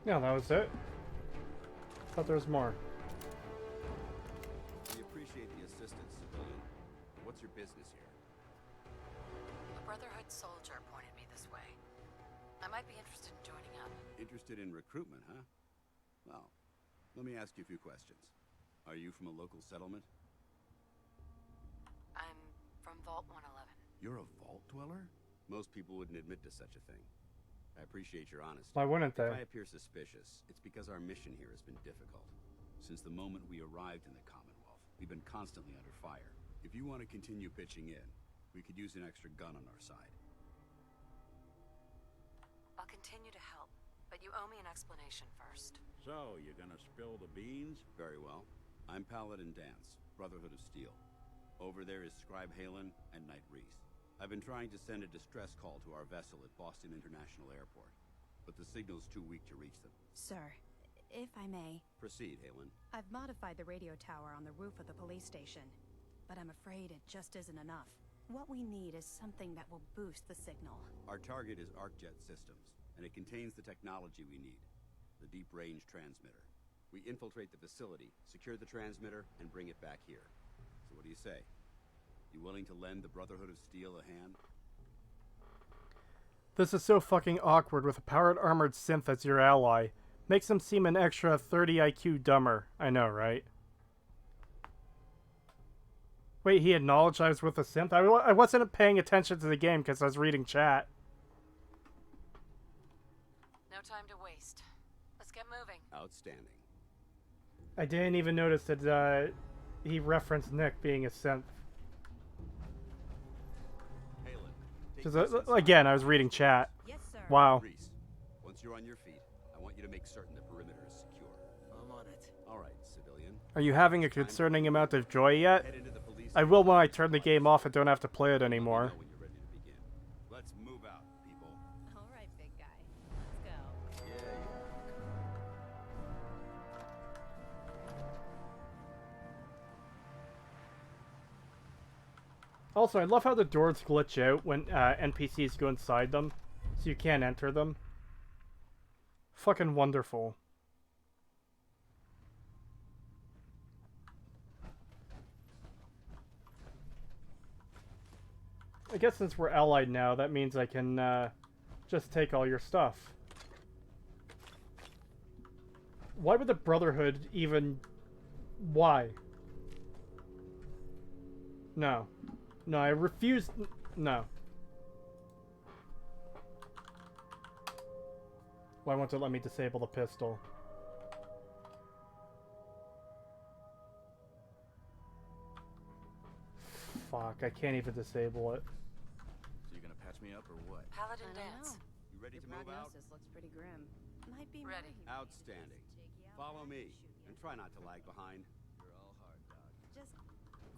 Yeah, that was it. Thought there was more. We appreciate the assistance, civilian. What's your business here? A Brotherhood soldier pointed me this way. I might be interested in joining up. Interested in recruitment, huh? Well, let me ask you a few questions. Are you from a local settlement? I'm from Vault 111. You're a vault dweller? Most people wouldn't admit to such a thing. I appreciate your honesty. Why wouldn't they? If I appear suspicious, it's because our mission here has been difficult. Since the moment we arrived in the Commonwealth, we've been constantly under fire. If you want to continue pitching in, we could use an extra gun on our side. I'll continue to help, but you owe me an explanation first. So, you're gonna spill the beans? Very well. I'm Paladin Dance, Brotherhood of Steel. Over there is Scribe Halen and Knight Reese. I've been trying to send a distress call to our vessel at Boston International Airport, but the signal's too weak to reach them. Sir, if I may... Proceed, Halen. I've modified the radio tower on the roof of the police station, but I'm afraid it just isn't enough. What we need is something that will boost the signal. Our target is ArcJet Systems, and it contains the technology we need. The deep-range transmitter. We infiltrate the facility, secure the transmitter, and bring it back here. So what do you say? You willing to lend the Brotherhood of Steel a hand? This is so fucking awkward with a powered armored synth as your ally. Makes them seem an extra 30 IQ dumber. I know, right? Wait, he acknowledged I was with a synth? I wasn't paying attention to the game because I was reading chat. No time to waste. Let's get moving. Outstanding. I didn't even notice that he referenced Nick being a synth. Again, I was reading chat. Yes, sir. Wow. Reese, once you're on your feet, I want you to make certain the perimeter is secure. I'm on it. All right, civilian. Are you having a concerning amount of joy yet? I will when I turn the game off and don't have to play it anymore. Let's move out, people. All right, big guy. Let's go. Also, I love how the doors glitch out when NPCs go inside them, so you can't enter them. Fucking wonderful. I guess since we're allied now, that means I can just take all your stuff. Why would the Brotherhood even... Why? No. No, I refuse... No. Why won't it let me disable the pistol? Fuck, I can't even disable it. So you're gonna patch me up or what? Paladin I don't dance. know. You ready Your to move out? prognosis looks pretty grim. Might be Ready. Outstanding. Follow me, and try not to lag behind. You're all hard, dog. Just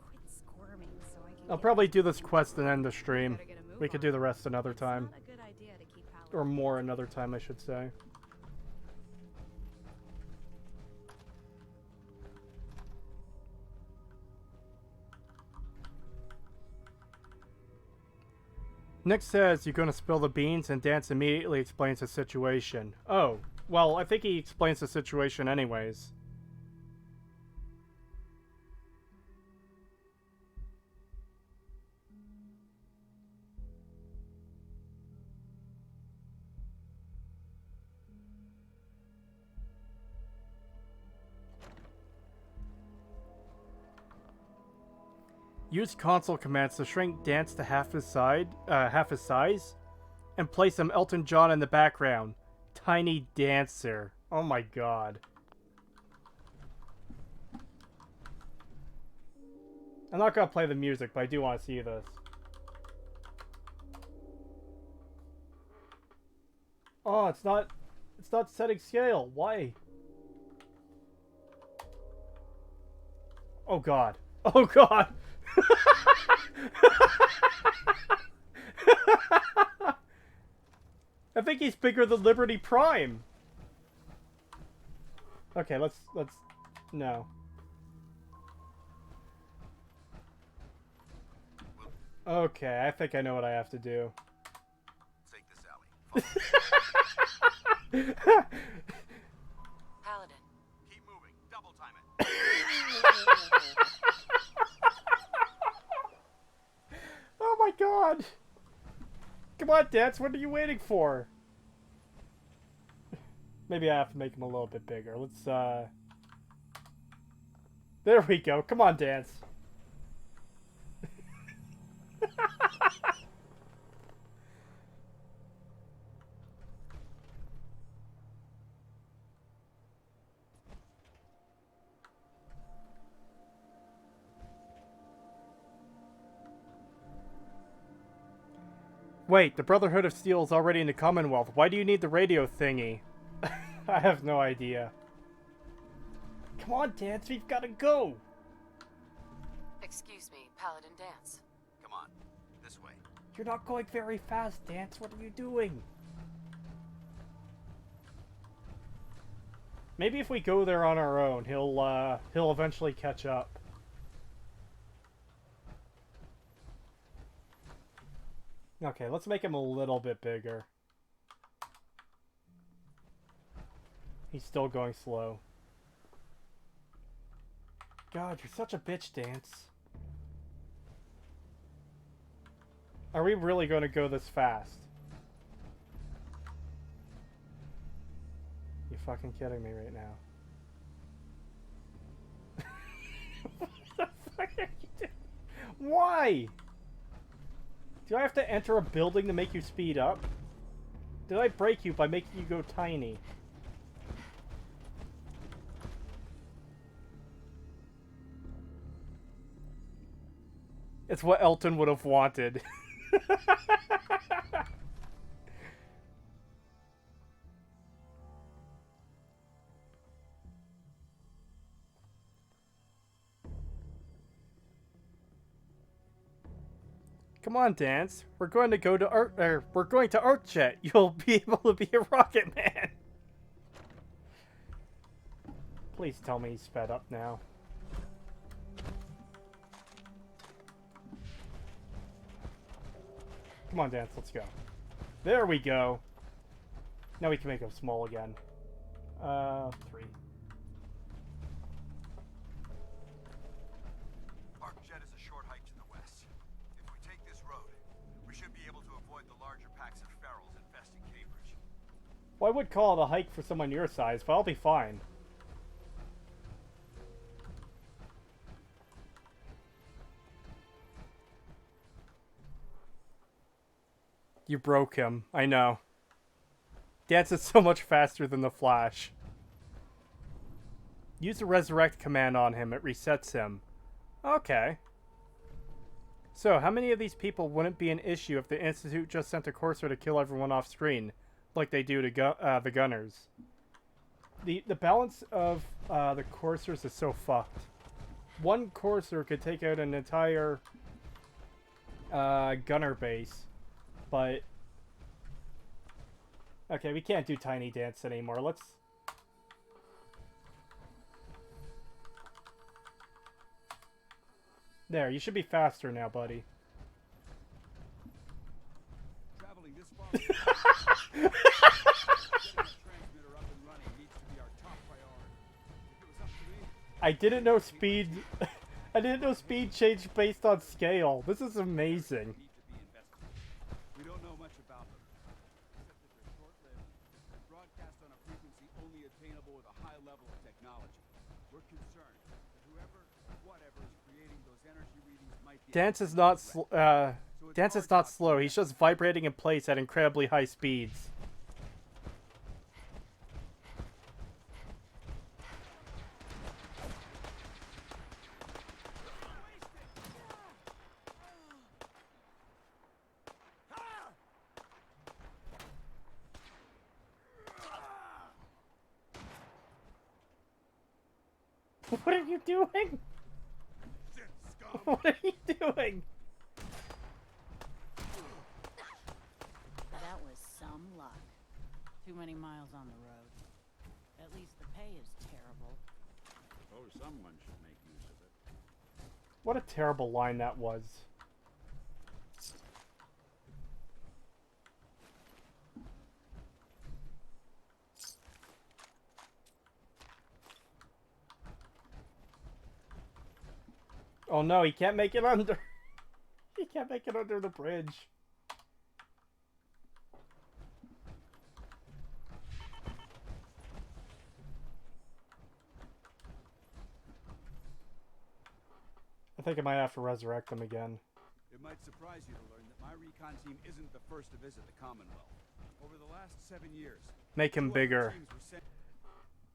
quit squirming so I can I'll get probably do this quest and end the stream. Better get a move We could on. do the rest another time. Not a good idea to keep Paladin Or more another time, I should say. Nick says you're gonna spill the beans, and Dance immediately explains the situation. Oh, well, I think he explains the situation anyways. Use console commands to shrink Dance to half his size, and play some Elton John in the background. Tiny Dancer. Oh my god. I'm not gonna play the music, but I do want to see this. Oh, it's not setting scale. Why? Oh god. Oh god. I think he's bigger than Liberty Prime. Okay, let's no. Okay, I think I know what I have to do. Take this alley. Paladin. Keep moving. Double time it. Oh my god! Come on, Dance, what are you waiting for? Maybe I have to make him a little bit bigger. Let's, There we go. Come on, Dance. Wait, the Brotherhood of Steel is already in the Commonwealth. Why do you need the radio thingy? I have no idea. Come on, Dance, we've got to go! Excuse me, Paladin dance. Come on. This way. You're not going very fast, Dance. What are you doing? Maybe if we go there on our own, he'll eventually catch up. Okay, let's make him a little bit bigger. He's still going slow. God, you're such a bitch, Dance. Are we really going to go this fast? You fucking kidding me right now? What the fuck are you doing? Why? Do I have to enter a building to make you speed up? Did I break you by making you go tiny? It's what Elton would have wanted. Come on, Dance. We're going to go to we're going to ArcJet. You'll be able to be a rocket man. Please tell me he's sped up now. Come on, Dance, let's go. There we go. Now we can make him small again. 3. ArcJet is a short hike to the west. If we take this road, we should be able to avoid the larger packs of ferals infesting Cambridge. Well, I would call it a hike for someone your size, but I'll be fine. You broke him. I know. Dance is so much faster than the Flash. Use the resurrect command on him. It resets him. Okay. So, how many of these people wouldn't be an issue if the Institute just sent a courser to kill everyone off screen, like they do to the Gunners? The balance of the coursers is so fucked. One courser could take out an entire Gunner base. But okay, we can't do Tiny Dance anymore. Let's there, you should be faster now, buddy. Traveling this far, I didn't know speed I didn't know speed changed based on scale. This is amazing. We don't know much about them, except that they're short-lived and broadcast on a frequency only attainable with a high level of technology. We're concerned that whoever, whatever is creating those energy readings might be... Dance is not slow. He's just vibrating in place at incredibly high speeds. What are you doing? What are you doing? That was some luck. Too many miles on the road. At least the pay is terrible. Oh, someone should make use of it. What a terrible line that was. Oh no, he can't make it under. He can't make it under the bridge. I think I might have to resurrect him again. It might surprise you to learn that my recon team isn't the first to visit the Commonwealth. Over the last 7 years... Make him bigger.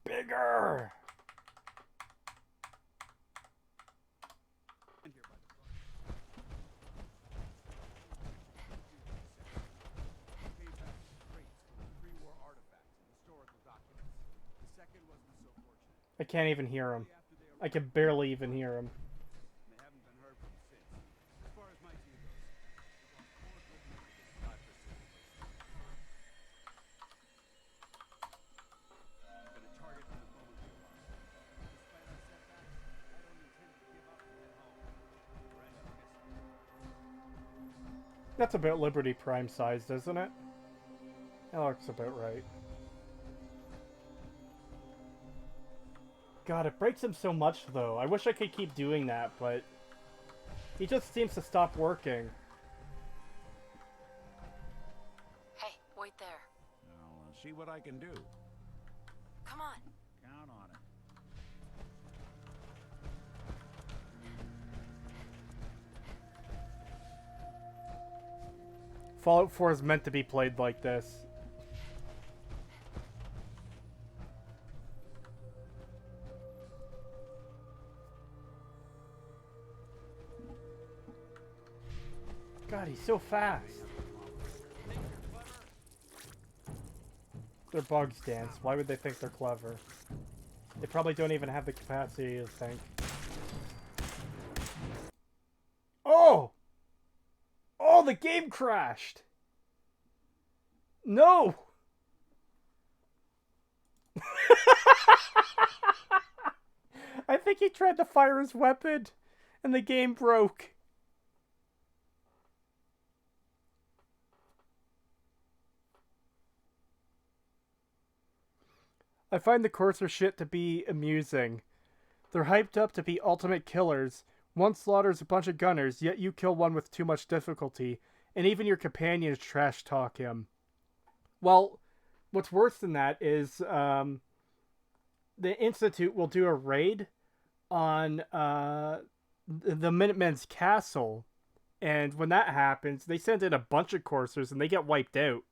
Bigger! I can't even hear him. I can barely even hear him. That's about Liberty Prime sized, isn't it? That looks about right. God, it breaks him so much, though. I wish I could keep doing that, but he just seems to stop working. Hey, wait there. I'll see what I can do. Come on. Count on it. Fallout 4 is meant to be played like this. God, he's so fast. They're bugs, Dance. Why would they think they're clever? They probably don't even have the capacity to think. Oh! Oh, the game crashed! No! I think he tried to fire his weapon, and the game broke. I find the Corsair shit to be amusing. They're hyped up to be ultimate killers. One slaughters a bunch of gunners, yet you kill one with too much difficulty, and even your companions trash talk him. Well, what's worse than that is the Institute will do a raid on the Minutemen's castle, and when that happens, they send in a bunch of Corsairs and they get wiped out.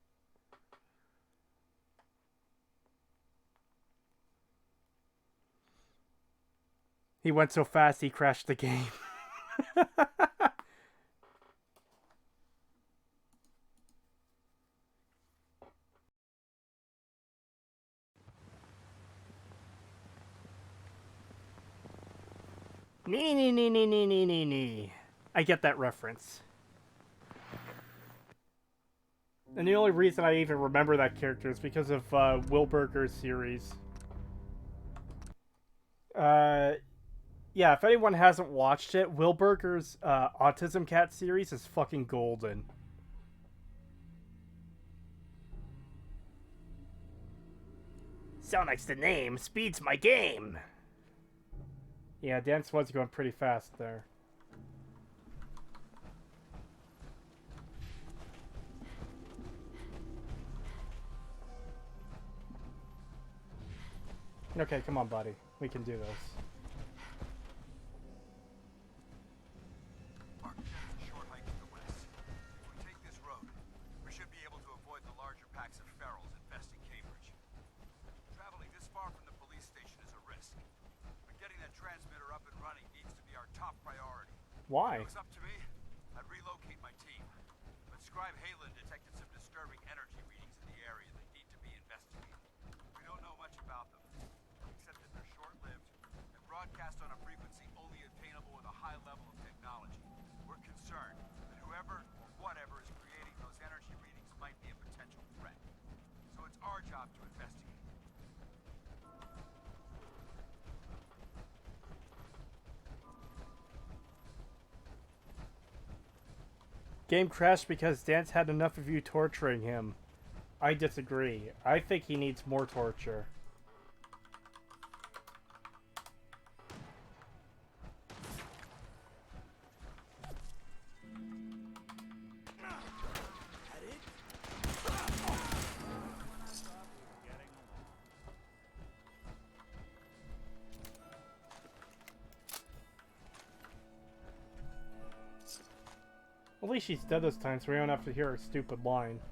He went so fast he crashed the game. Nee. I get that reference. And the only reason I even remember that character is because of Wilburger's series. Yeah, if anyone hasn't watched it, Wilburger's Autism Cat series is fucking golden. Sound likes the name, speed's my game. Yeah, Dance was going pretty fast there. Okay, come on, buddy. We can do this. Why? If it was up to me, I'd relocate my team. But Scribe Halen detected some disturbing energy readings in the area that need to be investigated. We don't know much about them, except that they're short-lived and broadcast on a frequency only attainable with a high level of technology. We're concerned that whoever or whatever is creating those energy readings might be a potential threat. So it's our job to investigate. Game crashed because Dance had enough of you torturing him. I disagree. I think he needs more torture. At least she's dead this time, so we don't have to hear her stupid line. It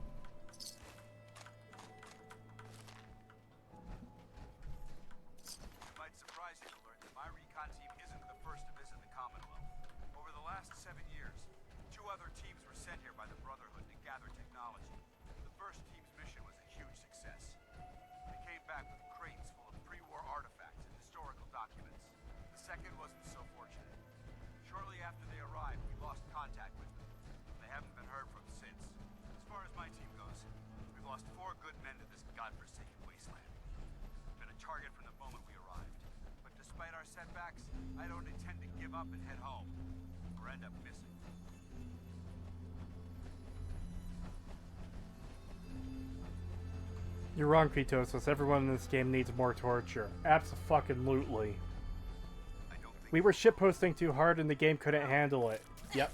might surprise you to learn that my recon team isn't the first to visit the Commonwealth. Over the last 7 years, 2 other teams were sent here by the Brotherhood to gather technology. The first team's mission was a huge success. They came back with crates full of pre-war artifacts and historical documents. The second wasn't so fortunate. Shortly after they arrived, we lost contact with them. Haven't been heard from since. As far as my team goes, we've lost 4 good men to this godforsaken wasteland. Been a target from the moment we arrived. But despite our setbacks, I don't intend to give up and head home, or end up missing. You're wrong, Creetosis. Everyone in this game needs more torture. Abso-fucking-lutely. We were shitposting too hard and the game couldn't handle it. Yep.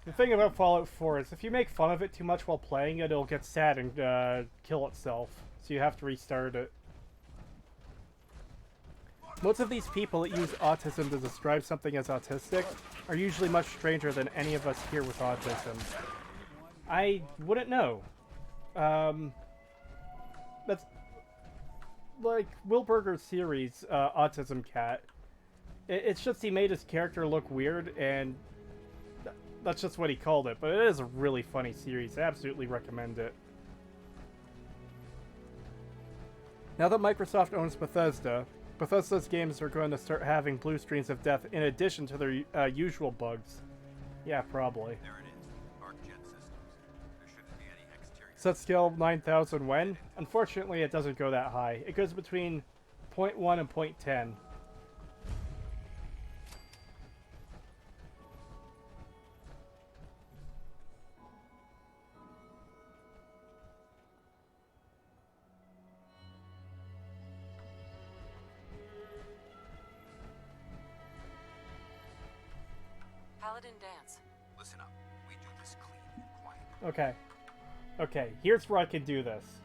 The thing about Fallout 4 is if you make fun of it too much while playing it, it'll get sad and kill itself. So you have to restart it. Most of these people that use autism to describe something as autistic are usually much stranger than any of us here with autism. I wouldn't know. That's like Will Burger's series, Autism Cat. It's just he made his character look weird, and that's just what he called it. But it is a really funny series. I absolutely recommend it. Now that Microsoft owns Bethesda, Bethesda's games are going to start having blue screens of death in addition to their usual bugs. Yeah, probably. There it is. ArcJet systems. There shouldn't be any exterior. Set scale 9,000 when? Unfortunately, it doesn't go that high. It goes between 0.1 and 0.10. Paladin dance. Listen up. We do this clean and quiet. Okay. Okay, here's where I can do this.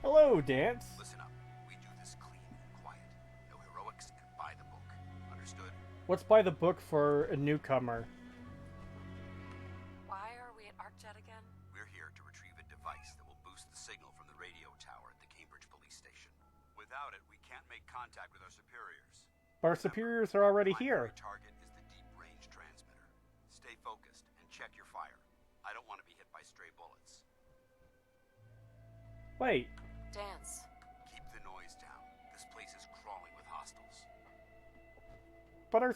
Hello, Dance. Listen up. We do this clean and quiet. No heroics and by the book. Understood? What's by the book for a newcomer? Why are we at ArcJet again? We're here to retrieve a device that will boost the signal from the radio tower at the Cambridge police station. Without it, we can't make contact with our superiors. Our superiors are already here. Target is the deep-range transmitter. Stay focused and check your fire. I don't want to be hit by stray bullets. Wait. Dance. Keep the noise down. This place is crawling with hostiles. But our...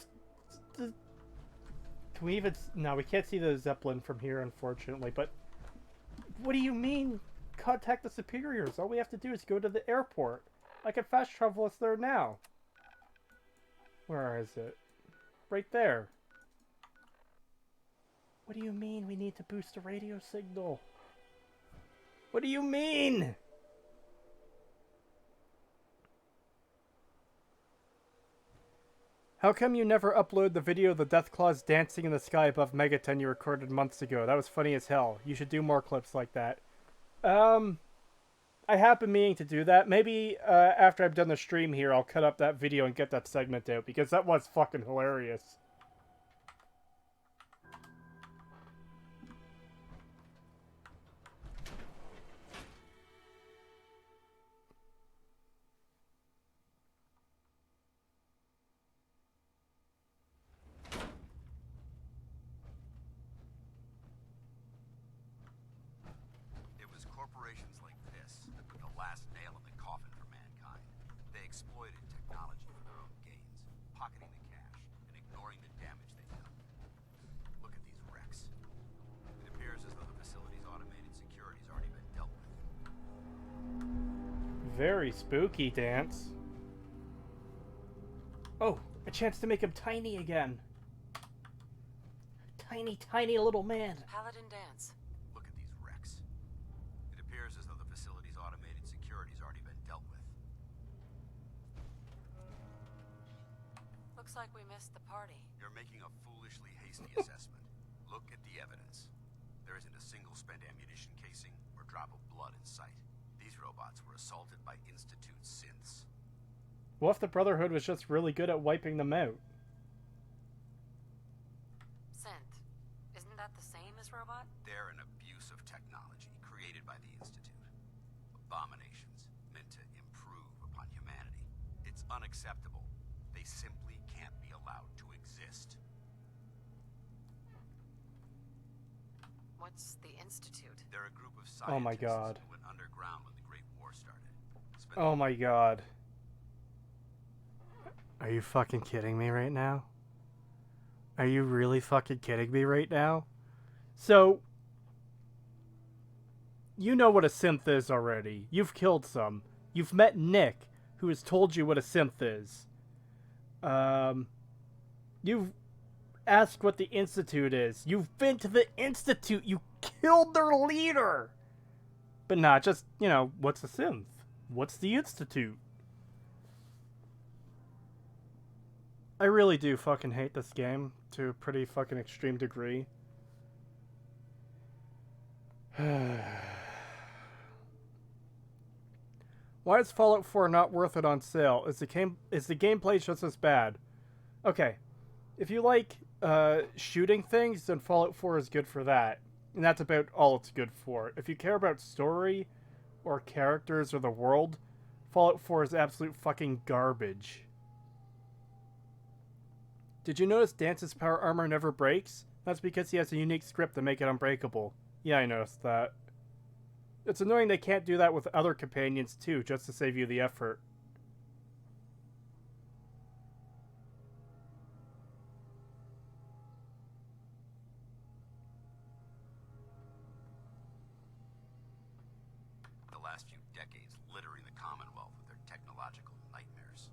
Can we even... No, we can't see the Zeppelin from here, unfortunately, but... What do you mean, contact the superiors? All we have to do is go to the airport. I can fast travel us there now. Where is it? Right there. What do you mean we need to boost the radio signal? What do you mean? How come you never upload the video of the Deathclaws dancing in the sky above Megaton you recorded months ago? That was funny as hell. You should do more clips like that. I have been meaning to do that. Maybe after I've done the stream here, I'll cut up that video and get that segment out, because that was fucking hilarious. It was corporations like this that put the last nail in the coffin for mankind. They exploited technology for their own gains, pocketing the cash and ignoring the damage they've done. Look at these wrecks. It appears as though the facility's automated security's already been dealt with. Very spooky, Dance. Oh, a chance to make him tiny again. Tiny, tiny little man. Paladin dance. Look at these wrecks. It appears as though the facility's automated security's already been dealt with. Looks like we missed the party. You're making a foolishly hasty assessment. Look at the evidence. There isn't a single spent ammunition casing or drop of blood in sight. These robots were assaulted by Institute synths. What if the Brotherhood was just really good at wiping them out? Synth. Isn't that the same as robot? They're an abuse of technology created by the Institute. Abominations meant to improve upon humanity. It's unacceptable. They simply can't be allowed to exist. What's the Institute? They're a group of scientists Oh my god. who went underground when the Great War started. Oh my god. Are you fucking kidding me right now? Are you really fucking kidding me right now? So, you know what a synth is already. You've killed some. You've met Nick, who has told you what a synth is. ask what the Institute is. You've been to the Institute. You killed their leader. But not just, you know, what's a synth? What's the Institute? I really do fucking hate this game to a pretty fucking extreme degree. Why is Fallout 4 not worth it on sale? Is the gameplay just as bad? Okay, if you like shooting things, then Fallout 4 is good for that. And that's about all it's good for. If you care about story, or characters, or the world, Fallout 4 is absolute fucking garbage. Did you notice Dance's power armor never breaks? That's because he has a unique script to make it unbreakable. Yeah, I noticed that. It's annoying they can't do that with other companions too, just to save you the effort. The last few decades littering the Commonwealth with their technological nightmares.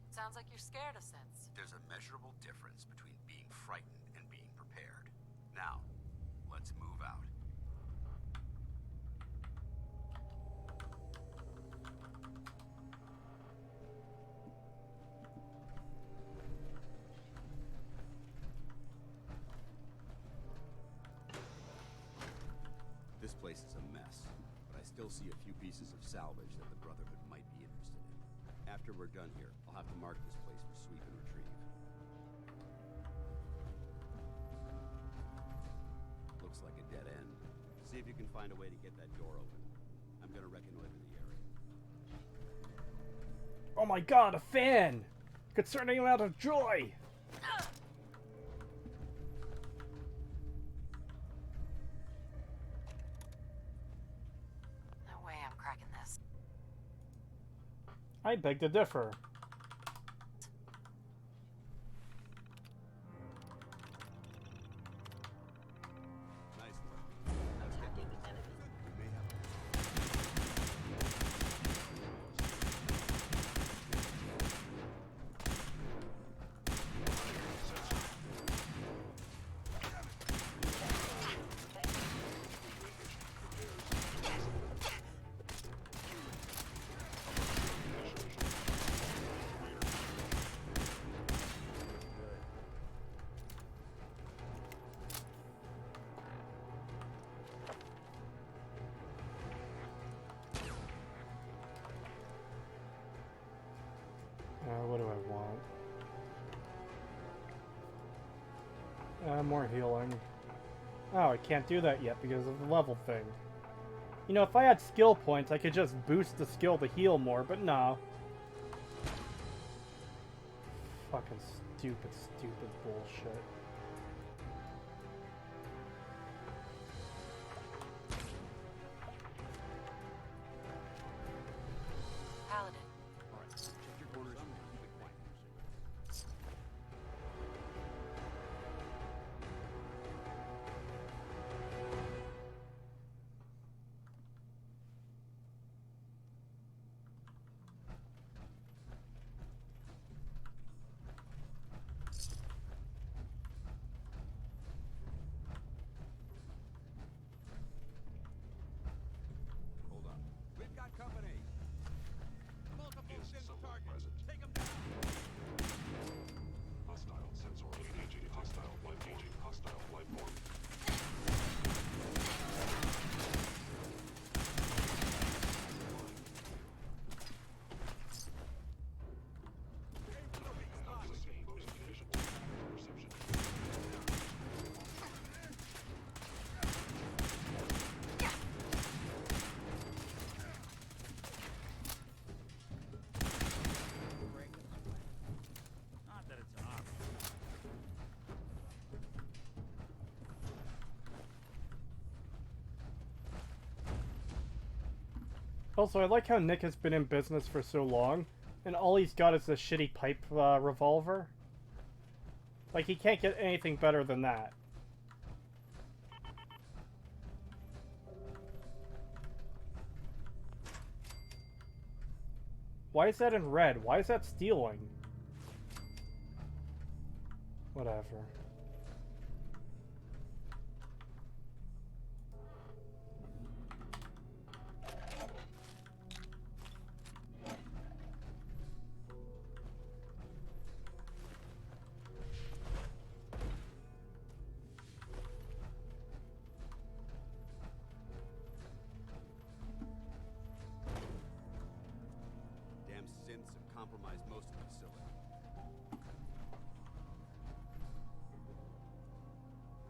Sounds like you're scared of sense. There's a measurable difference between being frightened and being prepared. Now, let's move out. This place is a mess, but I still see a few pieces of salvage that the Brotherhood might be interested in. After we're done here, I'll have to mark this place for sweep and retrieve. Looks like a dead end. See if you can find a way to get that door open. I'm gonna reconnoiter the area. Oh my god, a fan! Concerning amount of joy! No way I'm cracking this. I beg to differ. Nice work. Let's get to this. We may have What do I want? More healing. Oh, I can't do that yet because of the level thing. You know, if I had skill points, I could just boost the skill to heal more, but no. Fucking stupid bullshit. Paladin. Alright, check your corners and keep it quiet. Hold on. We've got company. Multiple Is synth someone targets. present? Take them down. Hostile sensor engaging. Hostile life engaging. Hostile life form. Exposed condition. Perception. Not that it's an option. Also, I like how Nick has been in business for so long, and all he's got is this shitty pipe revolver. Like, he can't get anything better than that. Why is that in red? Why is that stealing? Whatever. Damn synths have compromised most of the facility.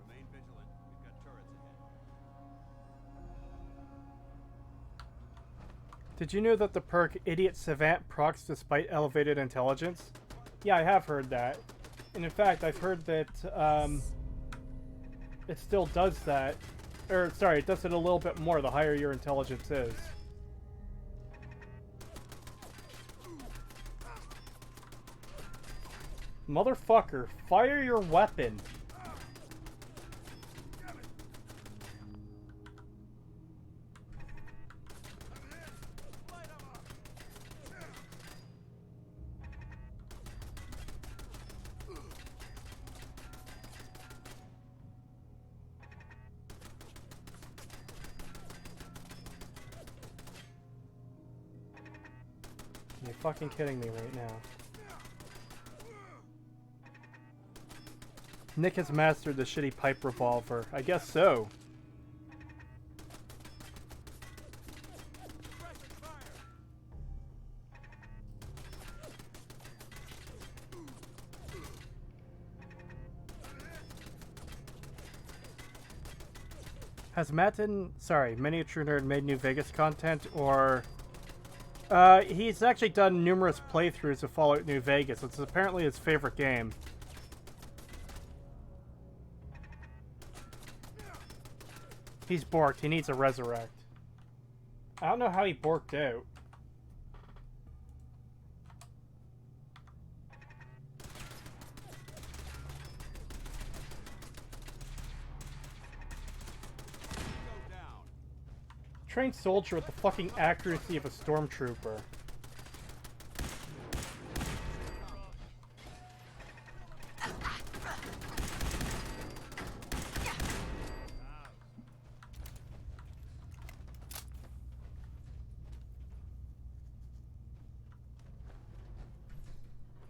Remain vigilant. We've got turrets ahead. Did you know that the perk Idiot Savant procs despite elevated intelligence? Yeah, I have heard that. And in fact, I've heard that it still does that. Or, sorry, it does it a little bit more the higher your intelligence is. Motherfucker, fire your weapon. You're fucking kidding me right now. Nick has mastered the shitty pipe revolver. I guess so. Has Miniature Nerd made New Vegas content, or... he's actually done numerous playthroughs of Fallout New Vegas. It's apparently his favorite game. He's borked. He needs a resurrect. I don't know how he borked out. Trained soldier with the fucking accuracy of a stormtrooper.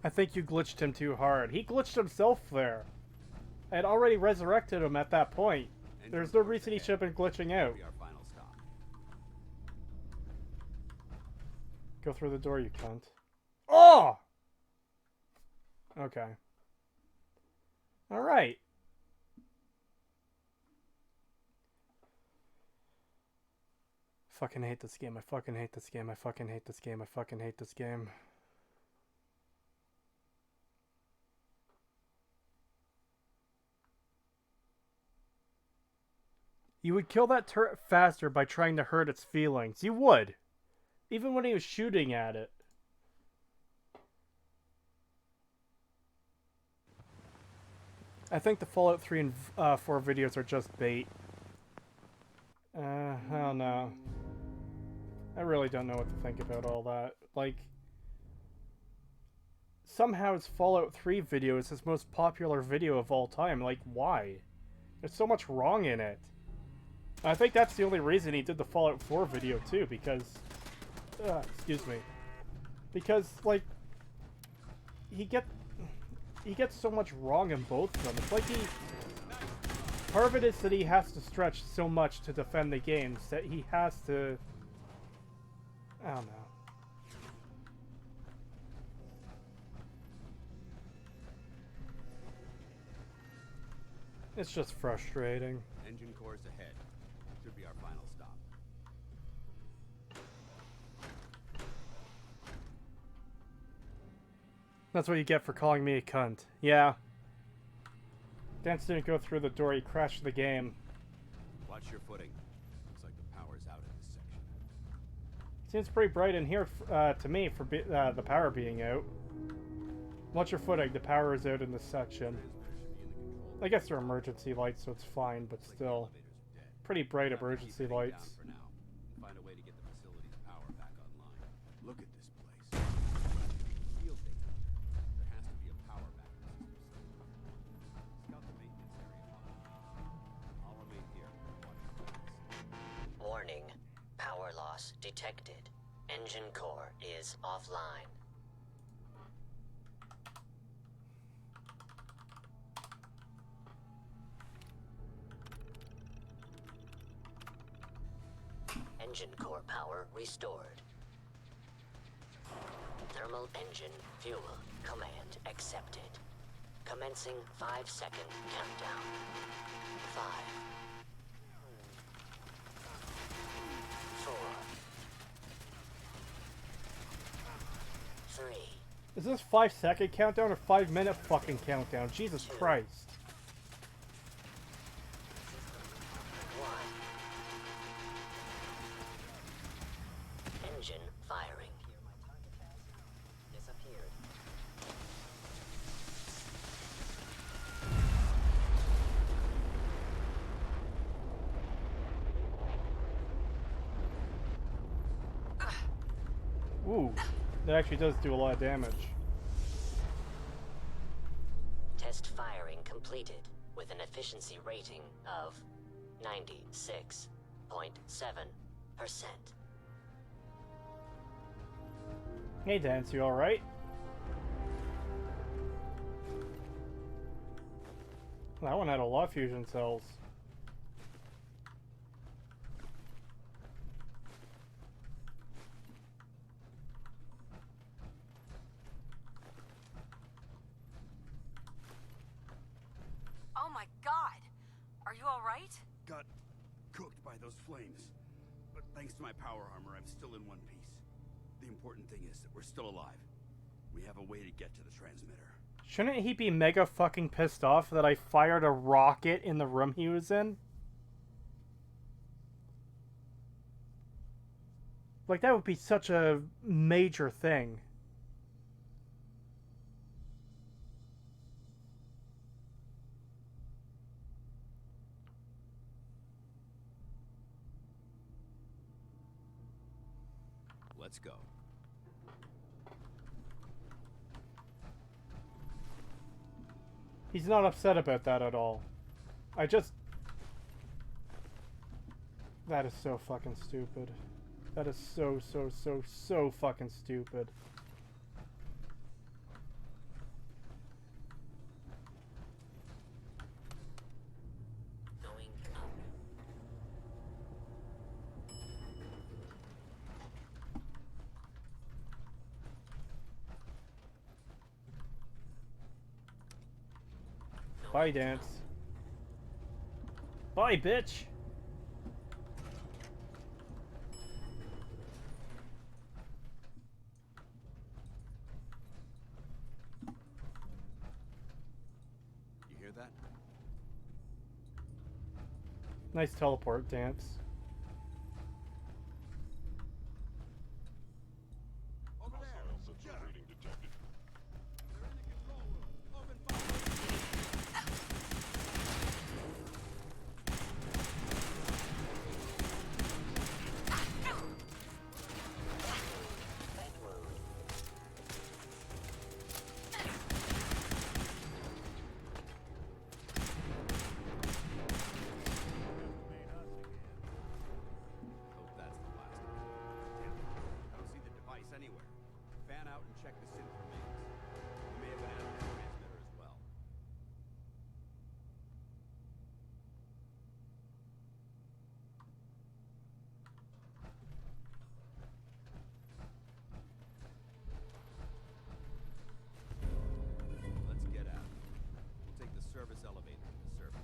I think you glitched him too hard. He glitched himself there. I had already resurrected him at that point. There's no reason he should have been glitching out. Go through the door, you cunt. Oh! Okay. Alright. Fucking hate this game. I fucking hate this game. I fucking hate this game. I fucking hate this game. You would kill that turret faster by trying to hurt its feelings. You would. Even when he was shooting at it. I think the Fallout 3 and 4 videos are just bait. I don't know. I really don't know what to think about all that. Like, somehow his Fallout 3 video is his most popular video of all time. Like, why? There's so much wrong in it. I think that's the only reason he did the Fallout 4 video too, because... excuse me. Because, like, he gets so much wrong in both of them. It's like part of it is that he has to stretch so much to defend the games that he has to... I don't know. It's just frustrating. Engine course ahead. Should be our final stop. That's what you get for calling me a cunt. Yeah. Dance didn't go through the door, he crashed the game. Watch your footing. Looks like the power's out in this section. Seems pretty bright in here to me for the power being out. Watch your footing, the power is out in this section. I guess they're emergency lights, so it's fine, but still. Pretty bright emergency lights. Find a way to get the facility's power back online. Look at this place. Field data. There has to be a power backup system somewhere. detected. Engine core is offline. Engine core power restored. Thermal engine fuel command accepted. Commencing 5-second countdown. 5, 4, 3. Is this 5-second countdown or 5-minute fucking countdown? Jesus Christ. 1. Engine firing. Disappeared. Ooh, that actually does do a lot of damage. Test firing completed with an efficiency rating of 96.7%. Hey Dance, you alright? That one had a lot of fusion cells. Oh my god! Are you alright? Got cooked by those flames. But thanks to my power armor, I'm still in one piece. The important thing is that we're still alive. We have a way to get to the transmitter. Shouldn't he be mega fucking pissed off that I fired a rocket in the room he was in? Like, that would be such a major thing. Let's go. He's not upset about that at all. I just... That is so fucking stupid. That is so fucking stupid. Going up. Bye, Dance. Bye, bitch! You hear that? Nice teleport, Dance. Hostile sensor reading detected. Hope that's the last of it. Damn it. I don't see the device anywhere. Fan out and check the synth remains. We may have been out of that transmitter as well. Let's get out. We'll take the service elevator to the surface.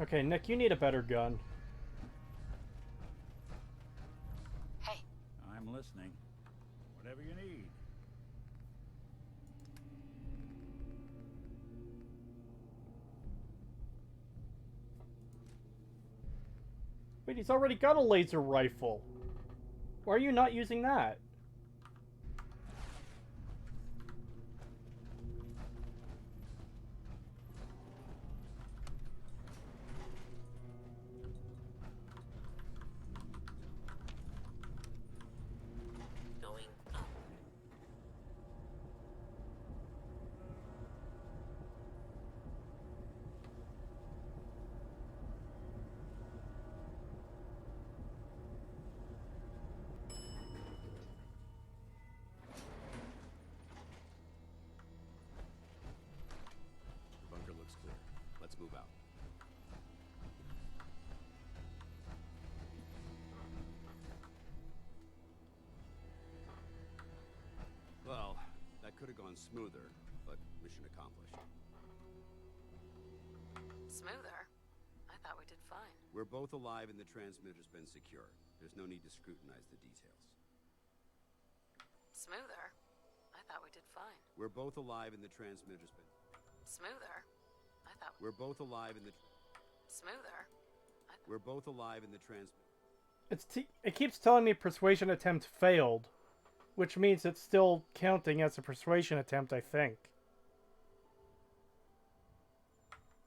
Okay, Nick, you need a better gun. Hey. I'm listening. Whatever you need. Wait, he's already got a laser rifle. Why are you not using that? Going up. could have gone smoother, but mission accomplished. Smoother? I thought we did fine. We're both alive and the transmitter's been secured. There's no need to scrutinize the details. Smoother? I thought we did fine. We're both alive and the transmitter's been... Smoother? I thought... We're both alive and the... Smoother? We're both alive in the transmitter. It keeps telling me persuasion attempt failed, which means it's still counting as a persuasion attempt, I think.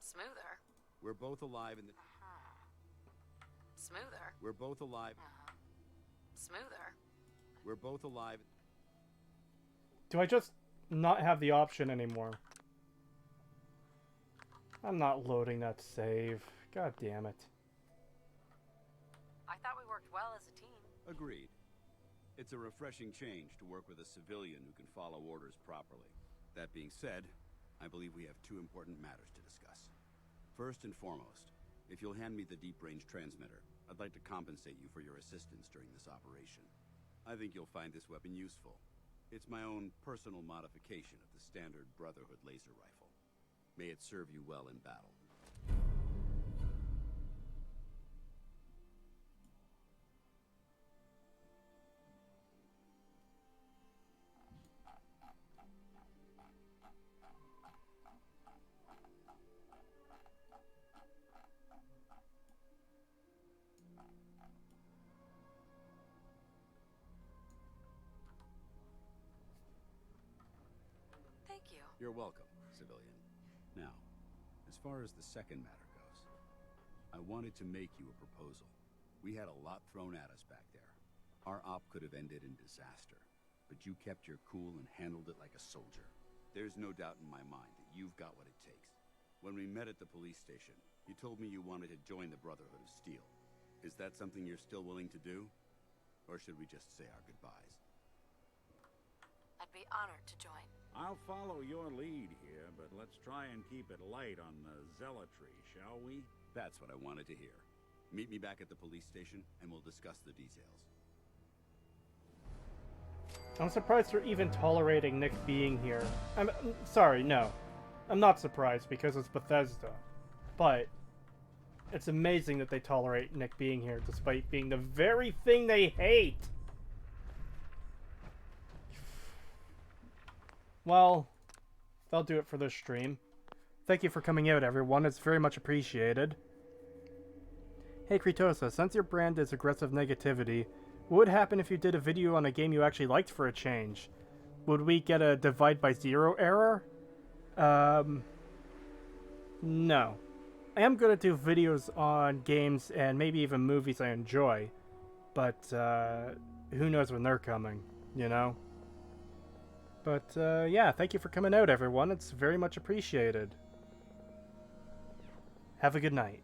Smoother? We're both alive in the... Smoother? We're both alive... Smoother? We're both alive... Do I just not have the option anymore? I'm not loading that save. God damn it. I thought we worked well as a team. Agreed. It's a refreshing change to work with a civilian who can follow orders properly. That being said, I believe we have two important matters to discuss. First and foremost, if you'll hand me the deep-range transmitter, I'd like to compensate you for your assistance during this operation. I think you'll find this weapon useful. It's my own personal modification of the standard Brotherhood laser rifle. May it serve you well in battle. Thank you. You're welcome, civilian. Now, as far as the second matter goes, I wanted to make you a proposal. We had a lot thrown at us back there. Our op could have ended in disaster, but you kept your cool and handled it like a soldier. There's no doubt in my mind that you've got what it takes. When we met at the police station, you told me you wanted to join the Brotherhood of Steel. Is that something you're still willing to do? Or should we just say our goodbyes? I'd be honored to join. I'll follow your lead here, but let's try and keep it light on the zealotry, shall we? That's what I wanted to hear. Meet me back at the police station, and we'll discuss the details. I'm surprised they're even tolerating Nick being here. I'm sorry, no. I'm not surprised because it's Bethesda. But it's amazing that they tolerate Nick being here despite being the very thing they hate. Well, that'll do it for this stream. Thank you for coming out, everyone. It's very much appreciated. Hey, Creetosis, since your brand is aggressive negativity, what would happen if you did a video on a game you actually liked for a change? Would we get a divide by zero error? No. I am going to do videos on games and maybe even movies I enjoy. But, who knows when they're coming, you know? But, yeah, thank you for coming out, everyone. It's very much appreciated. Have a good night.